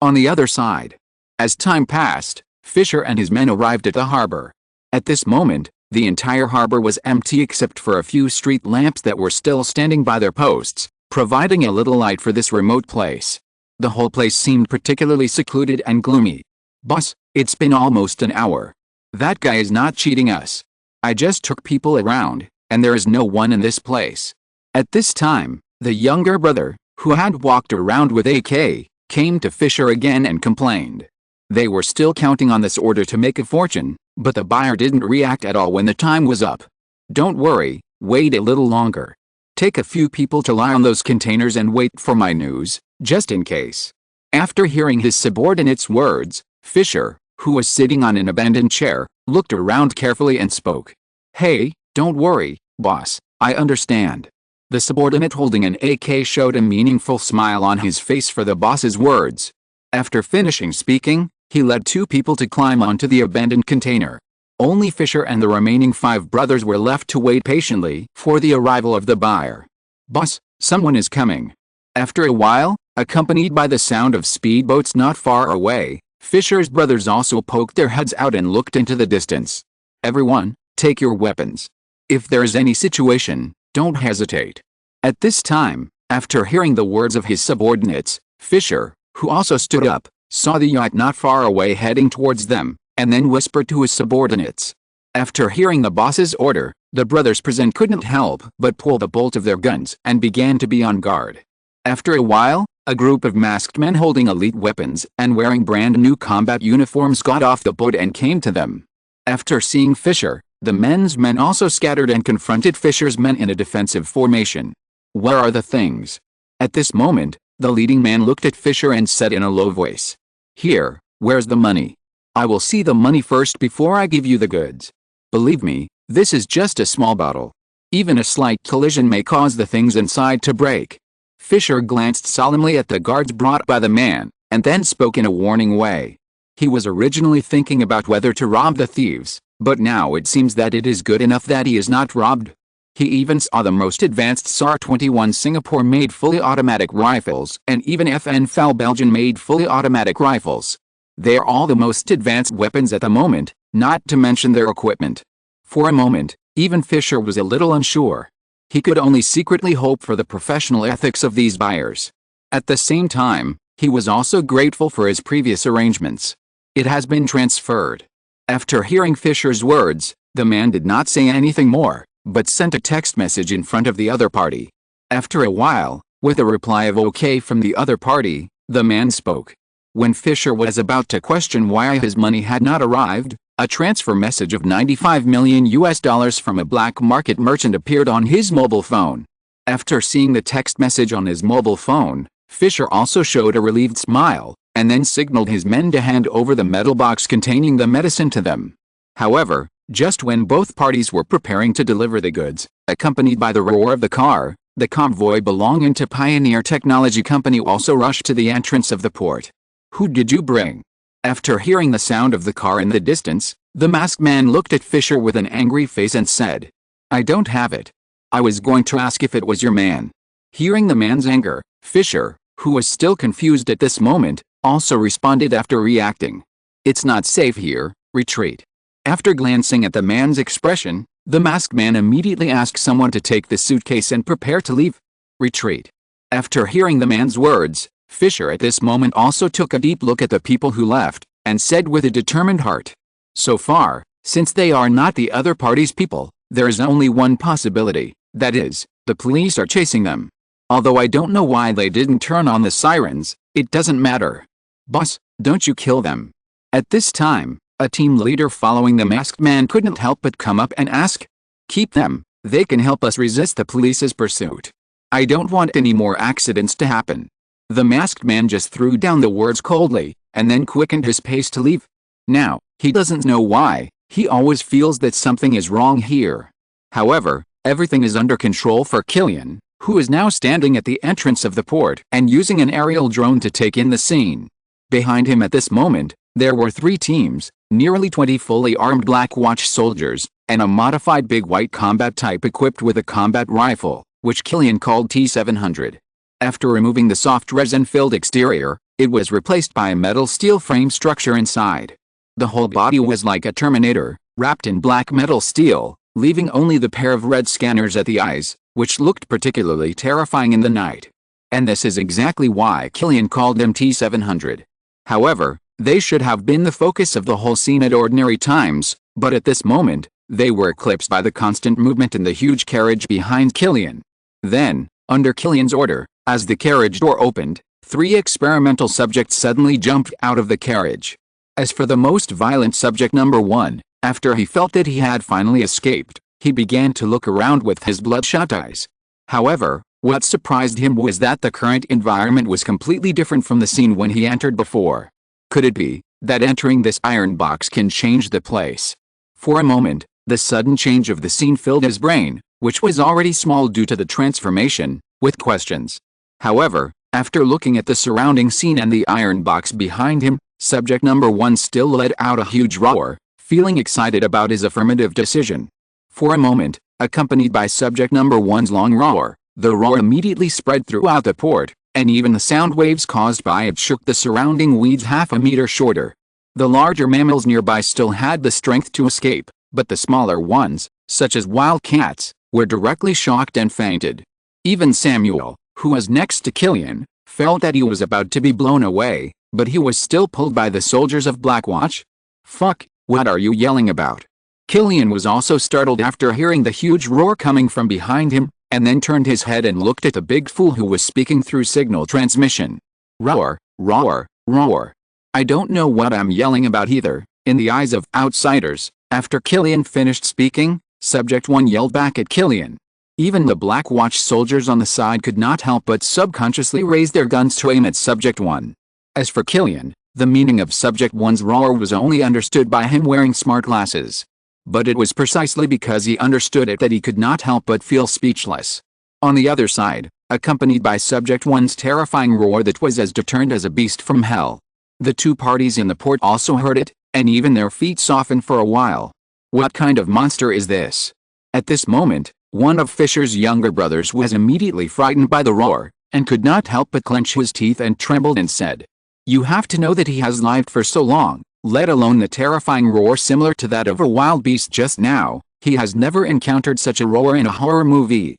A: On the other side. As time passed, Fisher and his men arrived at the harbor. At this moment, the entire harbor was empty except for a few street lamps that were still standing by their posts, providing a little light for this remote place. The whole place seemed particularly secluded and gloomy. Boss, it's been almost an hour. That guy is not cheating us. I just took people around, and there is no one in this place. At this time, the younger brother, who had walked around with AK, came to Fisher again and complained. They were still counting on this order to make a fortune, but the buyer didn't react at all when the time was up. Don't worry, wait a little longer. Take a few people to lie on those containers and wait for my news, just in case. After hearing his subordinate's words, Fisher, who was sitting on an abandoned chair, looked around carefully and spoke. Hey, don't worry, boss, I understand. The subordinate holding an AK showed a meaningful smile on his face for the boss's words. After finishing speaking, he led 2 people to climb onto the abandoned container. Only Fisher and the remaining 5 brothers were left to wait patiently for the arrival of the buyer. Boss, someone is coming. After a while, accompanied by the sound of speedboats not far away, Fisher's brothers also poked their heads out and looked into the distance. Everyone, take your weapons. If there is any situation, don't hesitate. At this time, after hearing the words of his subordinates, Fisher, who also stood up, saw the yacht not far away heading towards them, and then whispered to his subordinates. After hearing the boss's order, the brothers present couldn't help but pull the bolt of their guns and began to be on guard. After a while, a group of masked men holding elite weapons and wearing brand new combat uniforms got off the boat and came to them. After seeing Fisher, the men's men also scattered and confronted Fisher's men in a defensive formation. Where are the things? At this moment, the leading man looked at Fisher and said in a low voice. Here, where's the money? I will see the money first before I give you the goods. Believe me, this is just a small bottle. Even a slight collision may cause the things inside to break. Fisher glanced solemnly at the guards brought by the man, and then spoke in a warning way. He was originally thinking about whether to rob the thieves, but now it seems that it is good enough that he is not robbed. He even saw the most advanced SAR-21 Singapore-made fully automatic rifles and even FN-FAL Belgian-made fully automatic rifles. They are all the most advanced weapons at the moment, not to mention their equipment. For a moment, even Fisher was a little unsure. He could only secretly hope for the professional ethics of these buyers. At the same time, he was also grateful for his previous arrangements. It has been transferred. After hearing Fisher's words, the man did not say anything more, but sent a text message in front of the other party. After a while, with a reply of OK from the other party, the man spoke. When Fisher was about to question why his money had not arrived, a transfer message of $95 million from a black market merchant appeared on his mobile phone. After seeing the text message on his mobile phone, Fisher also showed a relieved smile, and then signaled his men to hand over the metal box containing the medicine to them. However, just when both parties were preparing to deliver the goods, accompanied by the roar of the car, the convoy belonging to Pioneer Technology Company also rushed to the entrance of the port. "Who did you bring?" After hearing the sound of the car in the distance, the masked man looked at Fisher with an angry face and said, "I don't have it. I was going to ask if it was your man." Hearing the man's anger, Fisher, who was still confused at this moment, also responded after reacting. "It's not safe here, retreat." After glancing at the man's expression, the masked man immediately asked someone to take the suitcase and prepare to leave. "Retreat." After hearing the man's words, Fisher at this moment also took a deep look at the people who left, and said with a determined heart, "So far, since they are not the other party's people, there is only one possibility, that is, the police are chasing them. Although I don't know why they didn't turn on the sirens, it doesn't matter. Boss, don't you kill them." At this time, a team leader following the masked man couldn't help but come up and ask, "Keep them, they can help us resist the police's pursuit. I don't want any more accidents to happen." The masked man just threw down the words coldly, and then quickened his pace to leave. Now, he doesn't know why, he always feels that something is wrong here. However, everything is under control for Killian, who is now standing at the entrance of the port and using an aerial drone to take in the scene. Behind him at this moment, there were 3 teams, nearly 20 fully armed Black Watch soldiers, and a modified big white combat type equipped with a combat rifle, which Killian called T-700. After removing the soft resin-filled exterior, it was replaced by a metal steel frame structure inside. The whole body was like a Terminator, wrapped in black metal steel, leaving only the pair of red scanners at the eyes, which looked particularly terrifying in the night. And this is exactly why Killian called them T-700. However, they should have been the focus of the whole scene at ordinary times, but at this moment, they were eclipsed by the constant movement in the huge carriage behind Killian. Then, under Killian's order, as the carriage door opened, 3 experimental subjects suddenly jumped out of the carriage. As for the most violent subject number 1, after he felt that he had finally escaped, he began to look around with his bloodshot eyes. However, what surprised him was that the current environment was completely different from the scene when he entered before. Could it be that entering this iron box can change the place? For a moment, the sudden change of the scene filled his brain, which was already small due to the transformation, with questions. However, after looking at the surrounding scene and the iron box behind him, subject number 1 still let out a huge roar, feeling excited about his affirmative decision. For a moment, accompanied by subject number 1's long roar, the roar immediately spread throughout the port, and even the sound waves caused by it shook the surrounding weeds half a meter shorter. The larger mammals nearby still had the strength to escape, but the smaller ones, such as wild cats, were directly shocked and fainted. Even Samuel, who was next to Killian, felt that he was about to be blown away, but he was still pulled by the soldiers of Blackwatch. "Fuck, what are you yelling about?" Killian was also startled after hearing the huge roar coming from behind him, and then turned his head and looked at the big fool who was speaking through signal transmission. "Roar, roar, roar. I don't know what I'm yelling about either." In the eyes of outsiders, after Killian finished speaking, subject 1 yelled back at Killian. Even the Black Watch soldiers on the side could not help but subconsciously raise their guns to aim at subject 1. As for Killian, the meaning of subject 1's roar was only understood by him wearing smart glasses. But it was precisely because he understood it that he could not help but feel speechless. On the other side, accompanied by subject 1's terrifying roar that was as determined as a beast from hell, the 2 parties in the port also heard it, and even their feet softened for a while. What kind of monster is this? At this moment, one of Fisher's younger brothers was immediately frightened by the roar, and could not help but clench his teeth and trembled and said, "You have to know that he has lived for so long, let alone the terrifying roar similar to that of a wild beast just now, he has never encountered such a roar in a horror movie."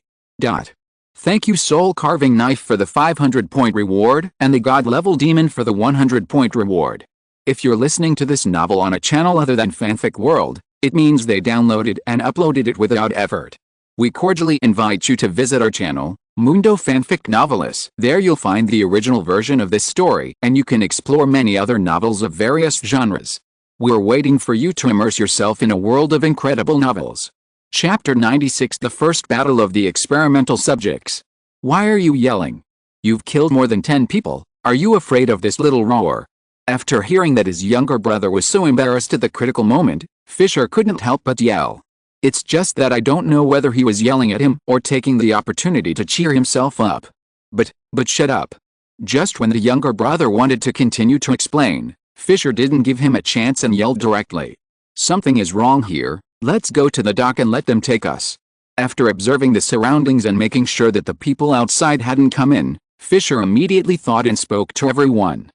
A: Thank you Soul Carving Knife for the 500-point reward and the God Level Demon for the 100-point reward. If you're listening to this novel on a channel other than Fanfic World, it means they downloaded and uploaded it without effort. We cordially invite you to visit our channel, Mundo Fanfic Novelist. There you'll find the original version of this story, and you can explore many other novels of various genres. We're waiting for you to immerse yourself in a world of incredible novels. Chapter 96: The First Battle of the Experimental Subjects. Why are you yelling? You've killed more than 10 people, are you afraid of this little roar? After hearing that his younger brother was so embarrassed at the critical moment, Fisher couldn't help but yell. It's just that I don't know whether he was yelling at him or taking the opportunity to cheer himself up. But shut up. Just when the younger brother wanted to continue to explain, Fisher didn't give him a chance and yelled directly. Something is wrong here, let's go to the dock and let them take us. After observing the surroundings and making sure that the people outside hadn't come in, Fisher immediately thought and spoke to everyone.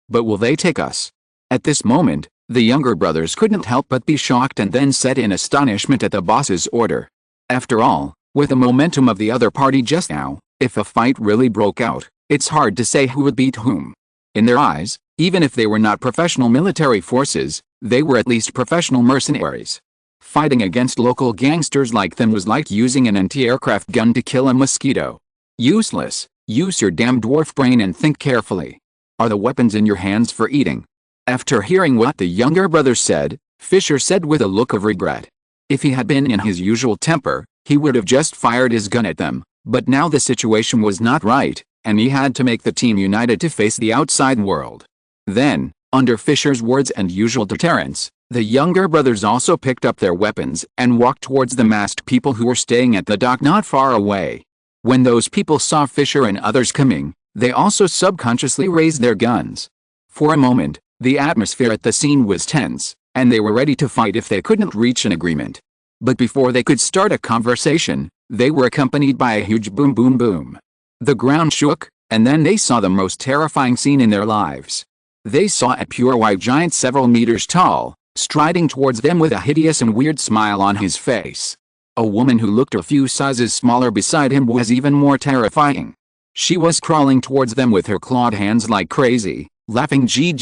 A: But will they take us? At this moment, the younger brothers couldn't help but be shocked and then said in astonishment at the boss's order. After all, with the momentum of the other party just now, if a fight really broke out, it's hard to say who would beat whom. In their eyes, even if they were not professional military forces, they were at least professional mercenaries. Fighting against local gangsters like them was like using an anti-aircraft gun to kill a mosquito. Useless. Use your damn dwarf brain and think carefully. Are the weapons in your hands for eating? After hearing what the younger brother said, Fisher said with a look of regret. If he had been in his usual temper, he would have just fired his gun at them, but now the situation was not right, and he had to make the team united to face the outside world. Then, under Fisher's words and usual deterrence, the younger brothers also picked up their weapons and walked towards the masked people who were staying at the dock not far away. When those people saw Fisher and others coming, they also subconsciously raised their guns. For a moment, the atmosphere at the scene was tense, and they were ready to fight if they couldn't reach an agreement. But before they could start a conversation, they were accompanied by a huge boom boom boom. The ground shook, and then they saw the most terrifying scene in their lives. They saw a pure white giant several meters tall, striding towards them with a hideous and weird smile on his face. A woman who looked a few sizes smaller beside him was even more terrifying. She was crawling towards them with her clawed hands like crazy, laughing gee.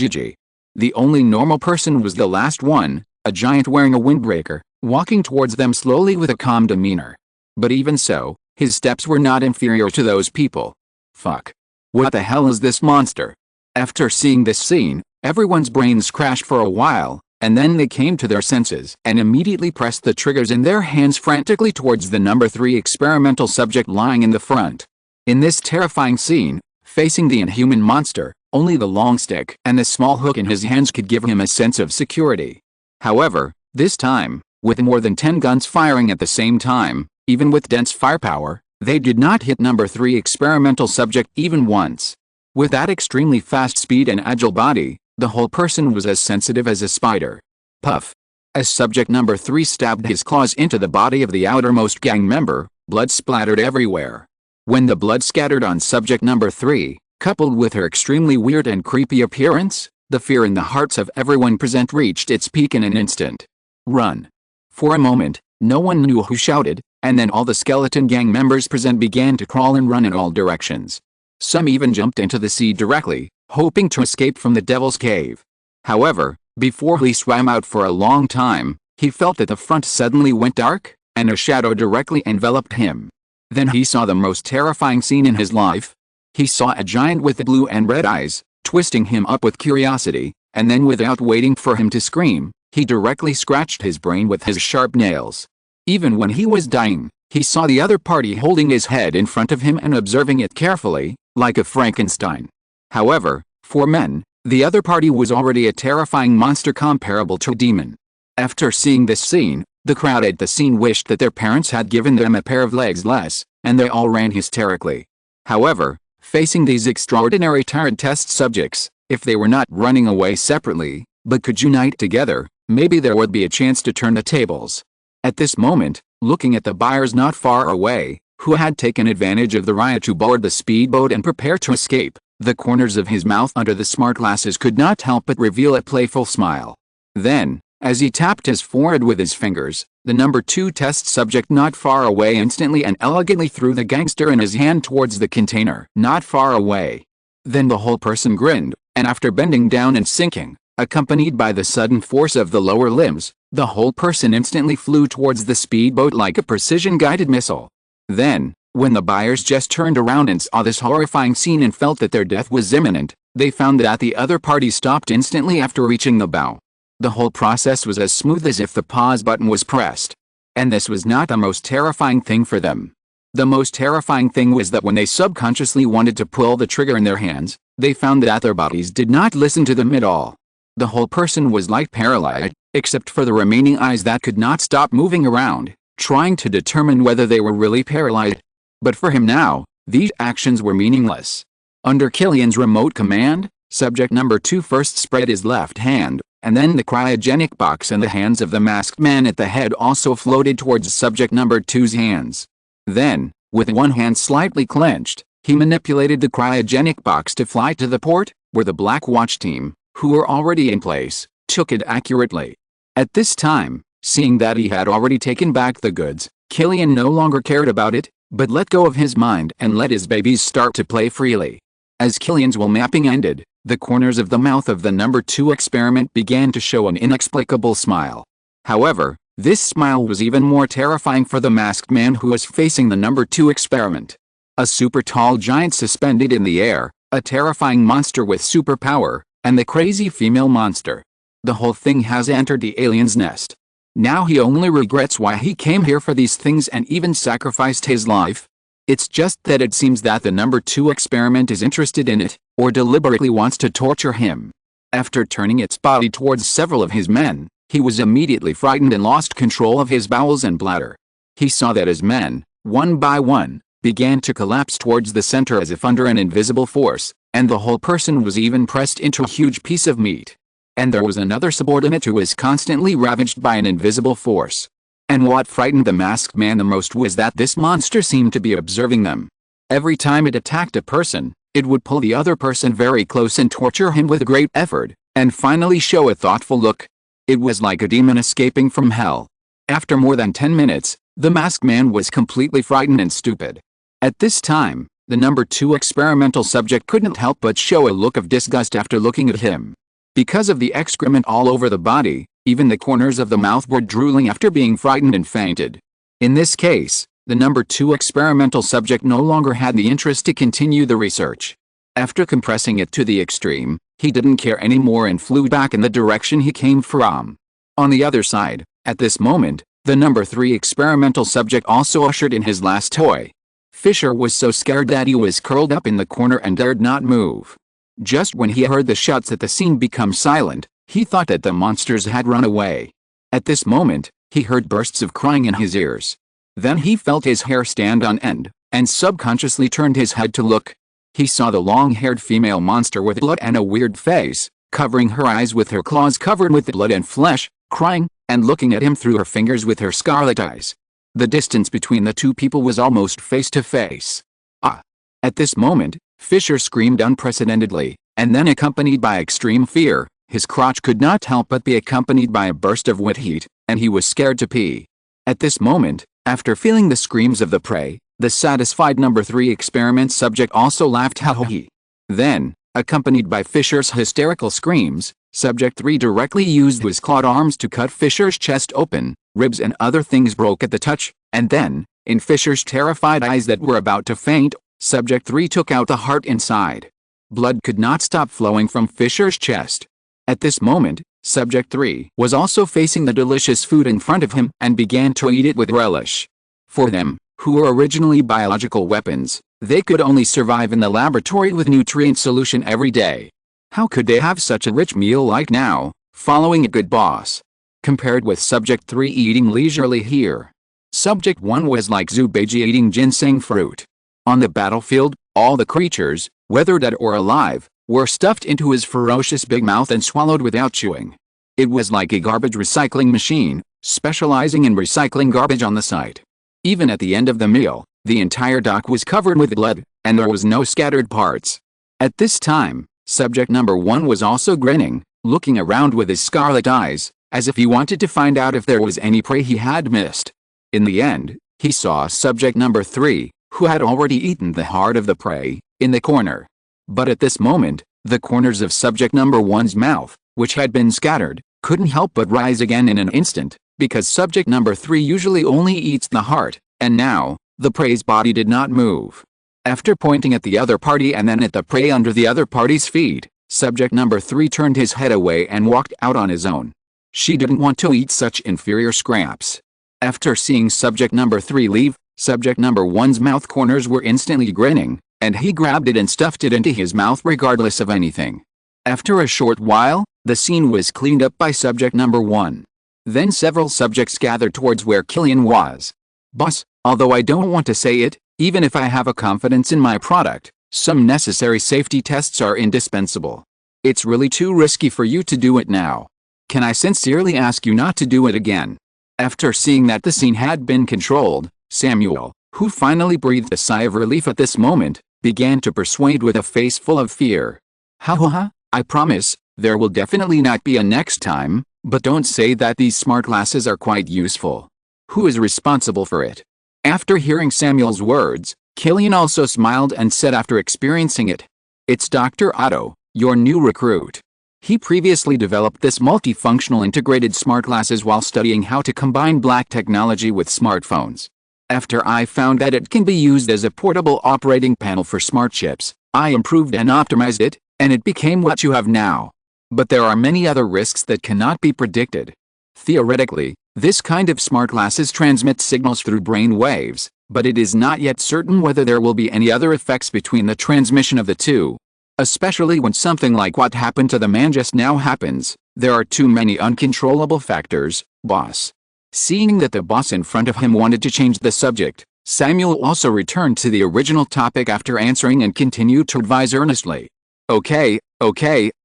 A: The only normal person was the last one, a giant wearing a windbreaker, walking towards them slowly with a calm demeanor. But even so, his steps were not inferior to those people. Fuck. What the hell is this monster? After seeing this scene, everyone's brains crashed for a while, and then they came to their senses and immediately pressed the triggers in their hands frantically towards the number 3 experimental subject lying in the front. In this terrifying scene, facing the inhuman monster, only the long stick and the small hook in his hands could give him a sense of security. However, this time, with more than 10 guns firing at the same time, even with dense firepower, they did not hit number 3 experimental subject even once. With that extremely fast speed and agile body, the whole person was as sensitive as a spider. Puff. As subject number 3 stabbed his claws into the body of the outermost gang member, blood splattered everywhere. When the blood scattered on subject number 3, coupled with her extremely weird and creepy appearance, the fear in the hearts of everyone present reached its peak in an instant. Run. For a moment, no one knew who shouted, and then all the skeleton gang members present began to crawl and run in all directions. Some even jumped into the sea directly, hoping to escape from the Devil's Cave. However, before he swam out for a long time, he felt that the front suddenly went dark, and a shadow directly enveloped him. Then he saw the most terrifying scene in his life. He saw a giant with blue and red eyes, twisting him up with curiosity, and then without waiting for him to scream, he directly scratched his brain with his sharp nails. Even when he was dying, he saw the other party holding his head in front of him and observing it carefully, like a Frankenstein. However, for men, the other party was already a terrifying monster comparable to a demon. After seeing this scene, the crowd at the scene wished that their parents had given them a pair of legs less, and they all ran hysterically. However, facing these extraordinary tyrant test subjects, if they were not running away separately, but could unite together, maybe there would be a chance to turn the tables. At this moment, looking at the buyers not far away, who had taken advantage of the riot to board the speedboat and prepare to escape, the corners of his mouth under the smart glasses could not help but reveal a playful smile. Then, as he tapped his forehead with his fingers, the number 2 test subject not far away instantly and elegantly threw the gangster in his hand towards the container not far away. Then the whole person grinned, and after bending down and sinking, accompanied by the sudden force of the lower limbs, the whole person instantly flew towards the speedboat like a precision-guided missile. Then, when the buyers just turned around and saw this horrifying scene and felt that their death was imminent, they found that the other party stopped instantly after reaching the bow. The whole process was as smooth as if the pause button was pressed. And this was not the most terrifying thing for them. The most terrifying thing was that when they subconsciously wanted to pull the trigger in their hands, they found that their bodies did not listen to them at all. The whole person was like paralyzed, except for the remaining eyes that could not stop moving around, trying to determine whether they were really paralyzed. But for him now, these actions were meaningless. Under Killian's remote command, subject number 2 first spread his left hand, and then the cryogenic box in the hands of the masked man at the head also floated towards subject number 2's hands. Then, with one hand slightly clenched, he manipulated the cryogenic box to fly to the port, where the Black Watch team, who were already in place, took it accurately. At this time, seeing that he had already taken back the goods, Killian no longer cared about it, but let go of his mind and let his babies start to play freely. As Killian's will mapping ended, the corners of the mouth of the number 2 experiment began to show an inexplicable smile. However, this smile was even more terrifying for the masked man who was facing the number 2 experiment. A super tall giant suspended in the air, a terrifying monster with superpower, and the crazy female monster. The whole thing has entered the alien's nest. Now he only regrets why he came here for these things and even sacrificed his life. It's just that it seems that the number 2 experiment is interested in it, or deliberately wants to torture him. After turning its body towards several of his men, he was immediately frightened and lost control of his bowels and bladder. He saw that his men, one by one, began to collapse towards the center as if under an invisible force, and the whole person was even pressed into a huge piece of meat. And there was another subordinate who was constantly ravaged by an invisible force. And what frightened the masked man the most was that this monster seemed to be observing them. Every time it attacked a person, it would pull the other person very close and torture him with great effort, and finally show a thoughtful look. It was like a demon escaping from hell. After more than 10 minutes, the masked man was completely frightened and stupid. At this time, the number 2 experimental subject couldn't help but show a look of disgust after looking at him. Because of the excrement all over the body, even the corners of the mouth were drooling after being frightened and fainted. In this case, the number 2 experimental subject no longer had the interest to continue the research. After compressing it to the extreme, he didn't care anymore and flew back in the direction he came from. On the other side, at this moment, the number 3 experimental subject also ushered in his last toy. Fisher was so scared that he was curled up in the corner and dared not move. Just when he heard the shots at the scene become silent, he thought that the monsters had run away. At this moment, he heard bursts of crying in his ears. Then he felt his hair stand on end, and subconsciously turned his head to look. He saw the long-haired female monster with blood and a weird face, covering her eyes with her claws covered with blood and flesh, crying, and looking at him through her fingers with her scarlet eyes. The distance between the two people was almost face to face. Ah! At this moment, Fisher screamed unprecedentedly, and then accompanied by extreme fear, his crotch could not help but be accompanied by a burst of wet heat, and he was scared to pee. At this moment, after feeling the screams of the prey, the satisfied number 3 experiment subject also laughed ha-ha-he. Then, accompanied by Fisher's hysterical screams, subject 3 directly used his clawed arms to cut Fisher's chest open, ribs and other things broke at the touch, and then, in Fisher's terrified eyes that were about to faint, subject 3 took out the heart inside. Blood could not stop flowing from Fisher's chest. At this moment, subject 3 was also facing the delicious food in front of him and began to eat it with relish. For them, who were originally biological weapons, they could only survive in the laboratory with nutrient solution every day. How could they have such a rich meal like now, following a good boss? Compared with subject 3 eating leisurely here. Subject 1 was like Zubaiji eating ginseng fruit. On the battlefield, all the creatures, whether dead or alive, were stuffed into his ferocious big mouth and swallowed without chewing. It was like a garbage recycling machine, specializing in recycling garbage on the site. Even at the end of the meal, the entire dock was covered with blood, and there was no scattered parts. At this time, subject number 1 was also grinning, looking around with his scarlet eyes, as if he wanted to find out if there was any prey he had missed. In the end, he saw subject number 3, who had already eaten the heart of the prey, in the corner. But at this moment, the corners of subject number 1's mouth, which had been scattered, couldn't help but rise again in an instant, because subject number 3 usually only eats the heart, and now, the prey's body did not move. After pointing at the other party and then at the prey under the other party's feet, subject number 3 turned his head away and walked out on his own. She didn't want to eat such inferior scraps. After seeing subject number 3 leave, Subject number one's mouth corners were instantly grinning, and he grabbed it and stuffed it into his mouth regardless of anything. After a short while, the scene was cleaned up by subject number one. Then several subjects gathered towards where Killian was. Boss, although I don't want to say it, even if I have a confidence in my product, some necessary safety tests are indispensable. It's really too risky for you to do it now. Can I sincerely ask you not to do it again? After seeing that the scene had been controlled, Samuel, who finally breathed a sigh of relief at this moment, began to persuade with a face full of fear. Ha, I promise, there will definitely not be a next time, but don't say that these smart glasses are quite useful. Who is responsible for it? After hearing Samuel's words, Killian also smiled and said after experiencing it. It's Dr. Otto, your new recruit. He previously developed this multifunctional integrated smart glasses while studying how to combine black technology with smartphones. After I found that it can be used as a portable operating panel for smart chips, I improved and optimized it, and it became what you have now. But there are many other risks that cannot be predicted. Theoretically, this kind of smart glasses transmits signals through brain waves, but it is not yet certain whether there will be any other effects between the transmission of the two. Especially when something like what happened to the man just now happens, there are too many uncontrollable factors, boss. Seeing that the boss in front of him wanted to change the subject, Samuel also returned to the original topic after answering and continued to advise earnestly. Okay,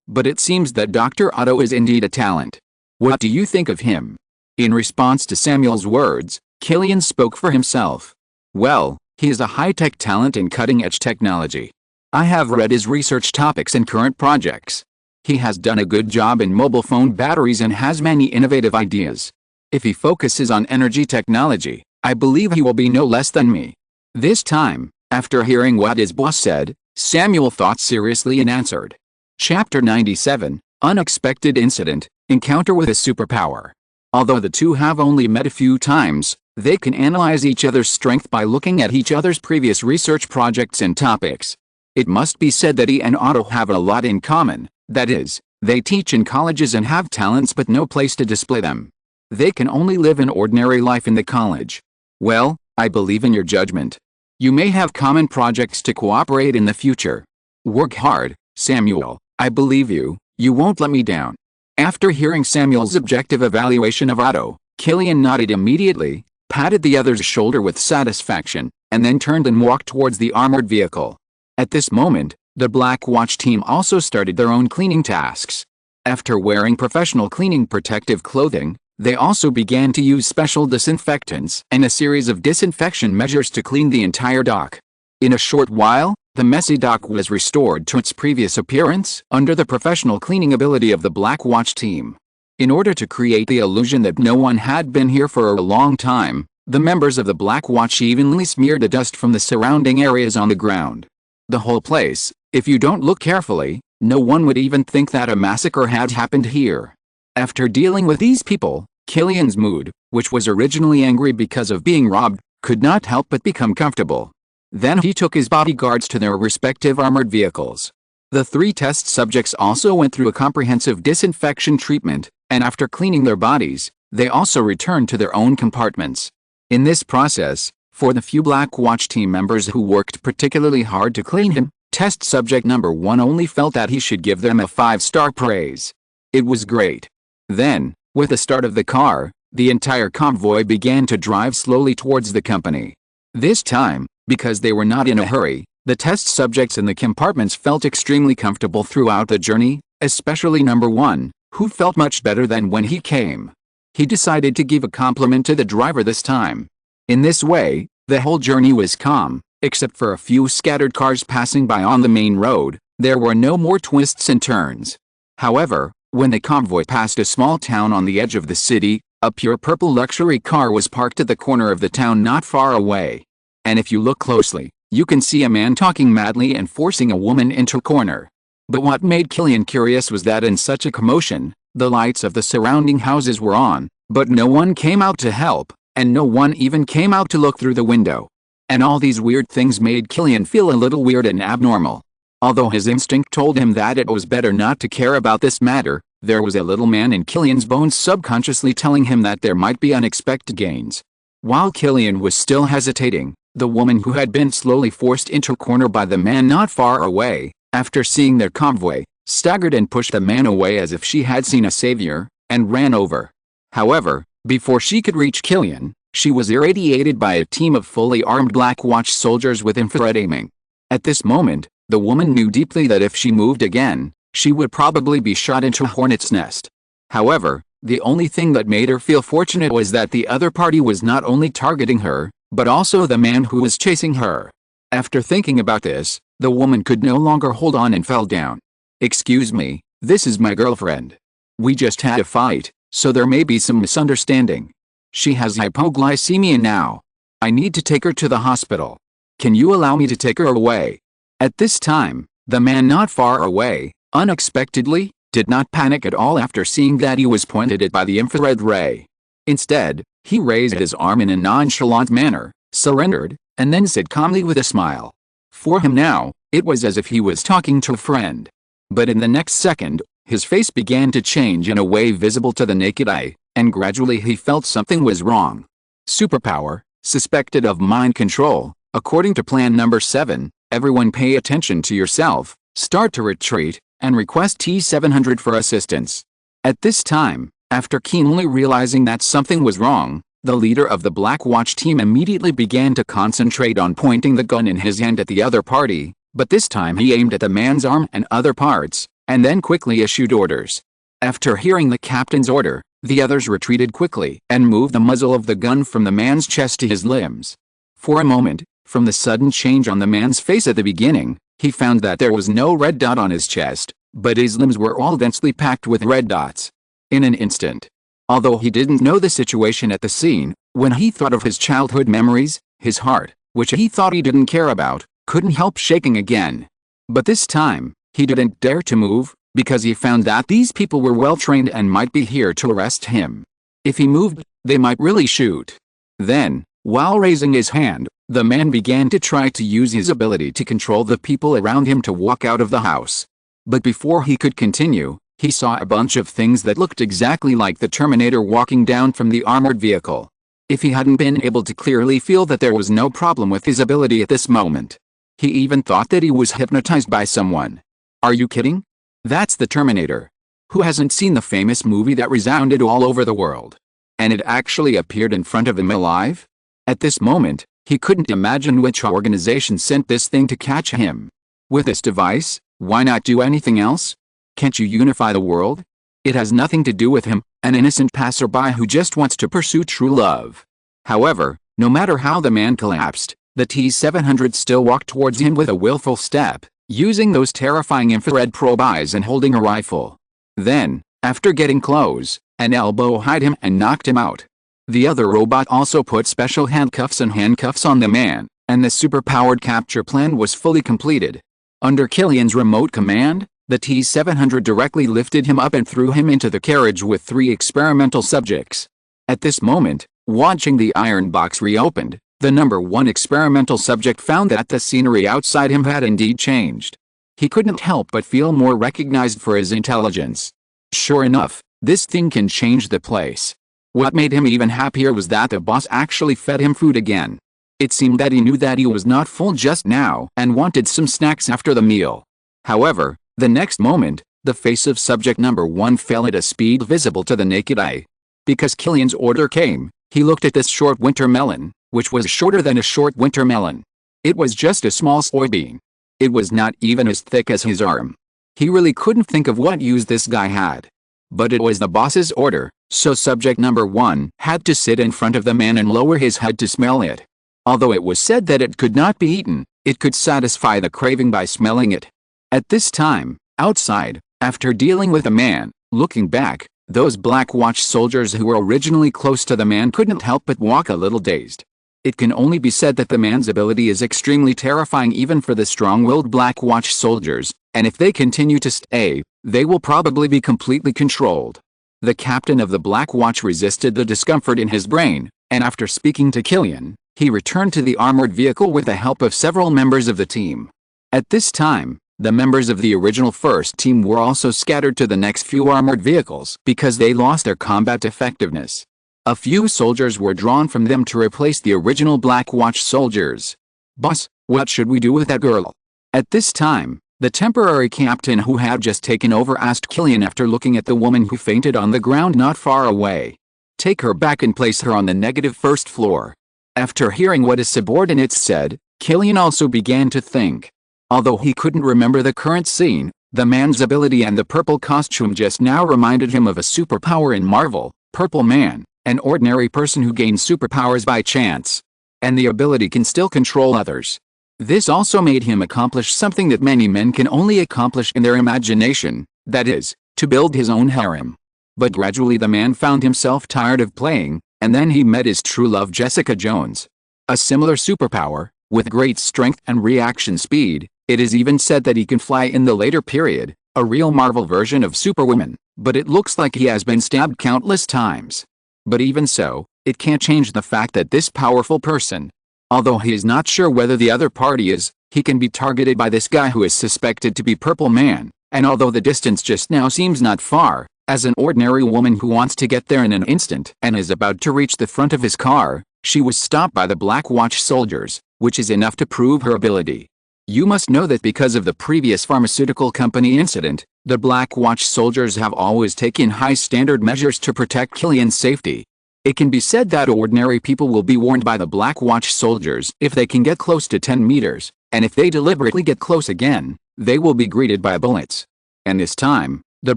A: but it seems that Dr. Otto is indeed a talent. What do you think of him? In response to Samuel's words, Killian spoke for himself. Well, he is a high-tech talent in cutting-edge technology. I have read his research topics and current projects. He has done a good job in mobile phone batteries and has many innovative ideas. If he focuses on energy technology, I believe he will be no less than me. This time, after hearing what his boss said, Samuel thought seriously and answered. Chapter 97, Unexpected Incident, Encounter with a Superpower. Although the two have only met a few times, they can analyze each other's strength by looking at each other's previous research projects and topics. It must be said that he and Otto have a lot in common, that is, they teach in colleges and have talents but no place to display them. They can only live an ordinary life in the college. Well, I believe in your judgment. You may have common projects to cooperate in the future. Work hard, Samuel, I believe you won't let me down. After hearing Samuel's objective evaluation of Otto, Killian nodded immediately, patted the other's shoulder with satisfaction, and then turned and walked towards the armored vehicle. At this moment, the Black Watch team also started their own cleaning tasks. After wearing professional cleaning protective clothing, they also began to use special disinfectants and a series of disinfection measures to clean the entire dock. In a short while, the messy dock was restored to its previous appearance under the professional cleaning ability of the Black Watch team. In order to create the illusion that no one had been here for a long time, the members of the Black Watch evenly smeared the dust from the surrounding areas on the ground. The whole place, if you don't look carefully, no one would even think that a massacre had happened here. After dealing with these people, Killian's mood, which was originally angry because of being robbed, could not help but become comfortable. Then he took his bodyguards to their respective armored vehicles. The three test subjects also went through a comprehensive disinfection treatment, and after cleaning their bodies, they also returned to their own compartments. In this process, for the few Black Watch team members who worked particularly hard to clean him, test subject number one only felt that he should give them a 5-star praise. It was great. Then, with the start of the car, the entire convoy began to drive slowly towards the company. This time, because they were not in a hurry, the test subjects in the compartments felt extremely comfortable throughout the journey, especially number one, who felt much better than when he came. He decided to give a compliment to the driver this time. In this way, the whole journey was calm, except for a few scattered cars passing by on the main road. There were no more twists and turns. However, when the convoy passed a small town on the edge of the city, a pure purple luxury car was parked at the corner of the town not far away. And if you look closely, you can see a man talking madly and forcing a woman into a corner. But what made Killian curious was that in such a commotion, the lights of the surrounding houses were on, but no one came out to help, and no one even came out to look through the window. And all these weird things made Killian feel a little weird and abnormal. Although his instinct told him that it was better not to care about this matter, there was a little man in Killian's bones subconsciously telling him that there might be unexpected gains. While Killian was still hesitating, the woman who had been slowly forced into a corner by the man not far away, after seeing their convoy, staggered and pushed the man away as if she had seen a savior, and ran over. However, before she could reach Killian, she was irradiated by a team of fully armed Black Watch soldiers with infrared aiming. At this moment, the woman knew deeply that if she moved again, she would probably be shot into a hornet's nest. However, the only thing that made her feel fortunate was that the other party was not only targeting her, but also the man who was chasing her. After thinking about this, the woman could no longer hold on and fell down. "Excuse me, this is my girlfriend. We just had a fight, so there may be some misunderstanding. She has hypoglycemia now. I need to take her to the hospital. Can you allow me to take her away?" At this time, the man not far away, unexpectedly, did not panic at all after seeing that he was pointed at by the infrared ray. Instead, he raised his arm in a nonchalant manner, surrendered, and then said calmly with a smile. For him now, it was as if he was talking to a friend. But in the next second, his face began to change in a way visible to the naked eye, and gradually he felt something was wrong. Superpower, suspected of mind control. According to plan number 7, everyone pay attention to yourself, start to retreat, and request T-700 for assistance. At this time, after keenly realizing that something was wrong, the leader of the Black Watch team immediately began to concentrate on pointing the gun in his hand at the other party, but this time he aimed at the man's arm and other parts, and then quickly issued orders. After hearing the captain's order, the others retreated quickly and moved the muzzle of the gun from the man's chest to his limbs. For a moment, from the sudden change on the man's face at the beginning, he found that there was no red dot on his chest, but his limbs were all densely packed with red dots. In an instant. Although he didn't know the situation at the scene, when he thought of his childhood memories, his heart, which he thought he didn't care about, couldn't help shaking again. But this time, he didn't dare to move, because he found that these people were well trained and might be here to arrest him. If he moved, they might really shoot. Then, while raising his hand, the man began to try to use his ability to control the people around him to walk out of the house. But before he could continue, he saw a bunch of things that looked exactly like the Terminator walking down from the armored vehicle. If he hadn't been able to clearly feel that there was no problem with his ability at this moment, he even thought that he was hypnotized by someone. Are you kidding? That's the Terminator. Who hasn't seen the famous movie that resounded all over the world? And it actually appeared in front of him alive? At this moment, he couldn't imagine which organization sent this thing to catch him. With this device, why not do anything else? Can't you unify the world? It has nothing to do with him, an innocent passerby who just wants to pursue true love. However, no matter how the man collapsed, the T-700 still walked towards him with a willful step, using those terrifying infrared probe eyes and holding a rifle. Then, after getting close, an elbow hit him and knocked him out. The other robot also put special handcuffs on the man, and the superpowered capture plan was fully completed. Under Killian's remote command, the T-700 directly lifted him up and threw him into the carriage with 3 experimental subjects. At this moment, watching the iron box reopened, the number 1 experimental subject found that the scenery outside him had indeed changed. He couldn't help but feel more recognized for his intelligence. Sure enough, this thing can change the place. What made him even happier was that the boss actually fed him food again. It seemed that he knew that he was not full just now and wanted some snacks after the meal. However, the next moment, the face of subject number 1 fell at a speed visible to the naked eye. Because Killian's order came, he looked at this short winter melon, which was shorter than a short winter melon. It was just a small soybean. It was not even as thick as his arm. He really couldn't think of what use this guy had. But it was the boss's order, so subject number 1 had to sit in front of the man and lower his head to smell it. Although it was said that it could not be eaten, it could satisfy the craving by smelling it. At this time, outside, after dealing with the man, looking back, those Black Watch soldiers who were originally close to the man couldn't help but walk a little dazed. It can only be said that the man's ability is extremely terrifying even for the strong-willed Black Watch soldiers, and if they continue to stay, they will probably be completely controlled. The captain of the Black Watch resisted the discomfort in his brain, and after speaking to Killian, he returned to the armored vehicle with the help of several members of the team. At this time, the members of the original first team were also scattered to the next few armored vehicles because they lost their combat effectiveness. A few soldiers were drawn from them to replace the original Black Watch soldiers. "Boss, what should we do with that girl?" At this time, the temporary captain who had just taken over asked Killian after looking at the woman who fainted on the ground not far away. "Take her back and place her on the negative first floor." After hearing what his subordinates said, Killian also began to think. Although he couldn't remember the current scene, the man's ability and the purple costume just now reminded him of a superpower in Marvel, Purple Man, an ordinary person who gains superpowers by chance. And the ability can still control others. This also made him accomplish something that many men can only accomplish in their imagination, that is, to build his own harem. But gradually the man found himself tired of playing, and then he met his true love Jessica Jones. A similar superpower, with great strength and reaction speed. It is even said that he can fly in the later period, a real Marvel version of Superwoman, but it looks like he has been stabbed countless times. But even so, it can't change the fact that this powerful person, although he is not sure whether the other party is, he can be targeted by this guy who is suspected to be Purple Man, and although the distance just now seems not far, as an ordinary woman who wants to get there in an instant and is about to reach the front of his car, she was stopped by the Black Watch soldiers, which is enough to prove her ability. You must know that because of the previous pharmaceutical company incident, the Black Watch soldiers have always taken high standard measures to protect Killian's safety. It can be said that ordinary people will be warned by the Black Watch soldiers if they can get close to 10 meters, and if they deliberately get close again, they will be greeted by bullets. And this time, the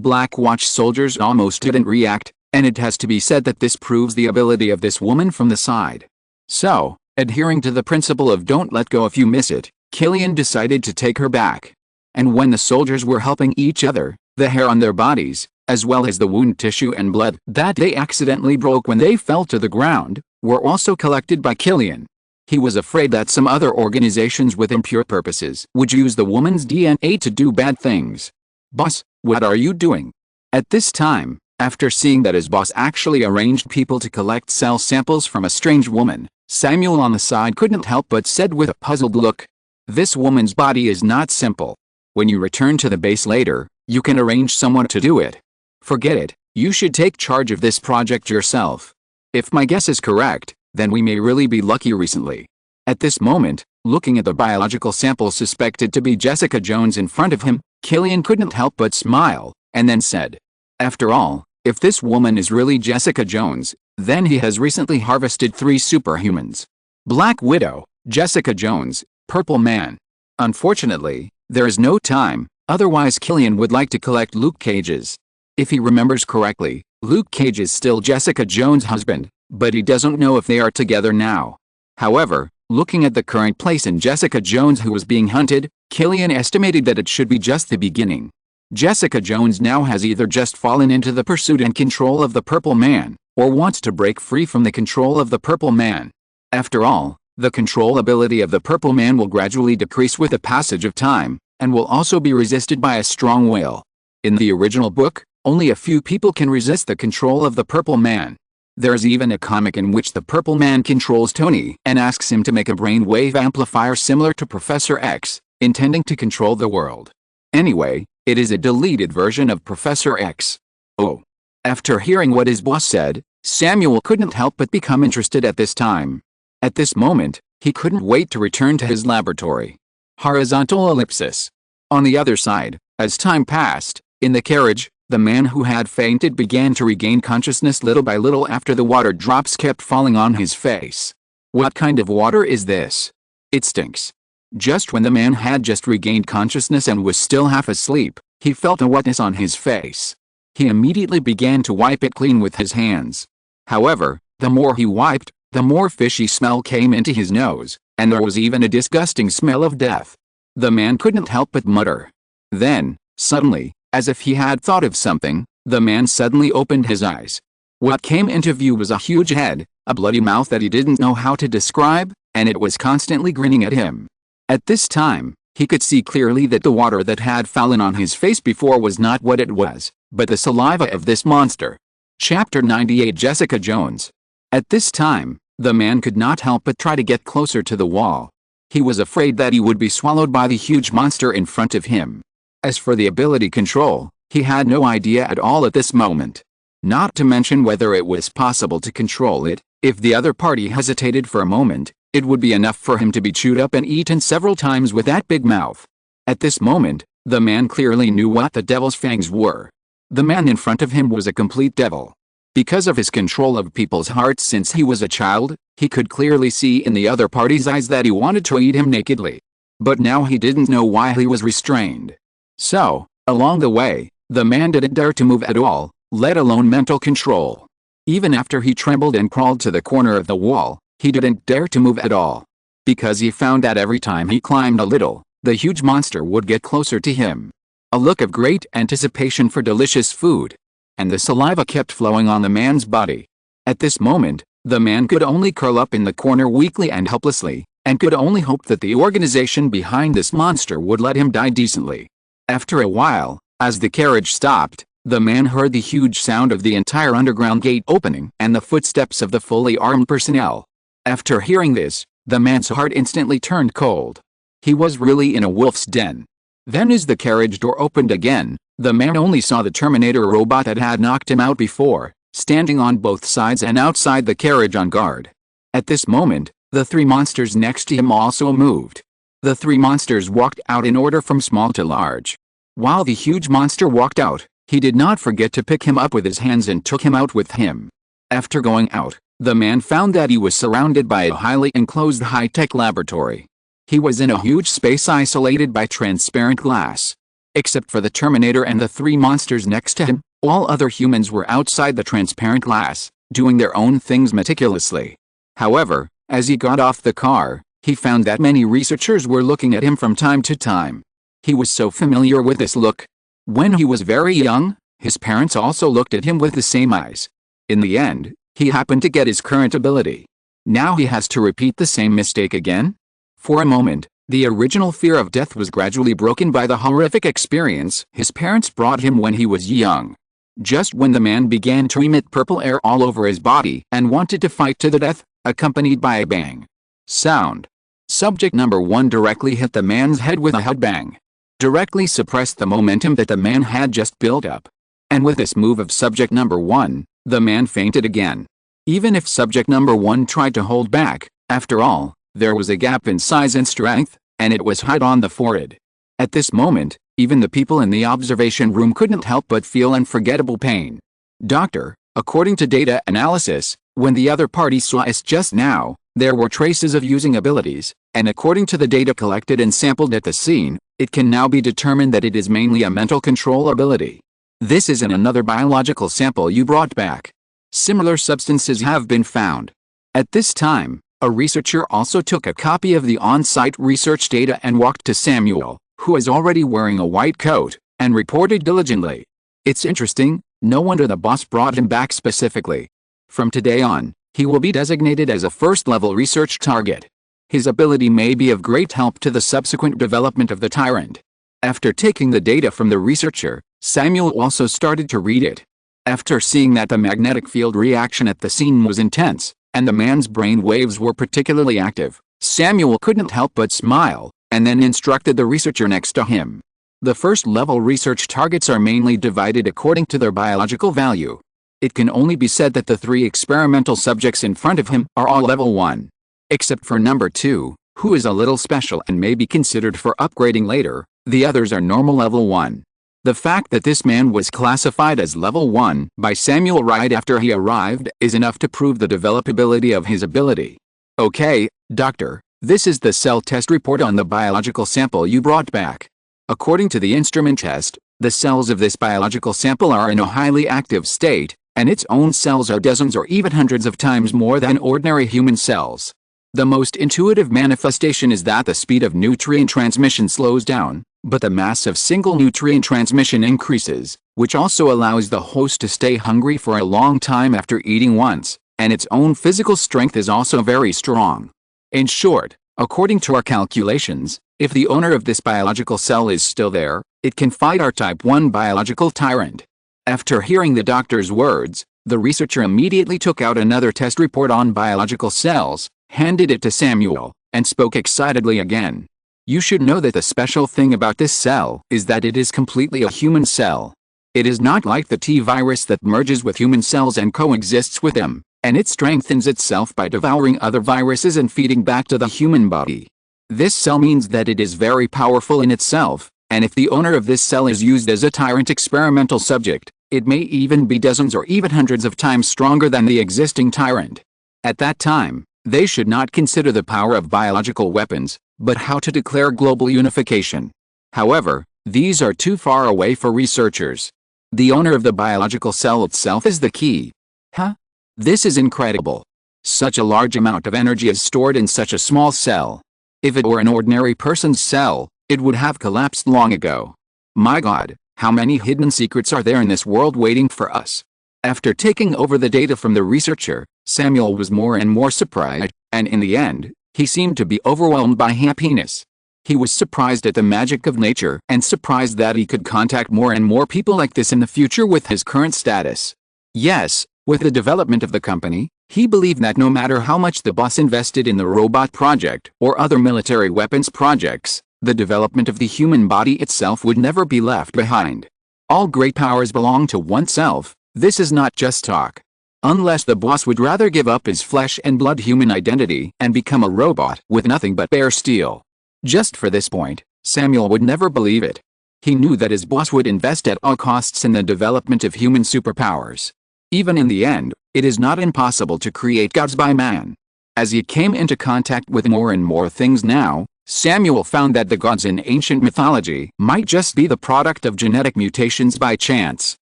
A: Black Watch soldiers almost didn't react, and it has to be said that this proves the ability of this woman from the side. So, adhering to the principle of don't let go if you miss it, Killian decided to take her back. And when the soldiers were helping each other, the hair on their bodies, as well as the wound tissue and blood that they accidentally broke when they fell to the ground, were also collected by Killian. He was afraid that some other organizations with impure purposes would use the woman's DNA to do bad things. "Boss, what are you doing?" At this time, after seeing that his boss actually arranged people to collect cell samples from a strange woman, Samuel on the side couldn't help but said with a puzzled look, "This woman's body is not simple. When you return to the base later, you can arrange someone to do it. Forget it, you should take charge of this project yourself. If my guess is correct, then we may really be lucky recently." At this moment, looking at the biological sample suspected to be Jessica Jones in front of him, Killian couldn't help but smile, and then said, "After all, if this woman is really Jessica Jones, then he has recently harvested 3 superhumans. Black Widow, Jessica Jones, Purple Man. Unfortunately, there is no time, otherwise Killian would like to collect Luke Cage's. If he remembers correctly, Luke Cage is still Jessica Jones' husband, but he doesn't know if they are together now. However, looking at the current place in Jessica Jones who was being hunted, Killian estimated that it should be just the beginning. Jessica Jones now has either just fallen into the pursuit and control of the Purple Man, or wants to break free from the control of the Purple Man. After all, the control ability of the Purple Man will gradually decrease with the passage of time, and will also be resisted by a strong will. In the original book, only a few people can resist the control of the Purple Man. There's even a comic in which the Purple Man controls Tony and asks him to make a brainwave amplifier similar to Professor X, intending to control the world. Anyway, it is a deleted version of Professor X. Oh. After hearing what his boss said, Samuel couldn't help but become interested at this time. At this moment, he couldn't wait to return to his laboratory. Horizontal ellipsis. On the other side, as time passed, in the carriage, the man who had fainted began to regain consciousness little by little after the water drops kept falling on his face. What kind of water is this? It stinks. Just when the man had just regained consciousness and was still half asleep, he felt a wetness on his face. He immediately began to wipe it clean with his hands. However, the more he wiped, the more fishy smell came into his nose, and there was even a disgusting smell of death. The man couldn't help but mutter. Then, suddenly, as if he had thought of something, the man suddenly opened his eyes. What came into view was a huge head, a bloody mouth that he didn't know how to describe, and it was constantly grinning at him. At this time, he could see clearly that the water that had fallen on his face before was not what it was, but the saliva of this monster. Chapter 98 Jessica Jones. At this time, the man could not help but try to get closer to the wall. He was afraid that he would be swallowed by the huge monster in front of him. As for the ability control, he had no idea at all at this moment. Not to mention whether it was possible to control it. If the other party hesitated for a moment, it would be enough for him to be chewed up and eaten several times with that big mouth. At this moment, the man clearly knew what the devil's fangs were. The man in front of him was a complete devil. Because of his control of people's hearts since he was a child, he could clearly see in the other party's eyes that he wanted to eat him nakedly. But now he didn't know why he was restrained. So, along the way, the man didn't dare to move at all, let alone mental control. Even after he trembled and crawled to the corner of the wall, he didn't dare to move at all. Because he found that every time he climbed a little, the huge monster would get closer to him. A look of great anticipation for delicious food. And the saliva kept flowing on the man's body. At this moment, the man could only curl up in the corner weakly and helplessly, and could only hope that the organization behind this monster would let him die decently. After a while, as the carriage stopped, the man heard the huge sound of the entire underground gate opening and the footsteps of the fully armed personnel. After hearing this, the man's heart instantly turned cold. He was really in a wolf's den. Then as the carriage door opened again, the man only saw the Terminator robot that had knocked him out before, standing on both sides and outside the carriage on guard. At this moment, the three monsters next to him also moved. The three monsters walked out in order from small to large. While the huge monster walked out, he did not forget to pick him up with his hands and took him out with him. After going out, the man found that he was surrounded by a highly enclosed high-tech laboratory. He was in a huge space isolated by transparent glass. Except for the Terminator and the three monsters next to him, all other humans were outside the transparent glass, doing their own things meticulously. However, as he got off the car, he found that many researchers were looking at him from time to time. He was so familiar with this look. When he was very young, his parents also looked at him with the same eyes. In the end, he happened to get his current ability. Now he has to repeat the same mistake again? For a moment, the original fear of death was gradually broken by the horrific experience his parents brought him when he was young. Just when the man began to emit purple air all over his body and wanted to fight to the death, accompanied by a bang sound, subject number 1 directly hit the man's head with a headbang. Directly suppressed the momentum that the man had just built up. And with this move of subject number 1, the man fainted again. Even if subject number 1 tried to hold back, after all, there was a gap in size and strength, and it was hard on the forehead. At this moment, even the people in the observation room couldn't help but feel unforgettable pain. Doctor, according to data analysis, when the other party saw us just now, there were traces of using abilities, and according to the data collected and sampled at the scene, it can now be determined that it is mainly a mental control ability. This is in another biological sample you brought back. Similar substances have been found. At this time, a researcher also took a copy of the on-site research data and walked to Samuel, who is already wearing a white coat, and reported diligently. It's interesting, no wonder the boss brought him back specifically. From today on, he will be designated as a first-level research target. His ability may be of great help to the subsequent development of the tyrant. After taking the data from the researcher, Samuel also started to read it. After seeing that the magnetic field reaction at the scene was intense, and the man's brain waves were particularly active, Samuel couldn't help but smile, and then instructed the researcher next to him. The first-level research targets are mainly divided according to their biological value. It can only be said that the 3 experimental subjects in front of him are all level 1. Except for number 2, who is a little special and may be considered for upgrading later, the others are normal level 1. The fact that this man was classified as level 1 by Samuel right after he arrived is enough to prove the developability of his ability. Okay, Doctor, this is the cell test report on the biological sample you brought back. According to the instrument test, the cells of this biological sample are in a highly active state, and its own cells are dozens or even hundreds of times more than ordinary human cells. The most intuitive manifestation is that the speed of nutrient transmission slows down, but the mass of single nutrient transmission increases, which also allows the host to stay hungry for a long time after eating once, and its own physical strength is also very strong. In short, according to our calculations, if the owner of this biological cell is still there, it can fight our type 1 biological tyrant. After hearing the doctor's words, the researcher immediately took out another test report on biological cells, handed it to Samuel, and spoke excitedly again. You should know that the special thing about this cell is that it is completely a human cell. It is not like the T virus that merges with human cells and coexists with them, and it strengthens itself by devouring other viruses and feeding back to the human body. This cell means that it is very powerful in itself, and if the owner of this cell is used as a tyrant experimental subject, it may even be dozens or even hundreds of times stronger than the existing tyrant. At that time, they should not consider the power of biological weapons, but how to declare global unification. However, these are too far away for researchers. The owner of the biological cell itself is the key. Huh? This is incredible. Such a large amount of energy is stored in such a small cell. If it were an ordinary person's cell, it would have collapsed long ago. My God, how many hidden secrets are there in this world waiting for us? After taking over the data from the researcher, Samuel was more and more surprised, and in the end, he seemed to be overwhelmed by happiness. He was surprised at the magic of nature and surprised that he could contact more and more people like this in the future with his current status. Yes, with the development of the company, he believed that no matter how much the boss invested in the robot project or other military weapons projects, the development of the human body itself would never be left behind. All great powers belong to oneself. This is not just talk. Unless the boss would rather give up his flesh and blood human identity and become a robot with nothing but bare steel. Just for this point, Samuel would never believe it. He knew that his boss would invest at all costs in the development of human superpowers. Even in the end, it is not impossible to create gods by man. As he came into contact with more and more things now, Samuel found that the gods in ancient mythology might just be the product of genetic mutations by chance.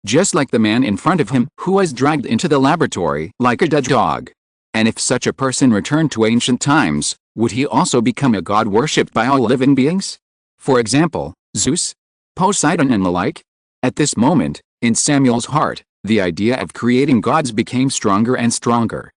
A: Just like the man in front of him who was dragged into the laboratory like a dead dog. And if such a person returned to ancient times, would he also become a god worshipped by all living beings? For example, Zeus, Poseidon and the like? At this moment, in Samuel's heart, the idea of creating gods became stronger and stronger.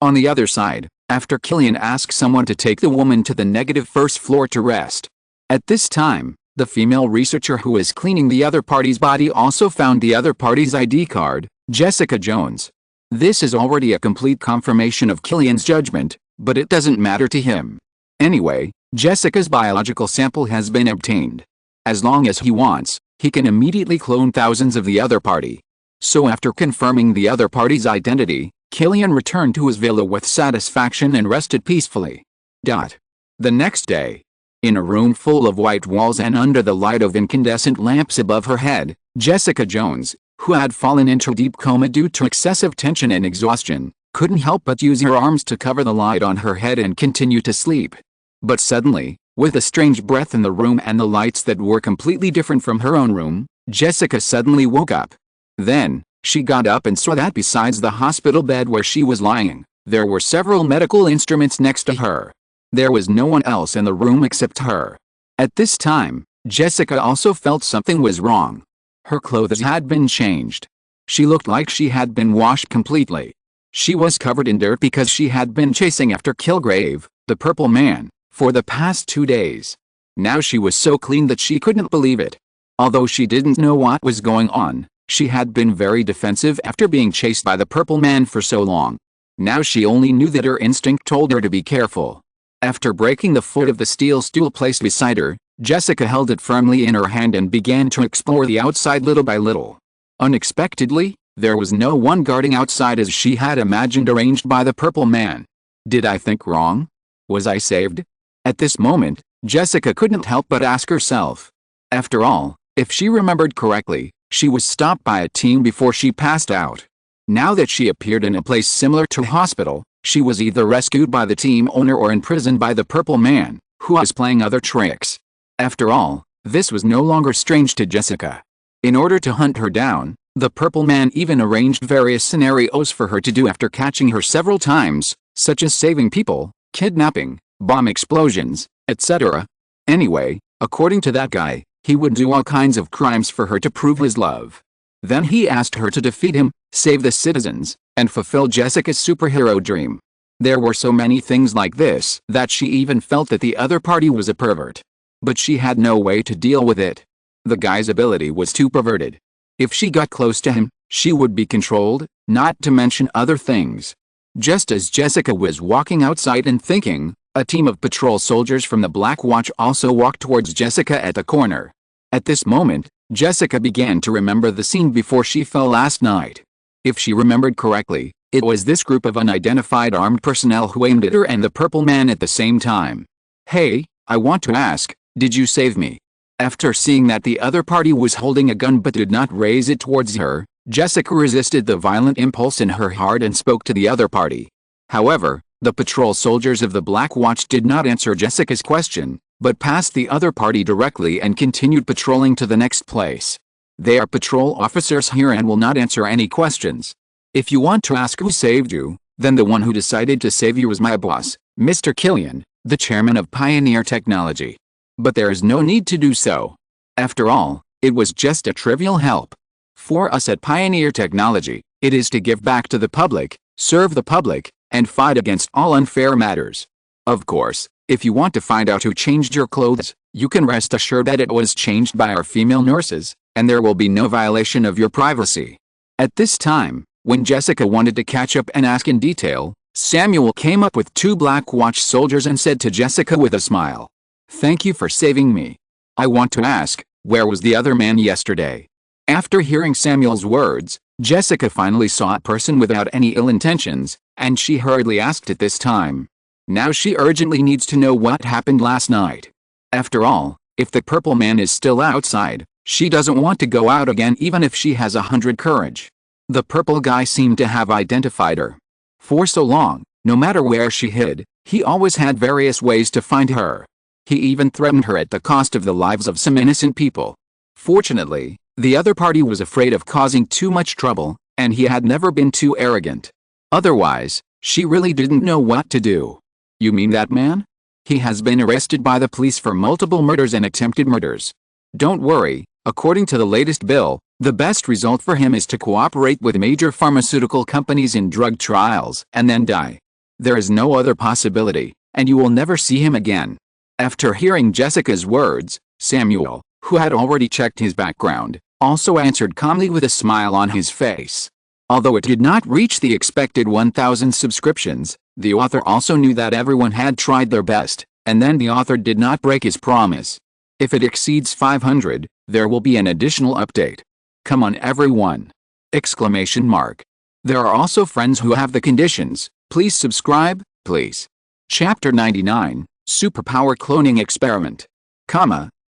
A: On the other side, after Killian asked someone to take the woman to the negative first floor to rest. At this time, the female researcher who was cleaning the other party's body also found the other party's ID card, Jessica Jones. This is already a complete confirmation of Killian's judgment, but it doesn't matter to him. Anyway, Jessica's biological sample has been obtained. As long as he wants, he can immediately clone thousands of the other party. So after confirming the other party's identity, Killian returned to his villa with satisfaction and rested peacefully. The next day, in a room full of white walls and under the light of incandescent lamps above her head, Jessica Jones, who had fallen into deep coma due to excessive tension and exhaustion, couldn't help but use her arms to cover the light on her head and continue to sleep. But suddenly, with a strange breath in the room and the lights that were completely different from her own room, Jessica suddenly woke up. Then, she got up and saw that besides the hospital bed where she was lying, there were several medical instruments next to her. There was no one else in the room except her. At this time, Jessica also felt something was wrong. Her clothes had been changed. She looked like she had been washed completely. She was covered in dirt because she had been chasing after Kilgrave, the purple man, for the past 2 days. Now she was so clean that she couldn't believe it. Although she didn't know what was going on, she had been very defensive after being chased by the purple man for so long. Now she only knew that her instinct told her to be careful. After breaking the foot of the steel stool placed beside her, Jessica held it firmly in her hand and began to explore the outside little by little. Unexpectedly, there was no one guarding outside as she had imagined arranged by the purple man. Did I think wrong? Was I saved? At this moment, Jessica couldn't help but ask herself. After all, if she remembered correctly, she was stopped by a team before she passed out. Now that she appeared in a place similar to a hospital, she was either rescued by the team owner or imprisoned by the purple man, who was playing other tricks. After all, this was no longer strange to Jessica. In order to hunt her down, the purple man even arranged various scenarios for her to do after catching her several times, such as saving people, kidnapping, bomb explosions, etc. Anyway, according to that guy, he would do all kinds of crimes for her to prove his love. Then he asked her to defeat him, save the citizens, and fulfill Jessica's superhero dream. There were so many things like this that she even felt that the other party was a pervert. But she had no way to deal with it. The guy's ability was too perverted. If she got close to him, she would be controlled, not to mention other things. Just as Jessica was walking outside and thinking, a team of patrol soldiers from the Black Watch also walked towards Jessica at the corner. At this moment, Jessica began to remember the scene before she fell last night. If she remembered correctly, it was this group of unidentified armed personnel who aimed at her and the purple man at the same time. "Hey, I want to ask, did you save me?" After seeing that the other party was holding a gun but did not raise it towards her, Jessica resisted the violent impulse in her heart and spoke to the other party. However, the patrol soldiers of the Black Watch did not answer Jessica's question, but passed the other party directly and continued patrolling to the next place. They are patrol officers here and will not answer any questions. If you want to ask who saved you, then the one who decided to save you was my boss, Mr. Killian, the chairman of Pioneer Technology. But there is no need to do so. After all, it was just a trivial help. For us at Pioneer Technology, it is to give back to the public, serve the public, and fight against all unfair matters. Of course, if you want to find out who changed your clothes, you can rest assured that it was changed by our female nurses, and there will be no violation of your privacy. At this time, when Jessica wanted to catch up and ask in detail, Samuel came up with 2 Black Watch soldiers and said to Jessica with a smile, "Thank you for saving me. I want to ask, where was the other man yesterday?" After hearing Samuel's words, Jessica finally saw a person without any ill intentions, and she hurriedly asked at this time. Now she urgently needs to know what happened last night. After all, if the purple man is still outside, she doesn't want to go out again even if she has 100 courage. The purple guy seemed to have identified her. For so long, no matter where she hid, he always had various ways to find her. He even threatened her at the cost of the lives of some innocent people. Fortunately, the other party was afraid of causing too much trouble, and he had never been too arrogant. Otherwise, she really didn't know what to do. "You mean that man? He has been arrested by the police for multiple murders and attempted murders. Don't worry, according to the latest bill, the best result for him is to cooperate with major pharmaceutical companies in drug trials and then die. There is no other possibility, and you will never see him again." After hearing Jessica's words, Samuel, who had already checked his background, also answered calmly with a smile on his face. Although it did not reach the expected 1,000 subscriptions, the author also knew that everyone had tried their best, and then the author did not break his promise. If it exceeds 500, there will be an additional update. Come on everyone! Exclamation mark. There are also friends who have the conditions. Please subscribe, please. Chapter 99, Superpower Cloning Experiment.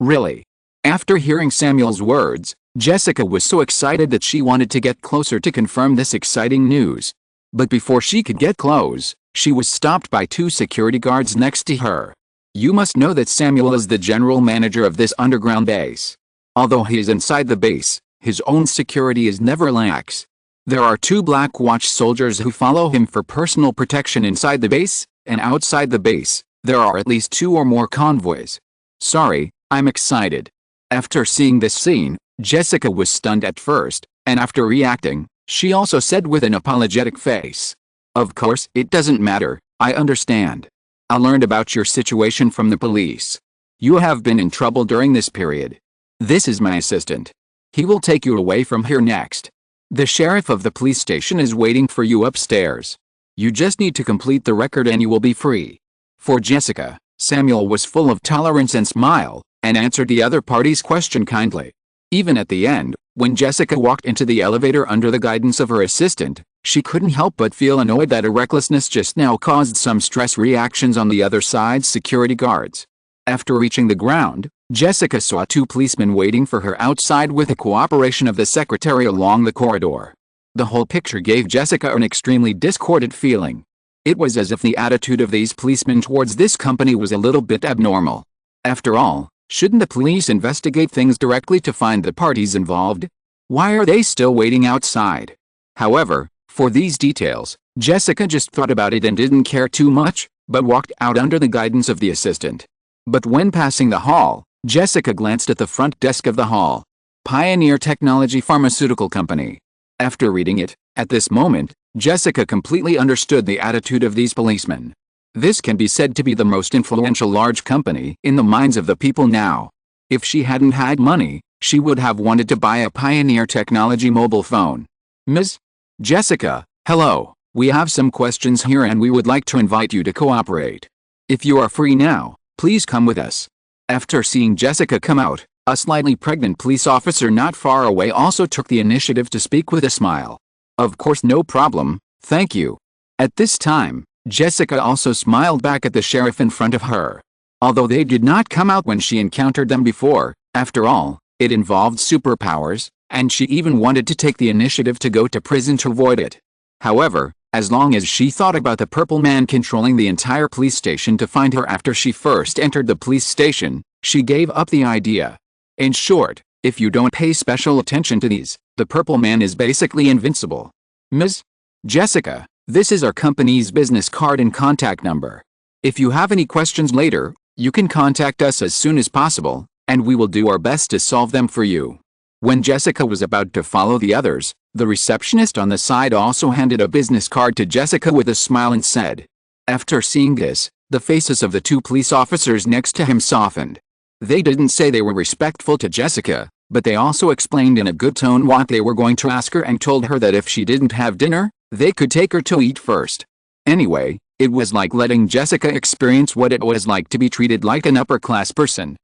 A: Really? After hearing Samuel's words, Jessica was so excited that she wanted to get closer to confirm this exciting news. But before she could get close, she was stopped by 2 security guards next to her. You must know that Samuel is the general manager of this underground base. Although he is inside the base, his own security is never lax. There are 2 Black Watch soldiers who follow him for personal protection inside the base, and outside the base, there are at least 2 or more convoys. Sorry, I'm excited. After seeing this scene, Jessica was stunned at first, and after reacting, she also said with an apologetic face, "Of course, it doesn't matter, I understand. I learned about your situation from the police. You have been in trouble during this period. This is my assistant. He will take you away from here next. The sheriff of the police station is waiting for you upstairs. You just need to complete the record and you will be free." For Jessica, Samuel was full of tolerance and smile, and answered the other party's question kindly. Even at the end, when Jessica walked into the elevator under the guidance of her assistant, she couldn't help but feel annoyed that her recklessness just now caused some stress reactions on the other side's security guards. After reaching the ground, Jessica saw 2 policemen waiting for her outside with the cooperation of the secretary along the corridor. The whole picture gave Jessica an extremely discordant feeling. It was as if the attitude of these policemen towards this company was a little bit abnormal. After all, shouldn't the police investigate things directly to find the parties involved? Why are they still waiting outside? However, for these details, Jessica just thought about it and didn't care too much, but walked out under the guidance of the assistant. But when passing the hall, Jessica glanced at the front desk of the hall. Pioneer Technology Pharmaceutical Company. After reading it, at this moment, Jessica completely understood the attitude of these policemen. This can be said to be the most influential large company in the minds of the people now. If she hadn't had money, she would have wanted to buy a Pioneer Technology mobile phone. "Ms. Jessica, hello, we have some questions here and we would like to invite you to cooperate. If you are free now, please come with us." After seeing Jessica come out, A slightly pregnant police officer not far away also took the initiative to speak with a smile. Of course, no problem, thank you. At this time, Jessica also smiled back at the sheriff in front of her. Although they did not come out when she encountered them before, after all, it involved superpowers, and she even wanted to take the initiative to go to prison to avoid it. However, as long as she thought about the purple man controlling the entire police station to find her after she first entered the police station, she gave up the idea. In short, if you don't pay special attention to these, the purple man is basically invincible. Ms. Jessica, this is our company's business card and contact number. If you have any questions later, you can contact us as soon as possible, and we will do our best to solve them for you. When Jessica was about to follow the others, the receptionist on the side also handed a business card to Jessica with a smile and said. After seeing this, the faces of the two police officers next to him softened. They didn't say they were respectful to Jessica, but they also explained in a good tone what they were going to ask her and told her that if she didn't have dinner, they could take her to eat first. Anyway, it was like letting Jessica experience what it was like to be treated like an upper-class person.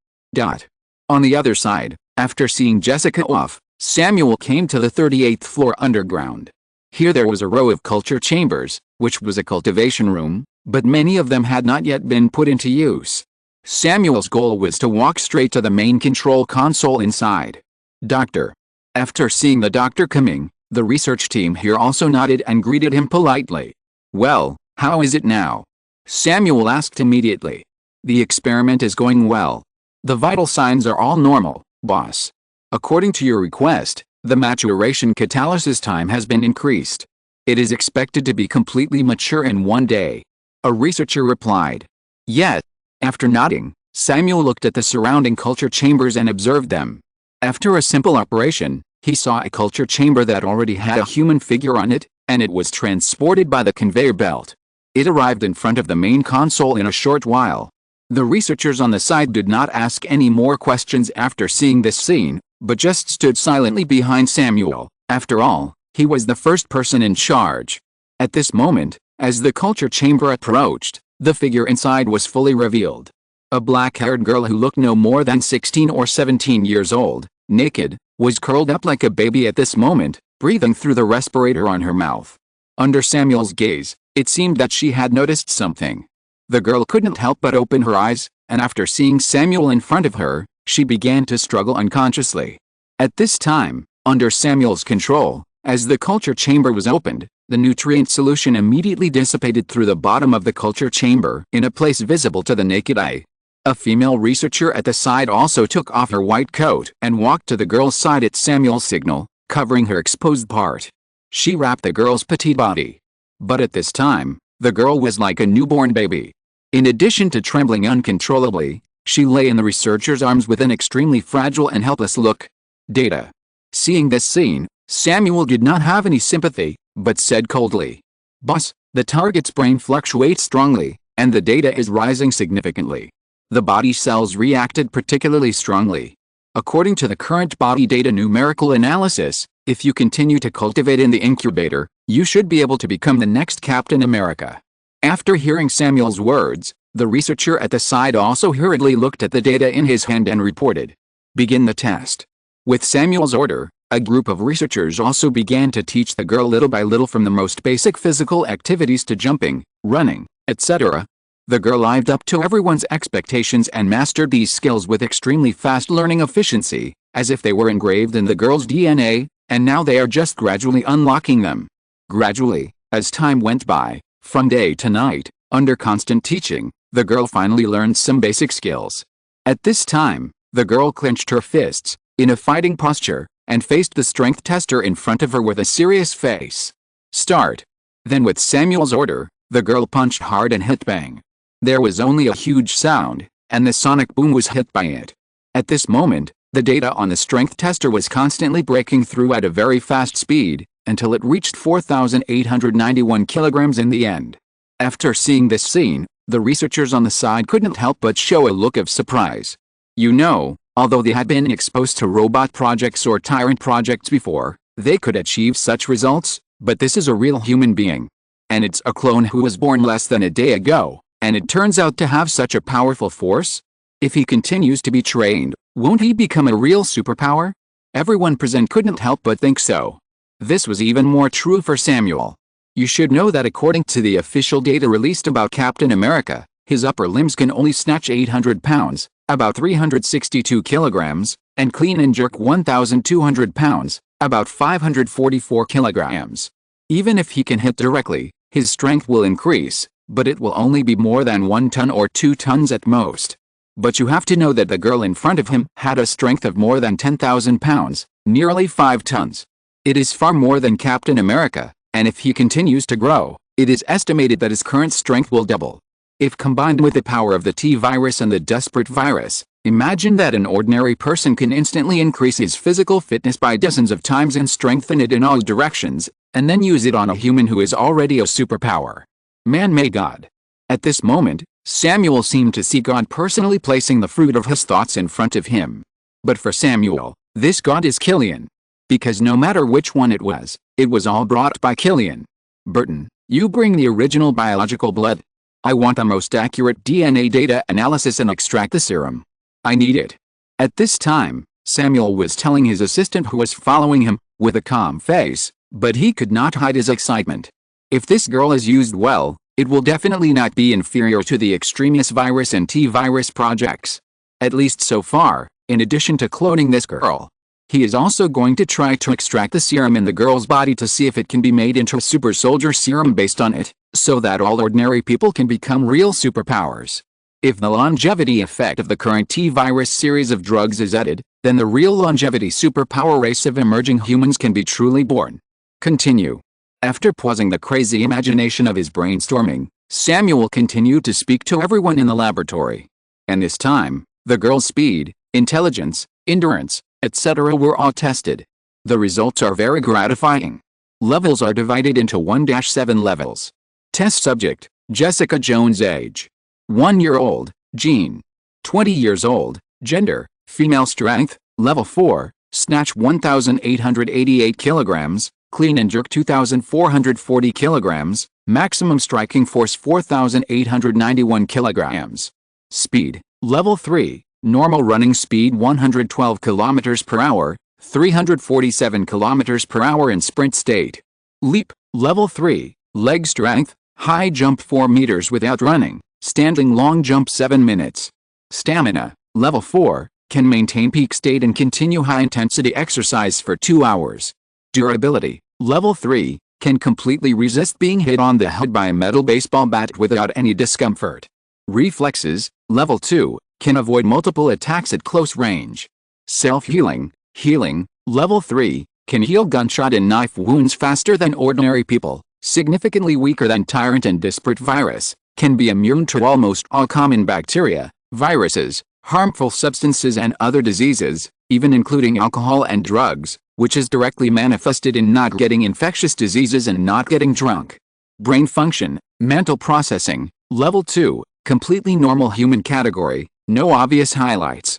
A: On the other side, after seeing Jessica off, Samuel came to the 38th floor underground. Here there was a row of culture chambers, which was a cultivation room, but many of them had not yet been put into use. Samuel's goal was to walk straight to the main control console inside. Doctor. After seeing the doctor coming, the research team here also nodded and greeted him politely. Well, how is it now? Samuel asked immediately. The experiment is going well. The vital signs are all normal, boss. According to your request, the maturation catalysis time has been increased. It is expected to be completely mature in 1 day. A researcher replied. Yet, after nodding, Samuel looked at the surrounding culture chambers and observed them. After a simple operation, he saw a culture chamber that already had a human figure on it, and it was transported by the conveyor belt. It arrived in front of the main console in a short while. The researchers on the side did not ask any more questions after seeing this scene, but just stood silently behind Samuel. After all, he was the first person in charge. At this moment, as the culture chamber approached, the figure inside was fully revealed. A black-haired girl who looked no more than 16 or 17 years old, naked, was curled up like a baby at this moment, breathing through the respirator on her mouth. Under Samuel's gaze, it seemed that she had noticed something. The girl couldn't help but open her eyes, and after seeing Samuel in front of her, she began to struggle unconsciously. At this time, under Samuel's control, as the culture chamber was opened, the nutrient solution immediately dissipated through the bottom of the culture chamber in a place visible to the naked eye. A female researcher at the side also took off her white coat and walked to the girl's side at Samuel's signal, covering her exposed part. She wrapped the girl's petite body. But at this time, the girl was like a newborn baby. In addition to trembling uncontrollably, she lay in the researcher's arms with an extremely fragile and helpless look. Data. Seeing this scene, Samuel did not have any sympathy, but said coldly, Boss, the target's brain fluctuates strongly, and the data is rising significantly. The body cells reacted particularly strongly. According to the current body data numerical analysis, if you continue to cultivate in the incubator, you should be able to become the next Captain America. After hearing Samuel's words, the researcher at the side also hurriedly looked at the data in his hand and reported. Begin the test. With Samuel's order, a group of researchers also began to teach the girl little by little from the most basic physical activities to jumping, running, etc. The girl lived up to everyone's expectations and mastered these skills with extremely fast learning efficiency, as if they were engraved in the girl's DNA, and now they are just gradually unlocking them. Gradually, as time went by, from day to night, under constant teaching, the girl finally learned some basic skills. At this time, the girl clenched her fists, in a fighting posture, and faced the strength tester in front of her with a serious face. Start. Then with Samuel's order, the girl punched hard and hit bang. There was only a huge sound, and the sonic boom was hit by it. At this moment, the data on the strength tester was constantly breaking through at a very fast speed, until it reached 4,891 kilograms in the end. After seeing this scene, the researchers on the side couldn't help but show a look of surprise. You know, although they had been exposed to robot projects or tyrant projects before, they could achieve such results, but this is a real human being. And it's a clone who was born less than a day ago, and it turns out to have such a powerful force? If he continues to be trained, won't he become a real superpower? Everyone present couldn't help but think so. This was even more true for Samuel. You should know that according to the official data released about Captain America, his upper limbs can only snatch 800 pounds, about 362 kilograms, and clean and jerk 1,200 pounds, about 544 kilograms. Even if he can hit directly, his strength will increase, but it will only be more than 1 ton or 2 tons at most. But you have to know that the girl in front of him had a strength of more than 10,000 pounds, nearly 5 tons. It is far more than Captain America, and if he continues to grow, it is estimated that his current strength will double. If combined with the power of the T-virus and the Desperate virus, imagine that an ordinary person can instantly increase his physical fitness by dozens of times and strengthen it in all directions, and then use it on a human who is already a superpower. Man may God. At this moment, Samuel seemed to see God personally placing the fruit of his thoughts in front of him. But for Samuel, this God is Killian. Because no matter which one it was all brought by Killian. Burton, you bring the original biological blood. I want the most accurate DNA data analysis and extract the serum. I need it. At this time, Samuel was telling his assistant who was following him, with a calm face, but he could not hide his excitement. If this girl is used well, it will definitely not be inferior to the Extremis virus and T-virus projects. At least so far, in addition to cloning this girl. He is also going to try to extract the serum in the girl's body to see if it can be made into a super soldier serum based on it, so that all ordinary people can become real superpowers. If the longevity effect of the current T-virus series of drugs is added, then the real longevity superpower race of emerging humans can be truly born. Continue. After pausing the crazy imagination of his brainstorming, Samuel continued to speak to everyone in the laboratory. And this time, the girl's speed, intelligence, endurance, etc. were all tested. The results are very gratifying. Levels are divided into 1-7 levels. Test subject, Jessica Jones. Age, 1 year old, Jean. 20 years old, gender, female. Strength, level 4, snatch 1,888 kilograms, clean and jerk 2,440 kilograms, maximum striking force 4,891 kilograms. Speed, level 3, normal running speed 112 kilometers per hour, 347 kilometers per hour in sprint state. Leap, level 3, leg strength, high jump 4 meters without running, standing long jump 7 minutes. Stamina, level 4, can maintain peak state and continue high intensity exercise for 2 hours. Durability, level 3, can completely resist being hit on the head by a metal baseball bat without any discomfort. Reflexes, level 2, can avoid multiple attacks at close range. Self-healing, healing, level 3, can heal gunshot and knife wounds faster than ordinary people, significantly weaker than Tyrant and Desperate virus, can be immune to almost all common bacteria, viruses, harmful substances and other diseases, even including alcohol and drugs, which is directly manifested in not getting infectious diseases and not getting drunk. Brain function, mental processing, level 2, completely normal human category, no obvious highlights.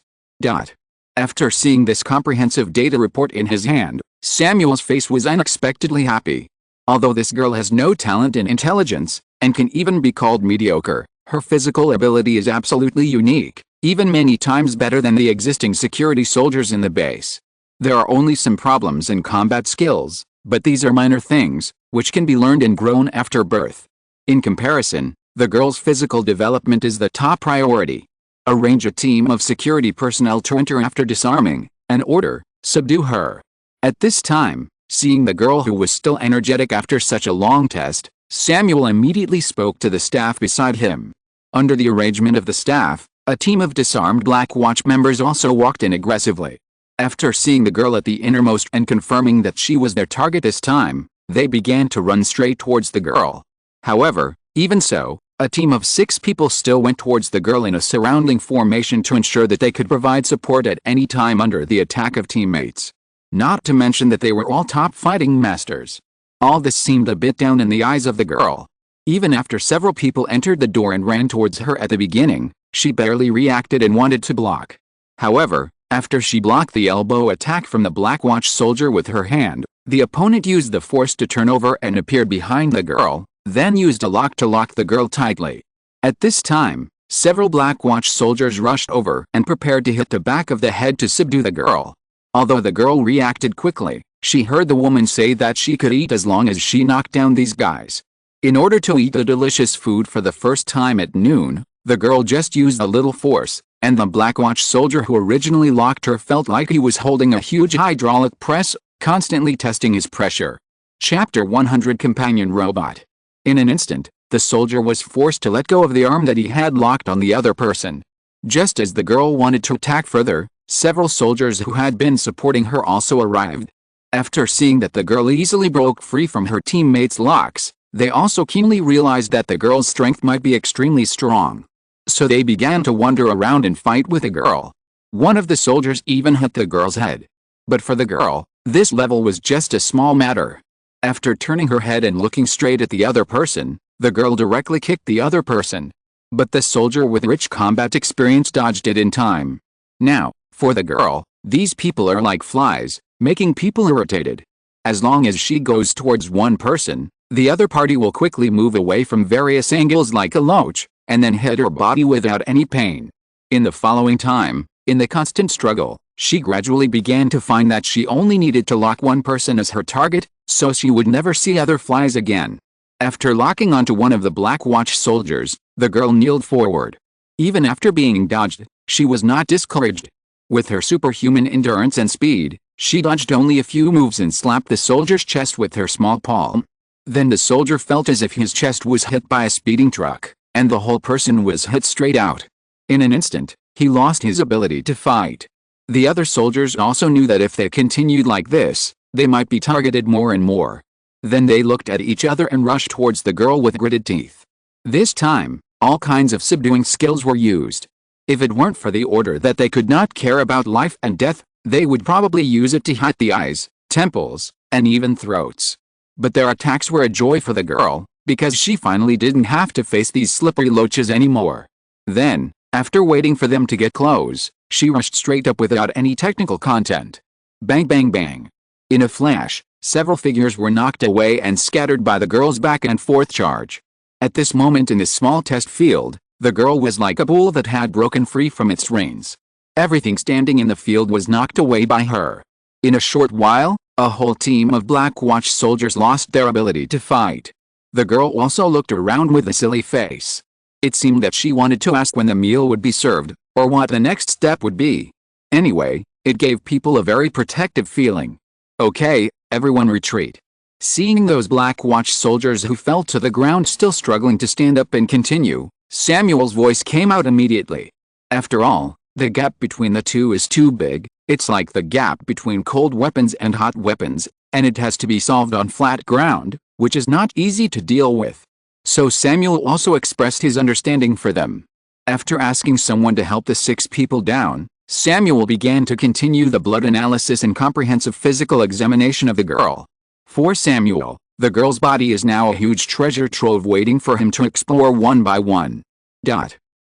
A: After seeing this comprehensive data report in his hand, Samuel's face was unexpectedly happy. Although this girl has no talent and intelligence, and can even be called mediocre, her physical ability is absolutely unique, even many times better than the existing security soldiers in the base. There are only some problems in combat skills, but these are minor things, which can be learned and grown after birth. In comparison, the girl's physical development is the top priority. Arrange a team of security personnel to enter after disarming, and order, subdue her. At this time, seeing the girl who was still energetic after such a long test, Samuel immediately spoke to the staff beside him. Under the arrangement of the staff, a team of disarmed Black Watch members also walked in aggressively. After seeing the girl at the innermost and confirming that she was their target this time, they began to run straight towards the girl. However, even so, a team of 6 people still went towards the girl in a surrounding formation to ensure that they could provide support at any time under the attack of teammates. Not to mention that they were all top fighting masters. All this seemed a bit down in the eyes of the girl. Even after several people entered the door and ran towards her at the beginning, she barely reacted and wanted to block. However, after she blocked the elbow attack from the Black Watch soldier with her hand, the opponent used the force to turn over and appeared behind the girl, then used a lock to lock the girl tightly. At this time, Several Black Watch soldiers rushed over and prepared to hit the back of the head to subdue the girl. Although the girl reacted quickly, she heard the woman say that she could eat as long as she knocked down these guys. In order to eat the delicious food for the first time at noon, the girl just used a little force, and the Black Watch soldier who originally locked her felt like he was holding a huge hydraulic press, constantly testing his pressure. Chapter 100 Companion Robot. In an instant, the soldier was forced to let go of the arm that he had locked on the other person. Just as the girl wanted to attack further, several soldiers who had been supporting her also arrived. After seeing that the girl easily broke free from her teammates' locks, they also keenly realized that the girl's strength might be extremely strong. So they began to wander around and fight with the girl. One of the soldiers even hit the girl's head. But for the girl, this level was just a small matter. After turning her head and looking straight at the other person, the girl directly kicked the other person. But the soldier with rich combat experience dodged it in time. Now, for the girl, these people are like flies, making people irritated. As long as she goes towards one person, the other party will quickly move away from various angles like a loach, and then hit her body without any pain. In the following time, in the constant struggle, she gradually began to find that she only needed to lock one person as her target, so she would never see other flies again. After locking onto one of the Black Watch soldiers, the girl kneeled forward. Even after being dodged, she was not discouraged. With her superhuman endurance and speed, she dodged only a few moves and slapped the soldier's chest with her small palm. Then the soldier felt as if his chest was hit by a speeding truck, and the whole person was hit straight out. In an instant, he lost his ability to fight. The other soldiers also knew that if they continued like this, they might be targeted more and more. Then they looked at each other and rushed towards the girl with gritted teeth. This time, all kinds of subduing skills were used. If it weren't for the order that they could not care about life and death, they would probably use it to hit the eyes, temples, and even throats. But their attacks were a joy for the girl, because she finally didn't have to face these slippery loaches anymore. Then, after waiting for them to get close, she rushed straight up without any technical content. Bang bang bang. In a flash, several figures were knocked away and scattered by the girl's back and forth charge. At this moment in this small test field, the girl was like a bull that had broken free from its reins. Everything standing in the field was knocked away by her. In a short while, a whole team of Black Watch soldiers lost their ability to fight. The girl also looked around with a silly face. It seemed that she wanted to ask when the meal would be served, or what the next step would be. Anyway, it gave people a very protective feeling. Okay, everyone retreat. Seeing those Black Watch soldiers who fell to the ground still struggling to stand up and continue, Samuel's voice came out immediately. After all, the gap between the two is too big. It's like the gap between cold weapons and hot weapons, and it has to be solved on flat ground, which is not easy to deal with. So Samuel also expressed his understanding for them. After asking someone to help the 6 people down, Samuel began to continue the blood analysis and comprehensive physical examination of the girl. For Samuel, the girl's body is now a huge treasure trove waiting for him to explore one by one.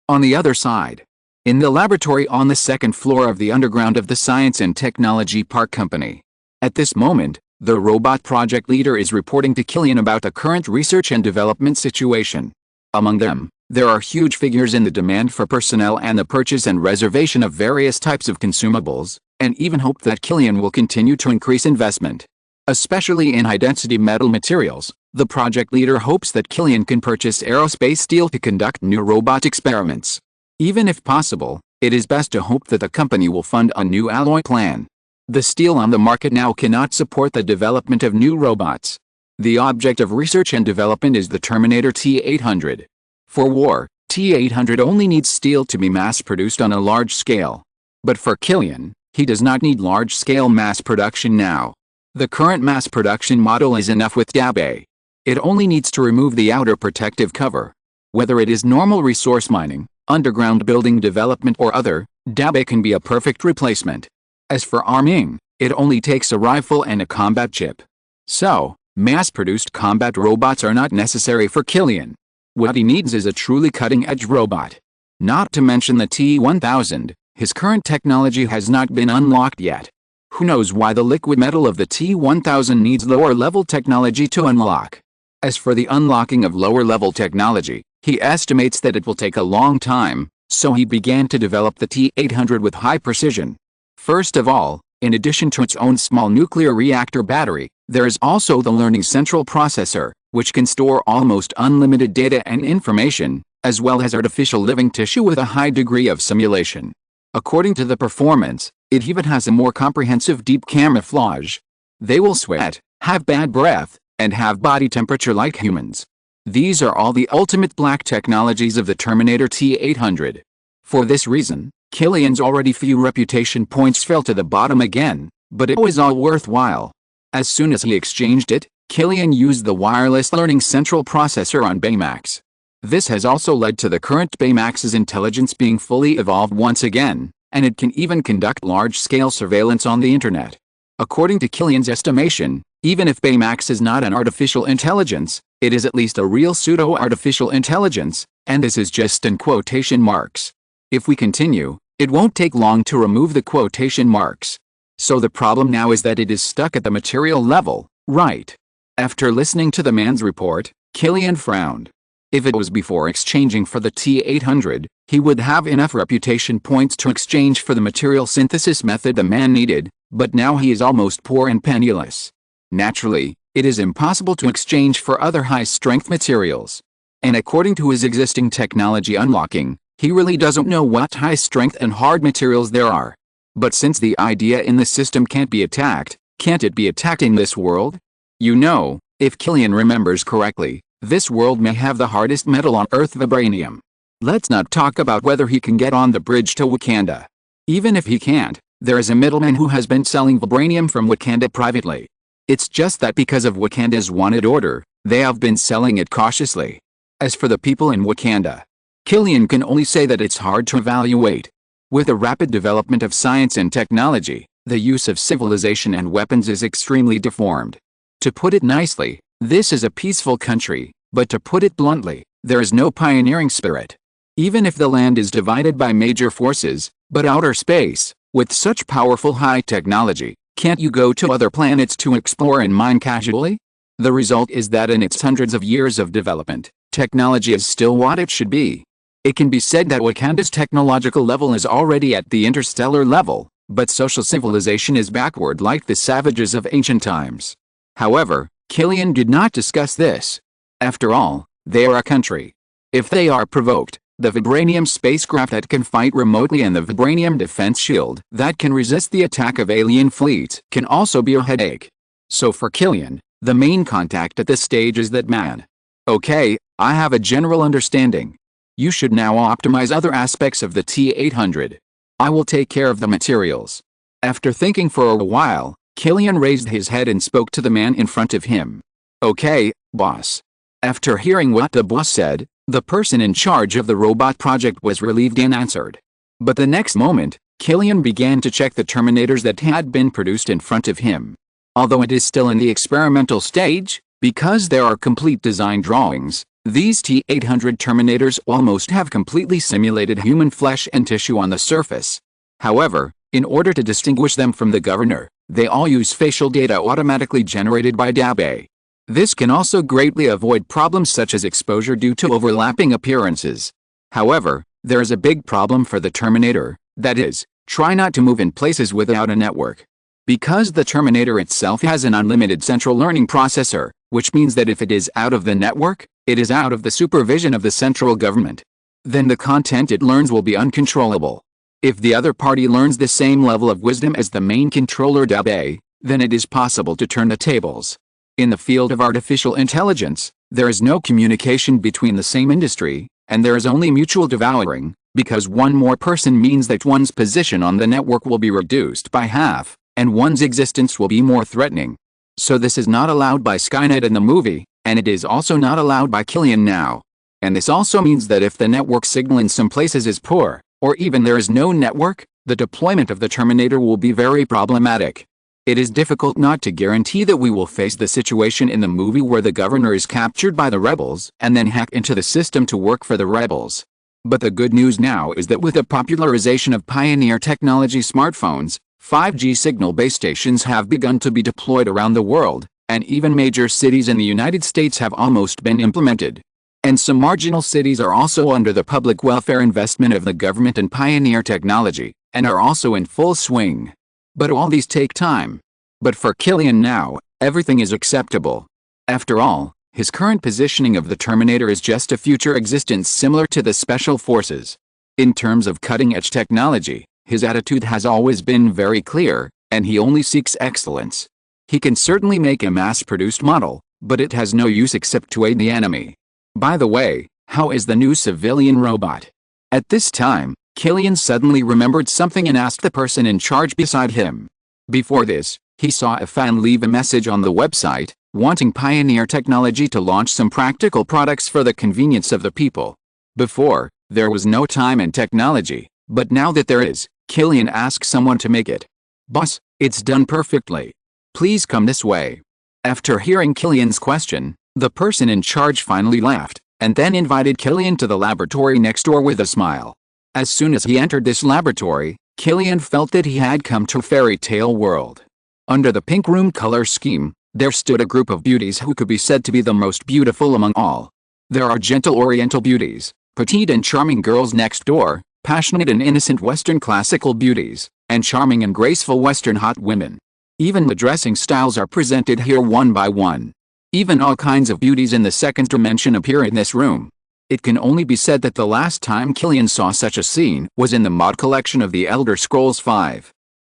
A: On the other side, in the laboratory on the 2nd floor of the underground of the Science and Technology Park Company. At this moment, the robot project leader is reporting to Killian about the current research and development situation. Among them, there are huge figures in the demand for personnel and the purchase and reservation of various types of consumables, and even hope that Killian will continue to increase investment. Especially in high-density metal materials, the project leader hopes that Killian can purchase aerospace steel to conduct new robot experiments. Even if possible, it is best to hope that the company will fund a new alloy plan. The steel on the market now cannot support the development of new robots. The object of research and development is the Terminator T-800. For war, T-800 only needs steel to be mass-produced on a large scale. But for Killian, he does not need large-scale mass production now. The current mass production model is enough with DAB-A. It only needs to remove the outer protective cover. Whether it is normal resource mining, underground building development or other, DAB-A can be a perfect replacement. As for arming, it only takes a rifle and a combat chip. So, mass-produced combat robots are not necessary for Killian. What he needs is a truly cutting-edge robot. Not to mention the T-1000, his current technology has not been unlocked yet. Who knows why the liquid metal of the T-1000 needs lower-level technology to unlock. As for the unlocking of lower-level technology, He estimates that it will take a long time, so he began to develop the T-800 with high precision. First of all, in addition to its own small nuclear reactor battery, there is also the learning central processor, which can store almost unlimited data and information, as well as artificial living tissue with a high degree of simulation. According to the performance, it even has a more comprehensive deep camouflage. They will sweat, have bad breath, and have body temperature like humans. These are all the ultimate black technologies of the Terminator T-800. For this reason, Killian's already few reputation points fell to the bottom again, but it was all worthwhile. As soon as he exchanged it, Killian used the wireless learning central processor on Baymax. This has also led to the current Baymax's intelligence being fully evolved once again, and it can even conduct large-scale surveillance on the internet. According to Killian's estimation, even if Baymax is not an artificial intelligence, it is at least a real pseudo-artificial intelligence, and this is just in quotation marks. If we continue, it won't take long to remove the quotation marks. So the problem now is that it is stuck at the material level, right? After listening to the man's report, Killian frowned. If it was before exchanging for the T-800, he would have enough reputation points to exchange for the material synthesis method the man needed, but now he is almost poor and penniless. Naturally, it is impossible to exchange for other high-strength materials. And according to his existing technology unlocking, he really doesn't know what high-strength and hard materials there are. But since the idea in the system can't be attacked, can't it be attacked in this world? You know, if Killian remembers correctly, this world may have the hardest metal on Earth, vibranium. Let's not talk about whether he can get on the bridge to Wakanda. Even if he can't, there is a middleman who has been selling vibranium from Wakanda privately. It's just that because of Wakanda's wanted order, they have been selling it cautiously. As for the people in Wakanda, Killian can only say that it's hard to evaluate. With the rapid development of science and technology, the use of civilization and weapons is extremely deformed. To put it nicely, this is a peaceful country, but to put it bluntly, there is no pioneering spirit. Even if the land is divided by major forces, but outer space, with such powerful high technology, can't you go to other planets to explore and mine casually? The result is that in its hundreds of years of development, technology is still what it should be. It can be said that Wakanda's technological level is already at the interstellar level, but social civilization is backward like the savages of ancient times. However, Killian did not discuss this. After all, they are a country. If they are provoked, the vibranium spacecraft that can fight remotely and the vibranium defense shield that can resist the attack of alien fleets can also be a headache. So for Killian, the main contact at this stage is that man. Okay, I have a general understanding. You should now optimize other aspects of the T-800. I will take care of the materials. After thinking for a while, Killian raised his head and spoke to the man in front of him. Okay, boss. After hearing what the boss said, the person in charge of the robot project was relieved and answered. But the next moment, Killian began to check the Terminators that had been produced in front of him. Although it is still in the experimental stage, because there are complete design drawings, these T-800 Terminators almost have completely simulated human flesh and tissue on the surface. However, in order to distinguish them from the governor, they all use facial data automatically generated by DAB. This can also greatly avoid problems such as exposure due to overlapping appearances. However, there is a big problem for the Terminator, that is, try not to move in places without a network. Because the Terminator itself has an unlimited central learning processor, which means that if it is out of the network, it is out of the supervision of the central government. Then the content it learns will be uncontrollable. If the other party learns the same level of wisdom as the main controller DAB, then it is possible to turn the tables. In the field of artificial intelligence, there is no communication between the same industry, and there is only mutual devouring, because one more person means that one's position on the network will be reduced by half, and one's existence will be more threatening. So this is not allowed by Skynet in the movie, and it is also not allowed by Killian now. And this also means that if the network signal in some places is poor, or even there is no network, the deployment of the Terminator will be very problematic. It is difficult not to guarantee that we will face the situation in the movie where the governor is captured by the rebels and then hack into the system to work for the rebels. But the good news now is that with the popularization of pioneer technology smartphones, 5G signal base stations have begun to be deployed around the world, and even major cities in the United States have almost been implemented. And some marginal cities are also under the public welfare investment of the government and pioneer technology, and are also in full swing. But all these take time. But for Killian now, everything is acceptable. After all, his current positioning of the Terminator is just a future existence similar to the Special Forces. In terms of cutting-edge technology, his attitude has always been very clear, and he only seeks excellence. He can certainly make a mass-produced model, but it has no use except to aid the enemy. By the way, how is the new civilian robot? At this time, Killian suddenly remembered something and asked the person in charge beside him. Before this, he saw a fan leave a message on the website, wanting Pioneer Technology to launch some practical products for the convenience of the people. Before, there was no time and technology, but now that there is, Killian asked someone to make it. "Boss, it's done perfectly. Please come this way." After hearing Killian's question, the person in charge finally laughed, and then invited Killian to the laboratory next door with a smile. As soon as he entered this laboratory, Killian felt that he had come to a fairy tale world. Under the pink room color scheme, there stood a group of beauties who could be said to be the most beautiful among all. There are gentle oriental beauties, petite and charming girls next door, passionate and innocent Western classical beauties, and charming and graceful Western hot women. Even the dressing styles are presented here one by one. Even all kinds of beauties in the second dimension appear in this room. It can only be said that the last time Killian saw such a scene was in the mod collection of the Elder Scrolls V.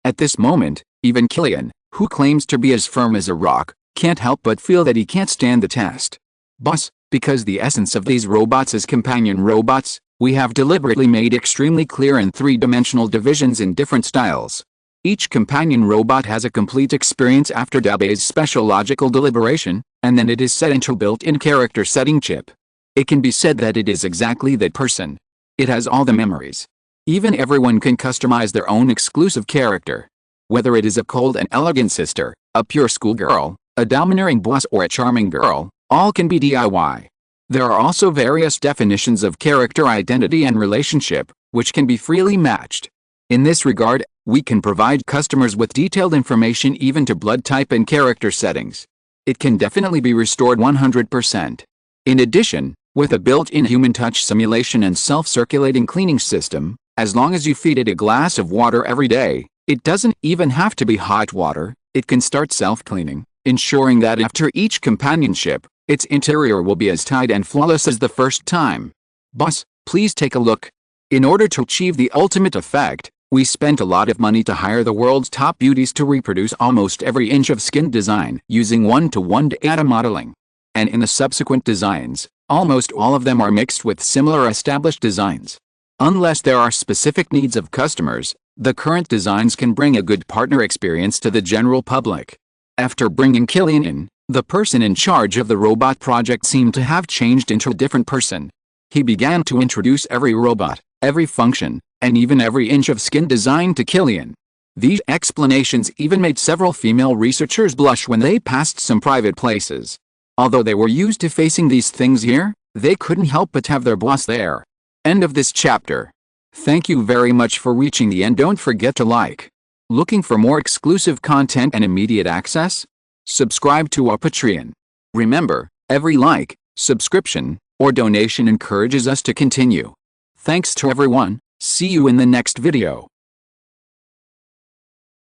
A: At this moment, even Killian, who claims to be as firm as a rock, can't help but feel that he can't stand the test. "Boss, because the essence of these robots is companion robots, we have deliberately made extremely clear and three-dimensional divisions in different styles. Each companion robot has a complete experience after Dabe's special logical deliberation, and then it is set into a built-in character setting chip. It can be said that it is exactly that person. It has all the memories. Even everyone can customize their own exclusive character. Whether it is a cold and elegant sister, a pure schoolgirl, a domineering boss or a charming girl, all can be DIY. There are also various definitions of character identity and relationship, which can be freely matched. In this regard, we can provide customers with detailed information even to blood type and character settings. It can definitely be restored 100%. In addition, with a built-in human touch simulation and self-circulating cleaning system, as long as you feed it a glass of water every day, it doesn't even have to be hot water, it can start self-cleaning, ensuring that after each companionship, its interior will be as tight and flawless as the first time. "Boss, please take a look." In order to achieve the ultimate effect, we spent a lot of money to hire the world's top beauties to reproduce almost every inch of skin design using one-to-one data modeling. And in the subsequent designs, almost all of them are mixed with similar established designs. Unless there are specific needs of customers, the current designs can bring a good partner experience to the general public. After bringing Killian in, the person in charge of the robot project seemed to have changed into a different person. He began to introduce every robot, every function, and even every inch of skin design to Killian. These explanations even made several female researchers blush when they passed some private places. Although they were used to facing these things here, they couldn't help but have their boss there. End of this chapter. Thank you very much for reaching the end. Don't forget to like. Looking for more exclusive content and immediate access? Subscribe to our Patreon. Remember, every like, subscription, or donation encourages us to continue. Thanks to everyone. See you in the next video.